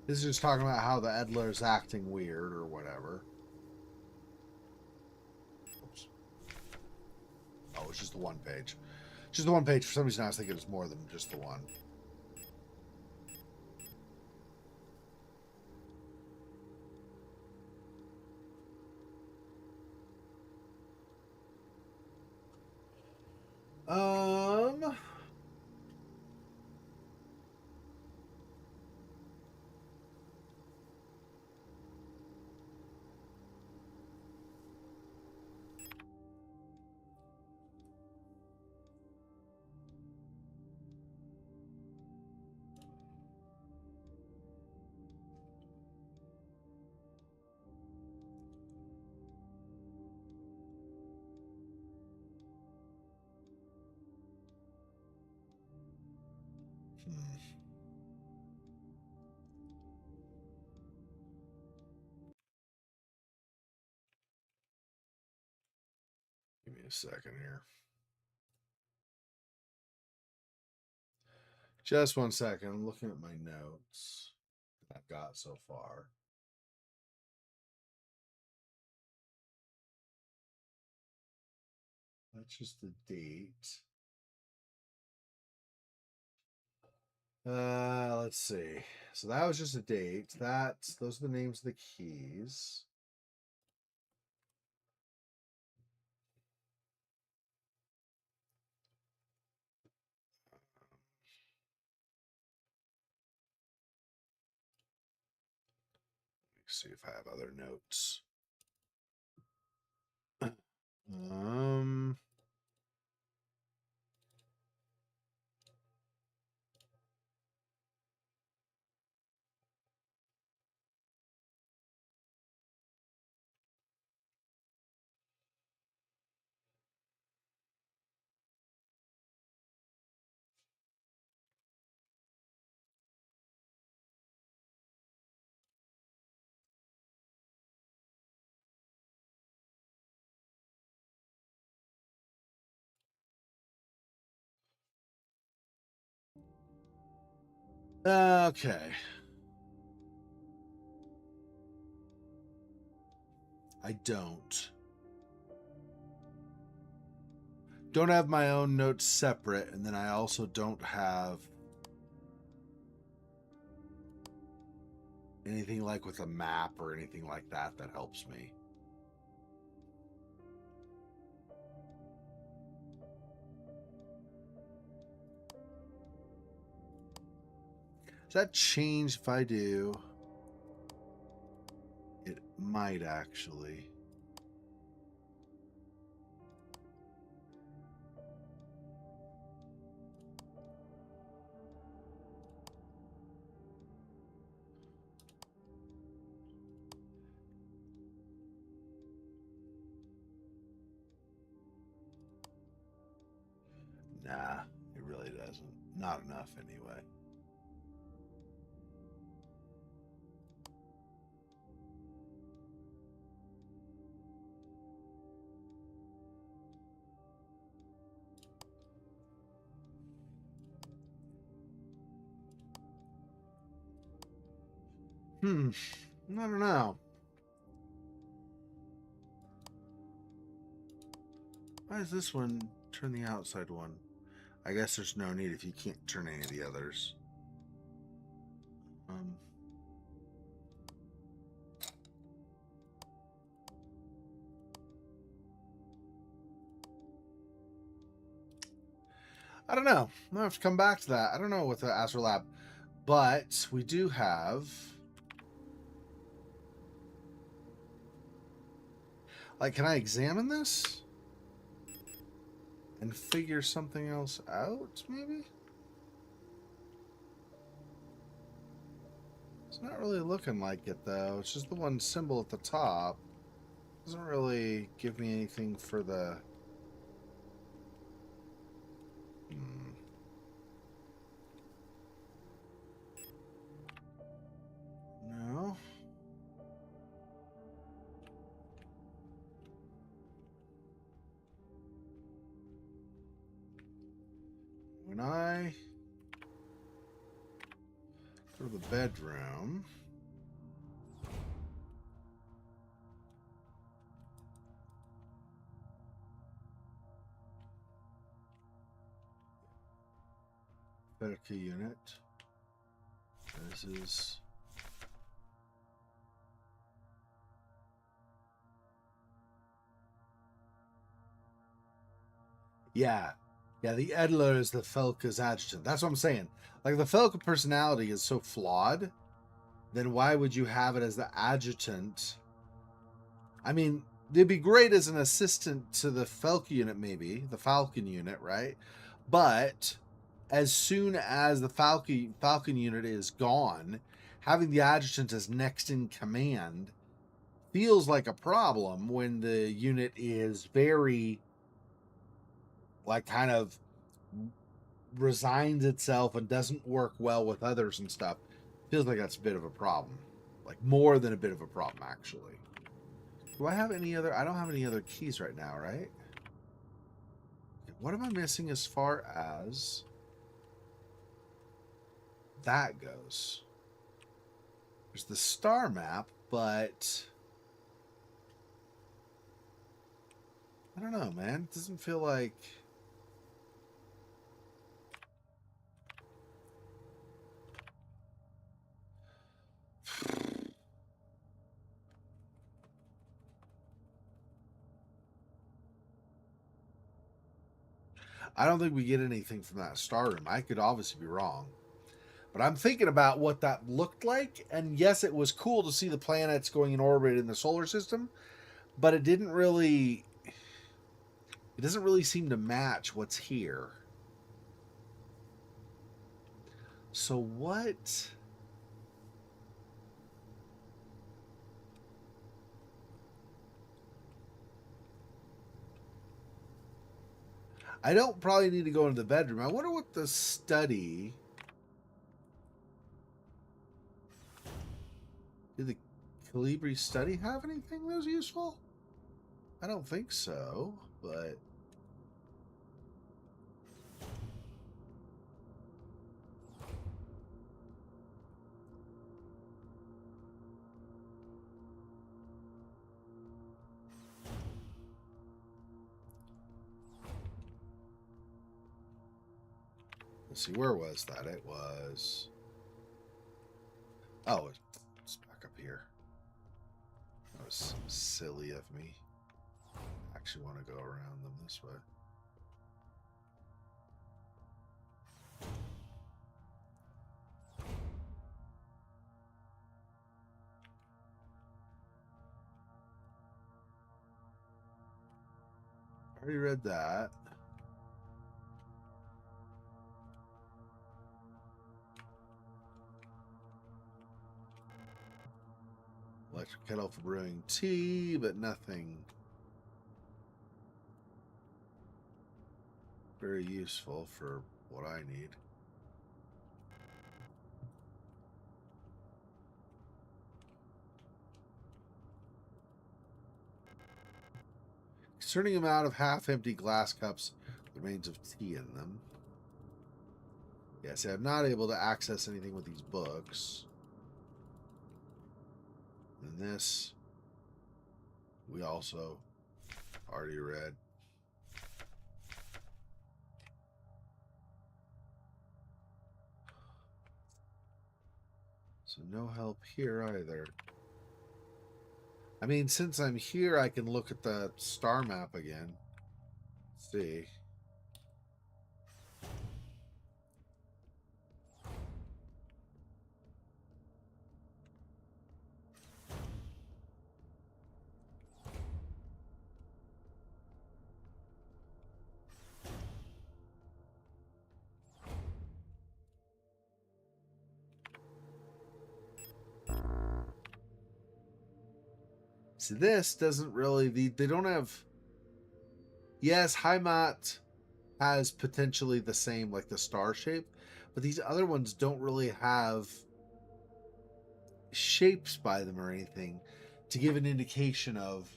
Speaker 1: This is just talking about how the Edler's acting weird or whatever. Oops. Oh, it's just the one page. Just the one page. For some reason, I was thinking it was more than just the one. Give me a second here. Just one second. I'm looking at my notes I've got so far. That's just the date. Let's see. So that was just a date. Those are the names of the keys. Let's see if I have other notes. um okay. I don't have my own notes separate, and then I also don't have anything like with a map or anything like that helps me. Does that change if I do? It might actually. Nah, it really doesn't. Not enough anyway. I don't know. Why does this one turn the outside one? I guess there's no need if you can't turn any of the others. I don't know. I'll have to come back to that. I don't know with the Astro Lab. But we do have... Like, can I examine this? And figure something else out, maybe? It's not really looking like it, though. It's just the one symbol at the top. Doesn't really give me anything for the... No. When I go to the bedroom... Replika unit. This is... Yeah. Yeah, the Edler is the Felka's adjutant. That's what I'm saying. Like, the Felka personality is so flawed, then why would you have it as the adjutant? I mean, it'd be great as an assistant to the Felka unit, maybe. The Falcon unit, right? But as soon as the Falcon unit is gone, having the adjutant as next in command feels like a problem when the unit is very, like, kind of resigns itself and doesn't work well with others and stuff. Feels like that's a bit of a problem. Like, more than a bit of a problem, actually. Do I have any other... I don't have any other keys right now, right? What am I missing as far as that goes? There's the star map, but... I don't know, man. It doesn't feel like... I don't think we get anything from that star room. I could obviously be wrong. But I'm thinking about what that looked like. And yes, it was cool to see the planets going in orbit in the solar system. But it didn't really... It doesn't really seem to match what's here. So what... I don't probably need to go into the bedroom. I wonder what the study... Did the Calibri study have anything that was useful? I don't think so, but... Let's see, where was that? It was... Oh, it's back up here. That was silly of me. I actually want to go around them this way. I already read that. Electric kettle for brewing tea, but nothing very useful for what I need. Concerning amount of half-empty glass cups with remains of tea in them. Yes, I'm not able to access anything with these books. And this, we also already read. So no help here either. I mean, since I'm here, I can look at the star map again. Let's see. So this doesn't really, they don't have, yes, Heimat has potentially the same, like the star shape, but these other ones don't really have shapes by them or anything to give an indication of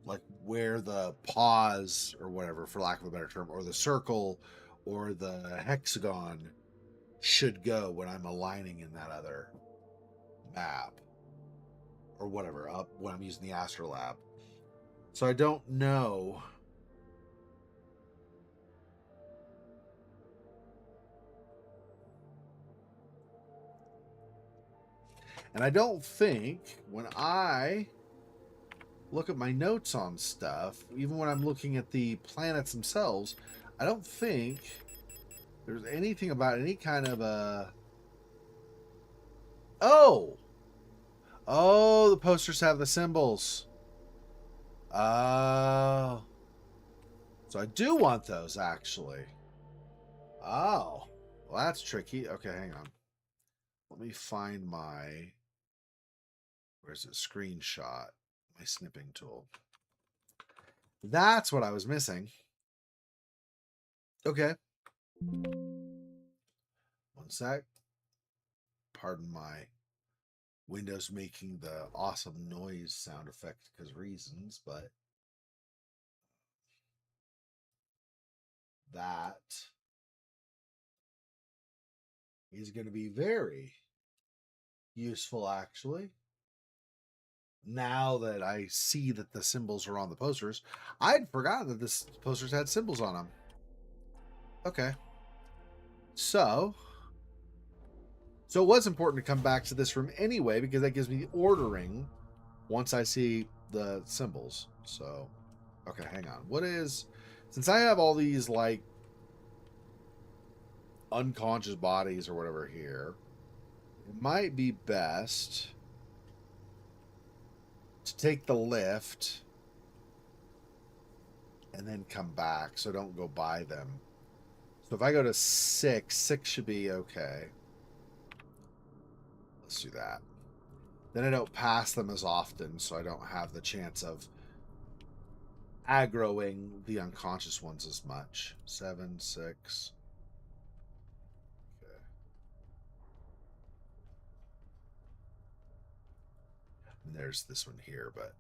Speaker 1: like where the pause or whatever, for lack of a better term, or the circle or the hexagon should go when I'm aligning in that other map or whatever up when I'm using the astrolab. So I don't know. And I don't think when I look at my notes on stuff, even when I'm looking at the planets themselves, I don't think there's anything about any kind of a... Oh! Oh, the posters have the symbols. Oh. So I do want those, actually. Oh. Well, that's tricky. Okay, hang on. Let me find my... Where's it? Screenshot. My snipping tool. That's what I was missing. Okay. One sec. Pardon my Windows making the awesome noise sound effect because reasons, but that is going to be very useful, actually. Now that I see that the symbols are on the posters, I'd forgotten that this posters had symbols on them. Okay. So it was important to come back to this room anyway, because that gives me the ordering once I see the symbols. So, okay, hang on. What is, since I have all these like unconscious bodies or whatever here, it might be best to take the lift and then come back, so don't go by them. So if I go to 6 should be okay. Let's do that. Then I don't pass them as often, so I don't have the chance of aggroing the unconscious ones as much. 7, 6. Okay. And there's this one here, but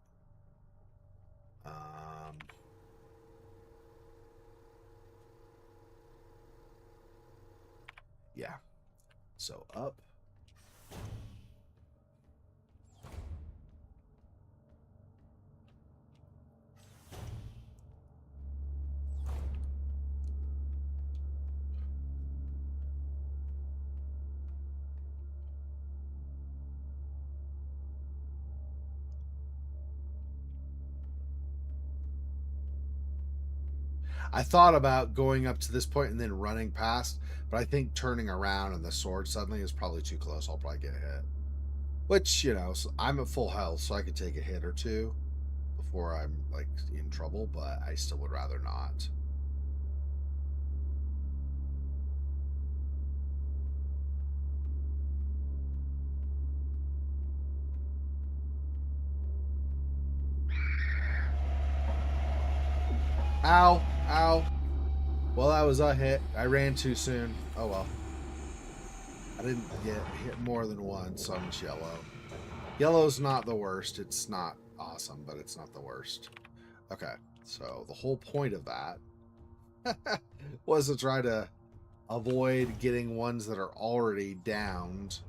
Speaker 1: yeah. So up. I thought about going up to this point and then running past, but I think turning around and the sword suddenly is probably too close. I'll probably get hit. Which, you know, I'm at full health, so I could take a hit or two before I'm like in trouble, but I still would rather not. Ow, ow. Well, that was a hit. I ran too soon. Oh well. I didn't get hit more than once, so I'm just yellow. Yellow's not the worst. It's not awesome, but it's not the worst. Okay, so the whole point of that was to try to avoid getting ones that are already downed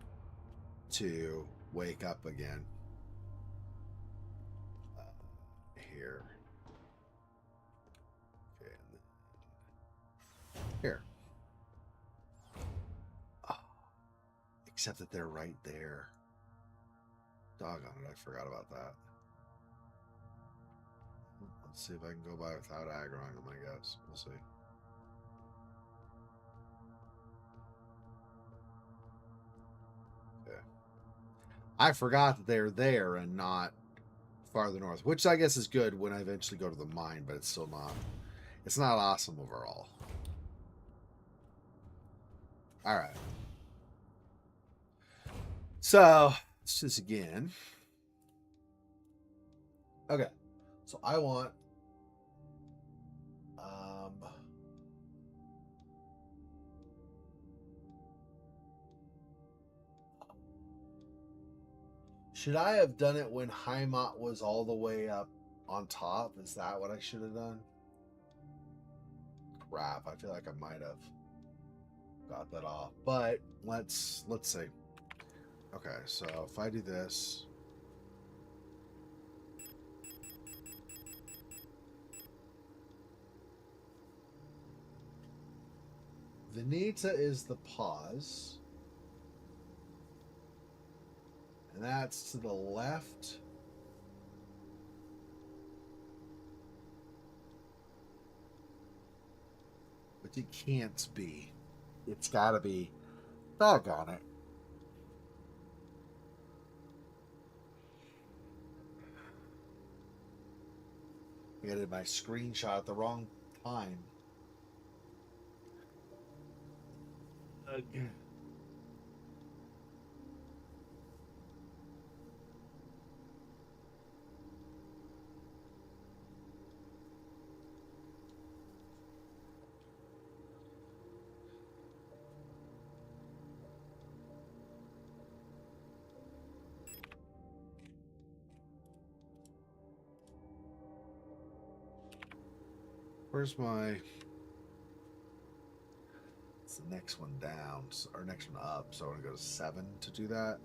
Speaker 1: to wake up again. Here. Okay. Here. Oh, except that they're right there. Doggone it, I forgot about that. Let's see if I can go by without aggroing them, I guess. We'll see. Okay. I forgot that they're there and not farther north, which I guess is good when I eventually go to the mine, but it's still not. It's not awesome overall. All right. So let's do this again. Okay, so I want um should I have done it when Heimat was all the way up on top? Is that what I should have done? Crap, I feel like I might have got that off. But let's see. Okay, so if I do this, Veneta is the pause. And that's to the left. But it can't be. It's got to be. Doggone it. I did my screenshot at the wrong time. Again. Where's my... It's the next one down, or next one up, so I want to go to 7 to do that.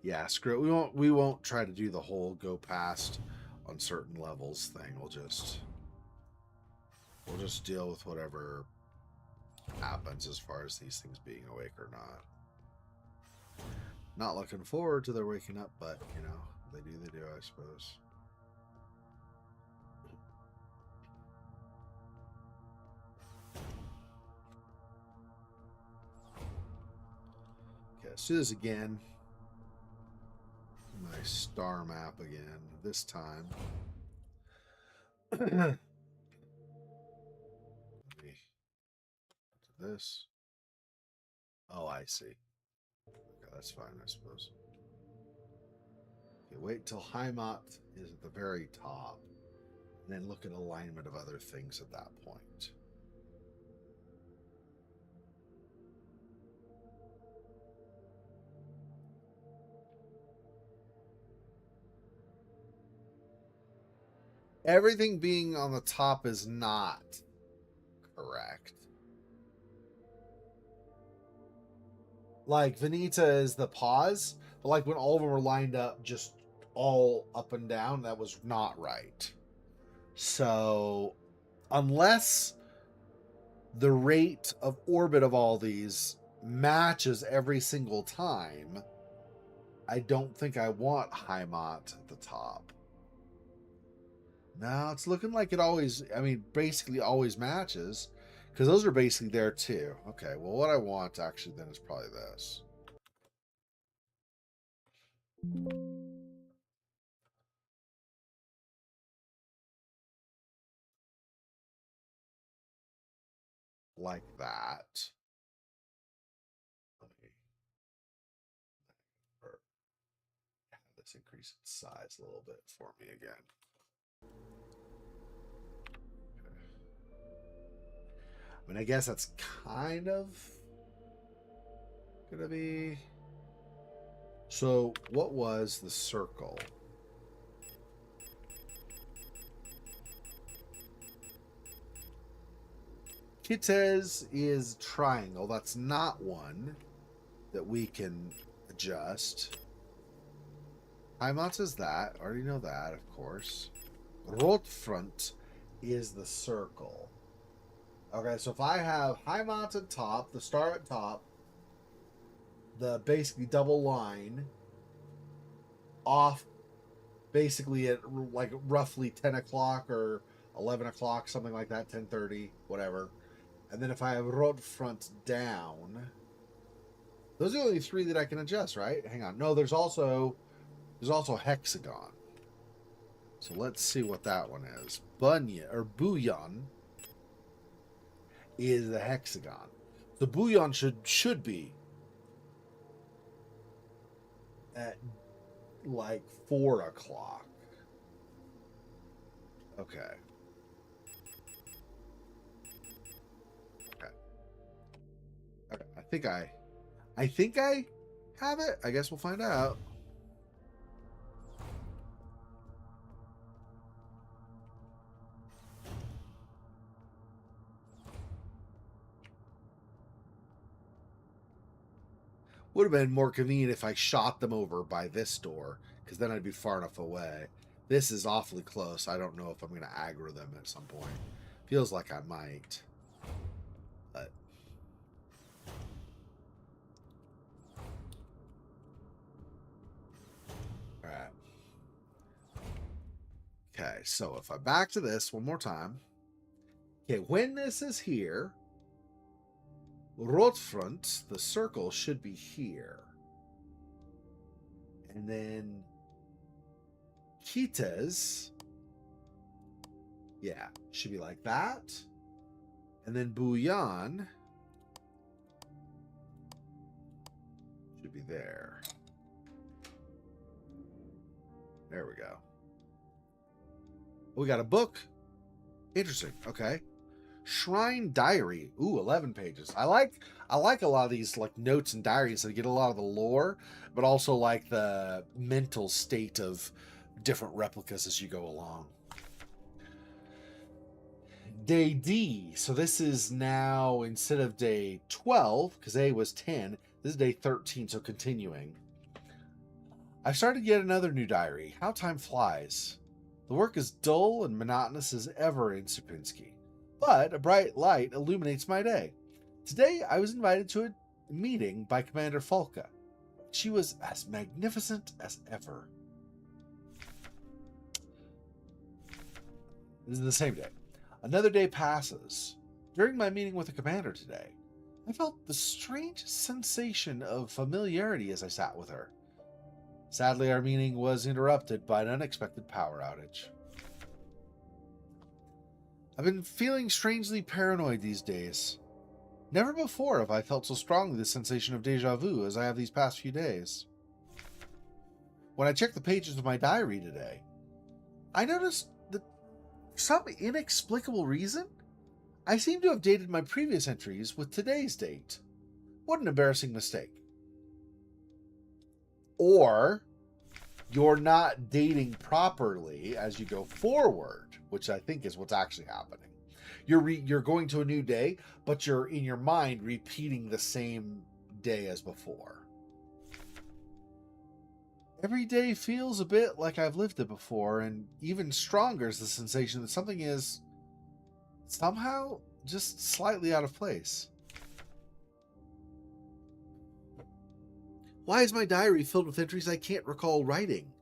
Speaker 1: Yeah, screw it. We won't try to do the whole go past on certain levels thing. We'll just deal with whatever happens as far as these things being awake or not. Not looking forward to their waking up, but you know, they do, I suppose. Okay, let's do this again. My star map again, this time. This. Oh, I see. Okay, that's fine, I suppose. Okay, wait till Heimat is at the very top, and then look at alignment of other things at that point. Everything being on the top is not correct. Like, Veneta is the pause, but like when all of them were lined up just all up and down, that was not right. So, unless the rate of orbit of all these matches every single time, I don't think I want Heimat at the top. No, it's looking like it always, I mean, basically always matches, because those are basically there too. Okay, well, what I want actually then is probably this. Like that. Let me have this increase its size a little bit for me again. I mean, I guess that's kind of gonna be... So, what was the circle? Kitez is triangle. That's not one that we can adjust. Heimat is that. I already know that, of course. Rotfront is the circle. Okay, so if I have Heimat at top, the star at top, the basically double line off basically at like roughly 10 o'clock or 11 o'clock, something like that, 10:30, whatever. And then if I have Rotfront down, those are the only 3 that I can adjust, right? Hang on. No, there's also Hexagon. So let's see what that one is. Bunyan or Bouillon is a hexagon. The bouillon should be at like 4 o'clock. Okay. Okay. Okay. I think I have it. I guess we'll find out. Would have been more convenient if I shot them over by this door, because then I'd be far enough away. This is awfully close. I don't know if I'm going to aggro them at some point. Feels like I might. But all right. Okay, so if I back to this one more time. Okay, when this is here, Rotfront, the circle should be here. And then Kites, yeah, should be like that. And then Bouillon should be there. There we go. We got a book. Interesting. Okay. Shrine Diary. Ooh, 11 pages. I like a lot of these like notes and diaries that get a lot of the lore, but also like the mental state of different replicas as you go along. Day D. So this is now, instead of day 12, because A was 10, this is day 13, so continuing. I've started yet another new diary. How time flies. The work is dull and monotonous as ever in Sierpinski, but a bright light illuminates my day. Today, I was invited to a meeting by Commander Falka. She was as magnificent as ever. This is the same day. Another day passes. During my meeting with the commander today, I felt the strange sensation of familiarity as I sat with her. Sadly, our meeting was interrupted by an unexpected power outage. I've been feeling strangely paranoid these days. Never before have I felt so strongly the sensation of deja vu as I have these past few days. When I checked the pages of my diary today, I noticed that for some inexplicable reason, I seem to have dated my previous entries with today's date. What an embarrassing mistake. Or you're not dating properly as you go forward, which I think is what's actually happening. You're going to a new day, but you're in your mind repeating the same day as before. Every day feels a bit like I've lived it before, and even stronger is the sensation that something is somehow just slightly out of place. Why is my diary filled with entries I can't recall writing?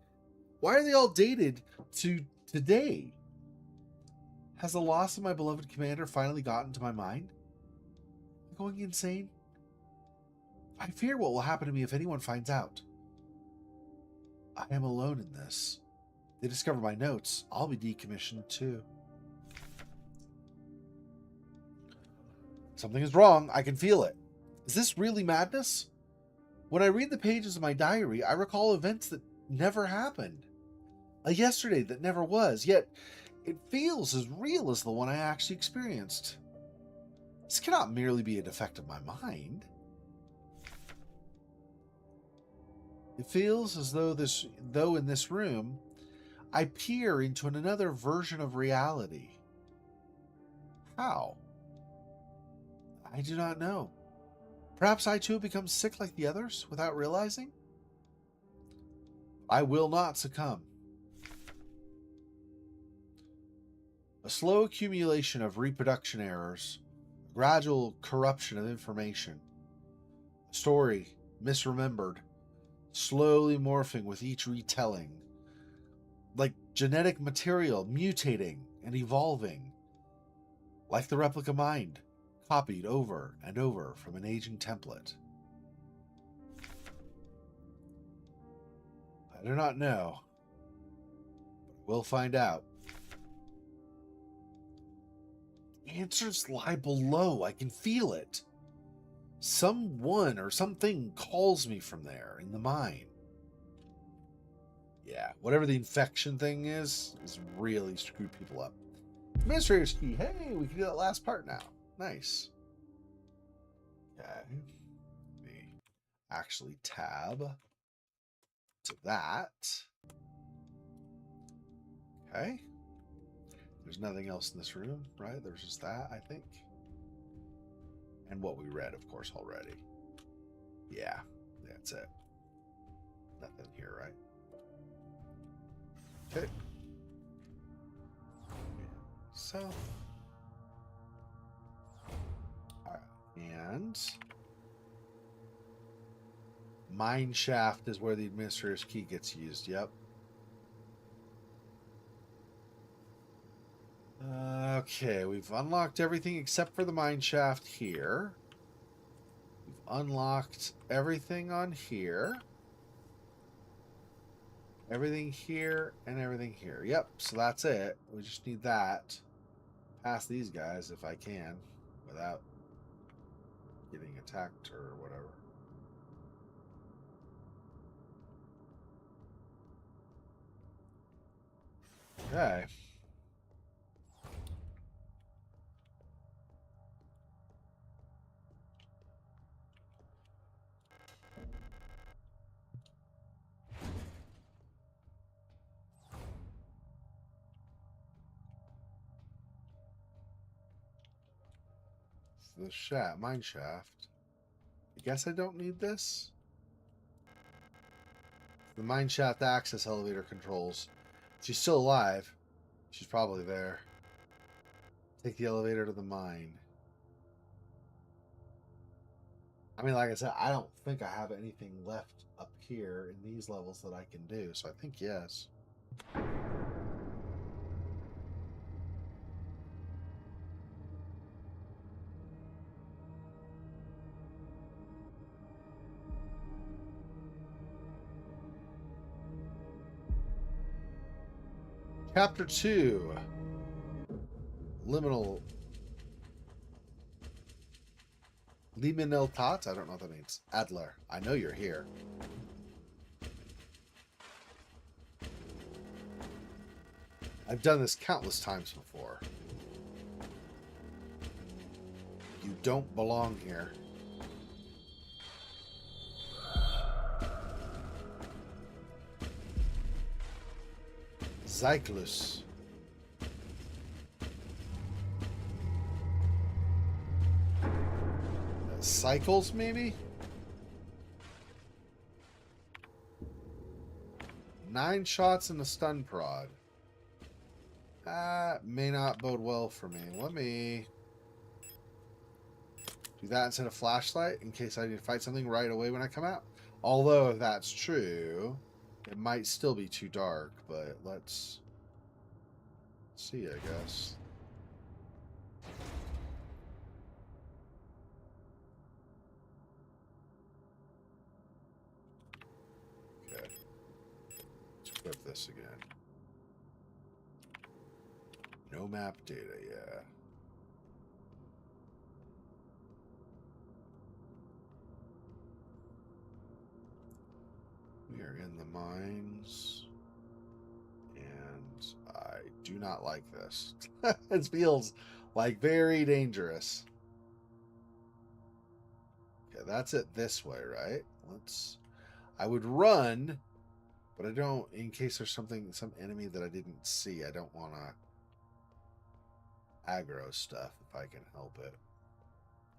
Speaker 1: Why are they all dated to today? Has the loss of my beloved commander finally gotten to my mind? Am I going insane? I fear what will happen to me if anyone finds out. I am alone in this. If they discover my notes, I'll be decommissioned too. Something is wrong. I can feel it. Is this really madness? When I read the pages of my diary, I recall events that never happened. A yesterday that never was, yet it feels as real as the one I actually experienced. This cannot merely be a defect of my mind. It feels as though in this room, I peer into another version of reality. How? I do not know. Perhaps I too have become sick like the others without realizing? I will not succumb. A slow accumulation of reproduction errors, a gradual corruption of information, a story misremembered, slowly morphing with each retelling, like genetic material mutating and evolving, like the replica mind, copied over and over from an aging template. I do not know, but we'll find out. Answers lie below. I can feel it. Someone or something calls me from there in the mine. Yeah, whatever the infection thing is really screwed people up. Administrator's key. Hey, we can do that last part now. Nice. Okay. Let me actually tab to that. Okay. There's nothing else in this room, right? There's just that, I think. And what we read, of course, already. Yeah, that's it. Nothing here, right? Okay. So. Alright. And mine shaft is where the administrator's key gets used. Yep. Okay, we've unlocked everything except for the mine shaft here. We've unlocked everything on here. Everything here and everything here. Yep, so that's it. We just need that. Past these guys if I can without getting attacked or whatever. Okay. The shaft, mine shaft. I guess I don't need this. The mine shaft access elevator controls. She's still alive. She's probably there. Take the elevator to the mine. I mean, like I said, I don't think I have anything left up here in these levels that I can do. So I think yes. Chapter 2. Liminal Liminal I don't know what that means. Adler, I know you're here. I've done this countless times before. You don't belong here. SIGNALIS. Cycles, maybe? 9 shots and a stun prod. That may not bode well for me. Let me do that instead of flashlight in case I need to fight something right away when I come out. Although, if that's true, it might still be too dark, but let's see, I guess. Okay. Let's equip this again. No map data, yeah. We are in the mines, and I do not like this. It feels like very dangerous. Okay, that's it this way, right? I would run, but I don't, in case there's some enemy that I didn't see, I don't want to aggro stuff if I can help it.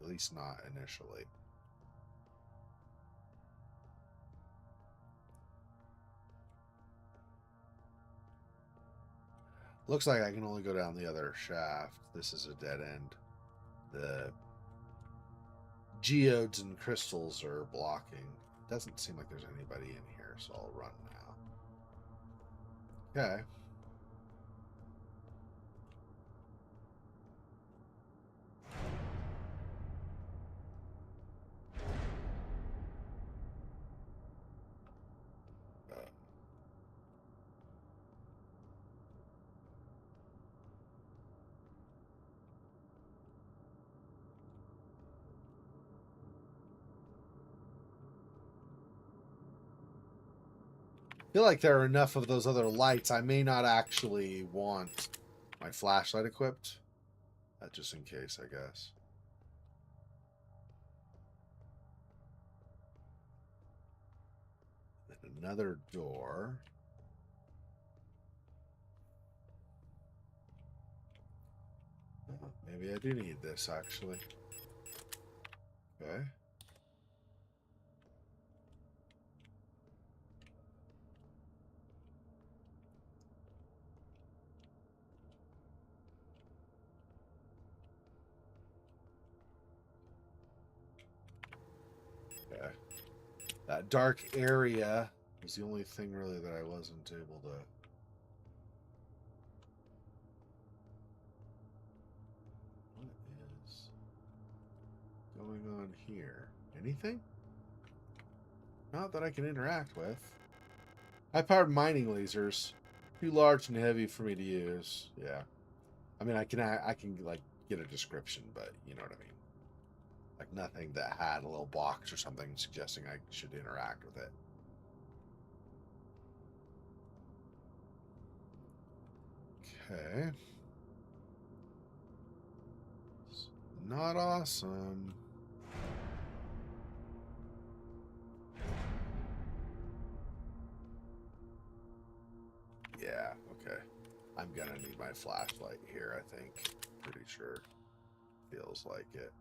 Speaker 1: At least not initially. Looks like I can only go down the other shaft. This is a dead end. The geodes and crystals are blocking. Doesn't seem like there's anybody in here, so I'll run now. Okay. feel like there are enough of those other lights. I may not actually want my flashlight equipped. Just in case, I guess. And another door. Maybe I do need this, actually. Okay. Okay. That dark area was the only thing really that I wasn't able to... What is going on here? Anything? Not that I can interact with. High-powered mining lasers. Too large and heavy for me to use. Yeah. I mean, I can like get a description, but you know what I mean. Like nothing that had a little box or something suggesting I should interact with it. Okay. Not awesome. Yeah, okay. I'm gonna need my flashlight here, I think. Pretty sure. Feels like it.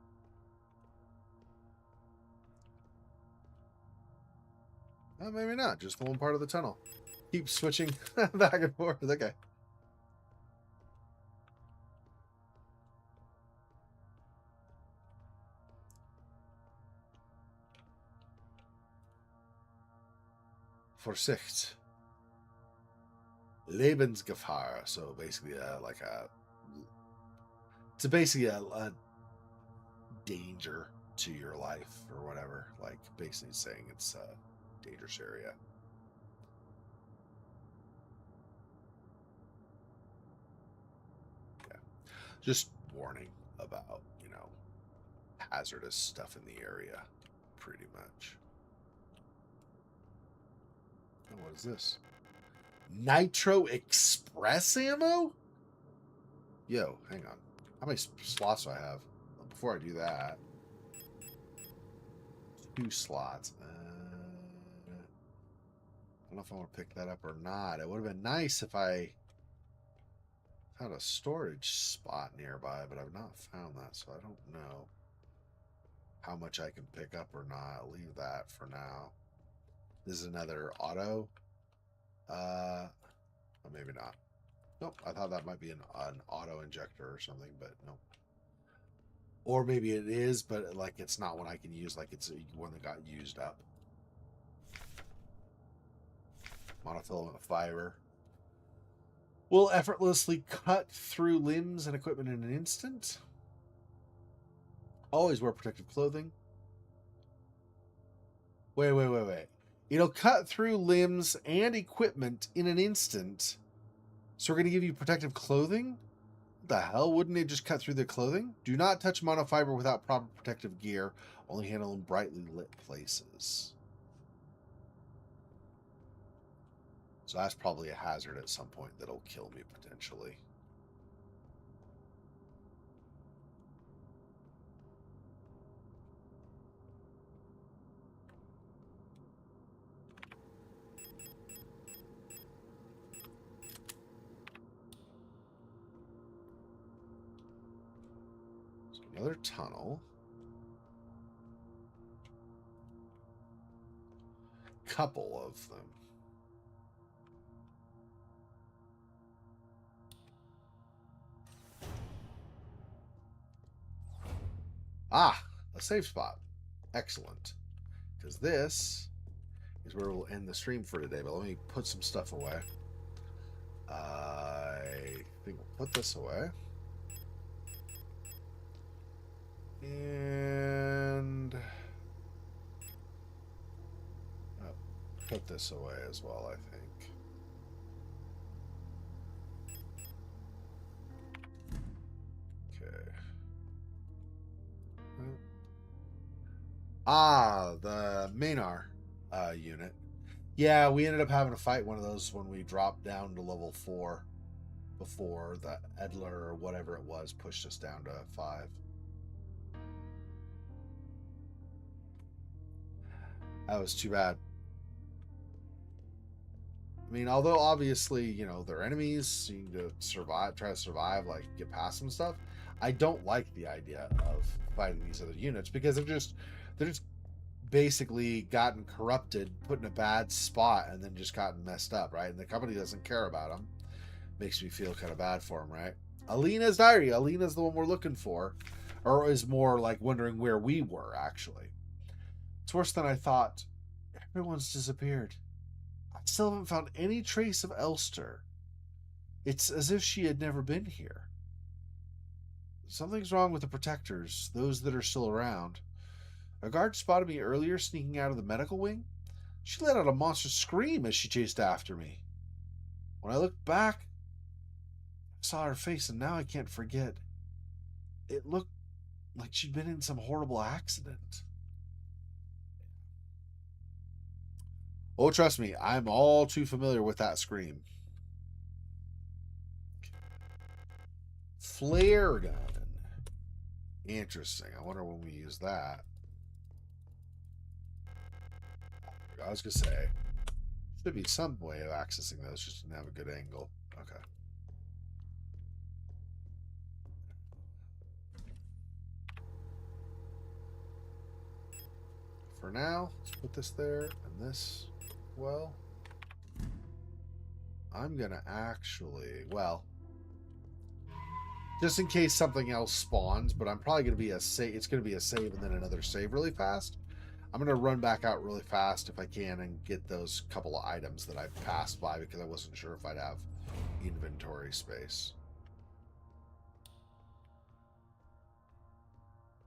Speaker 1: Oh, maybe not. Just the one part of the tunnel. Keep switching back and forth. Okay. Vorsicht. Lebensgefahr. So basically, like a... It's basically a danger to your life or whatever. Like, basically saying it's a dangerous area. Yeah. Just warning about, you know, hazardous stuff in the area. Pretty much. Oh, what is this? Nitro Express ammo? Yo, hang on. How many slots do I have? Before I do that, 2 slots. I don't know if I want to pick that up or not. It would have been nice if I had a storage spot nearby, but I've not found that, so I don't know how much I can pick up or not. I'll leave that for now. This is another auto. Or maybe not. Nope, I thought that might be an auto injector or something, but nope. Or maybe it is, but like it's not one I can use, like it's one that got used up. Monofilament fiber. Will effortlessly cut through limbs and equipment in an instant. Always wear protective clothing. Wait. It'll cut through limbs and equipment in an instant. So we're going to give you protective clothing? What the hell? Wouldn't it just cut through the clothing? Do not touch monofiber without proper protective gear. Only handle in brightly lit places. So that's probably a hazard at some point that'll kill me potentially. So another tunnel. Couple of them. Ah, a safe spot. Excellent. Because this is where we'll end the stream for today. But let me put some stuff away. I think we'll put this away. And put this away as well, I think. Okay. Ah, the Maynard unit. Yeah, we ended up having to fight one of those when we dropped down to level 4 before the Edler or whatever it was pushed us down to 5. That was too bad. I mean, although obviously, you know, they're enemies, you need to survive, try to survive, like get past some stuff. I don't like the idea of fighting these other units because they're just basically gotten corrupted, put in a bad spot, and then just gotten messed up, right? And the company doesn't care about them. Makes me feel kind of bad for them, right? Alina's diary. Alina's the one we're looking for, or is more like wondering where we were actually. It's worse than I thought. Everyone's disappeared. I still haven't found any trace of Elster. It's as if she had never been here. Something's wrong with the protectors, those that are still around. A guard spotted me earlier sneaking out of the medical wing. She let out a monstrous scream as she chased after me. When I looked back, I saw her face, and now I can't forget. It looked like she'd been in some horrible accident. Oh, trust me, I'm all too familiar with that scream. Flare gun. Interesting. I wonder when we use that. I was going to say, should be some way of accessing those, just didn't have a good angle. Okay. For now, let's put this there and this. Well, I'm going to actually, well, just in case something else spawns, but I'm probably going to be a save. It's going to be a save and then another save really fast. I'm going to run back out really fast if I can and get those couple of items that I've passed by because I wasn't sure if I'd have inventory space.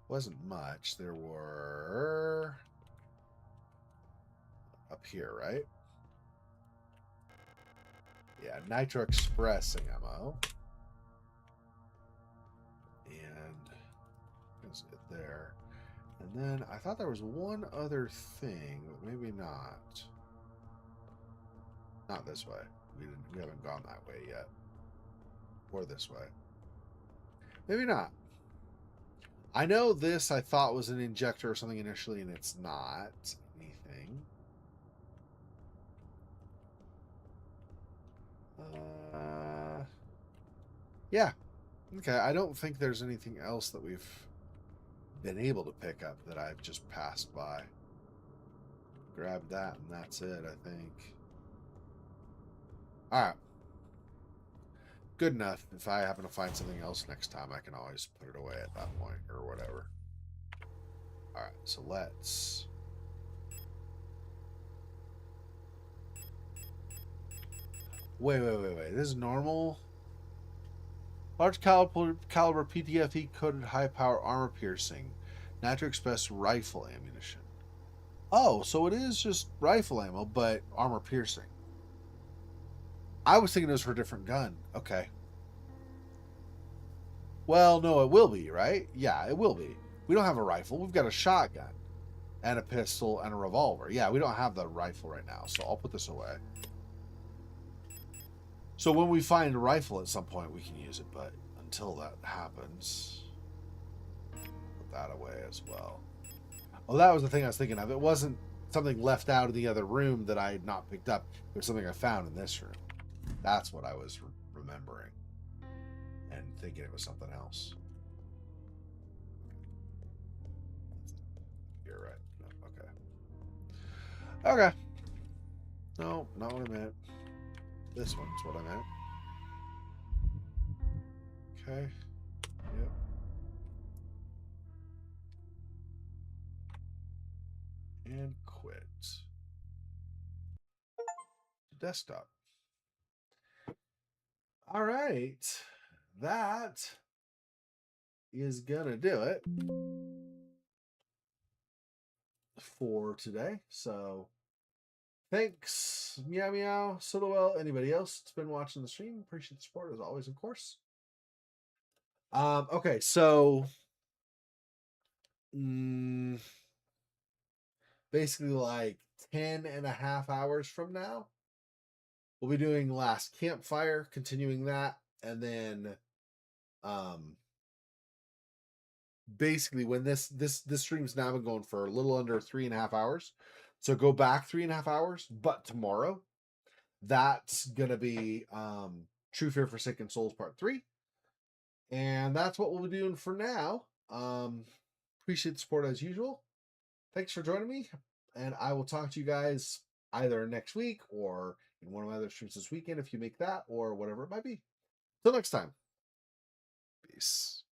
Speaker 1: Wasn't much. There were up here, right? Yeah, Nitro Express ammo. And is it there? And then I thought there was one other thing, but maybe not. Not this way. We haven't gone that way yet. Or this way. Maybe not. I know this I thought was an injector or something initially, and it's not anything. Yeah. Okay, I don't think there's anything else that we've been able to pick up that I've just passed by. Grab that, and that's it, I think. Alright. Good enough. If I happen to find something else next time, I can always put it away at that point, or whatever. Alright, so let's... Wait. This is normal? Large caliber PTFE coated high power armor piercing. Nitro Express rifle ammunition. Oh, so it is just rifle ammo, but armor piercing. I was thinking it was for a different gun. Okay. Well, no, it will be, right? Yeah, it will be. We don't have a rifle. We've got a shotgun and a pistol and a revolver. Yeah, we don't have the rifle right now, so I'll put this away. So when we find a rifle at some point, we can use it, but until that happens, put that away as well. Oh, that was the thing I was thinking of. It wasn't something left out of the other room that I had not picked up. It was something I found in this room. That's what I was remembering and thinking it was something else. You're right. No, okay. Okay. No, not what I meant. This one's what I meant. Okay. Yep. And quit. Desktop. All right. That is gonna do it for today. So thanks, Meow Meow, Sotowell, anybody else that's been watching the stream. Appreciate the support as always, of course. Okay, so basically like 10.5 hours from now, we'll be doing Last Campfire, continuing that, and then basically when this stream's now been going for a little under 3.5 hours, so go back 3.5 hours, but tomorrow that's gonna be True Fear Forsaken Souls Part 3, and that's what we'll be doing for now. Appreciate the support as usual. Thanks for joining me, and I will talk to you guys either next week or in one of my other streams this weekend if you make that, or whatever it might be. Till next time. Peace.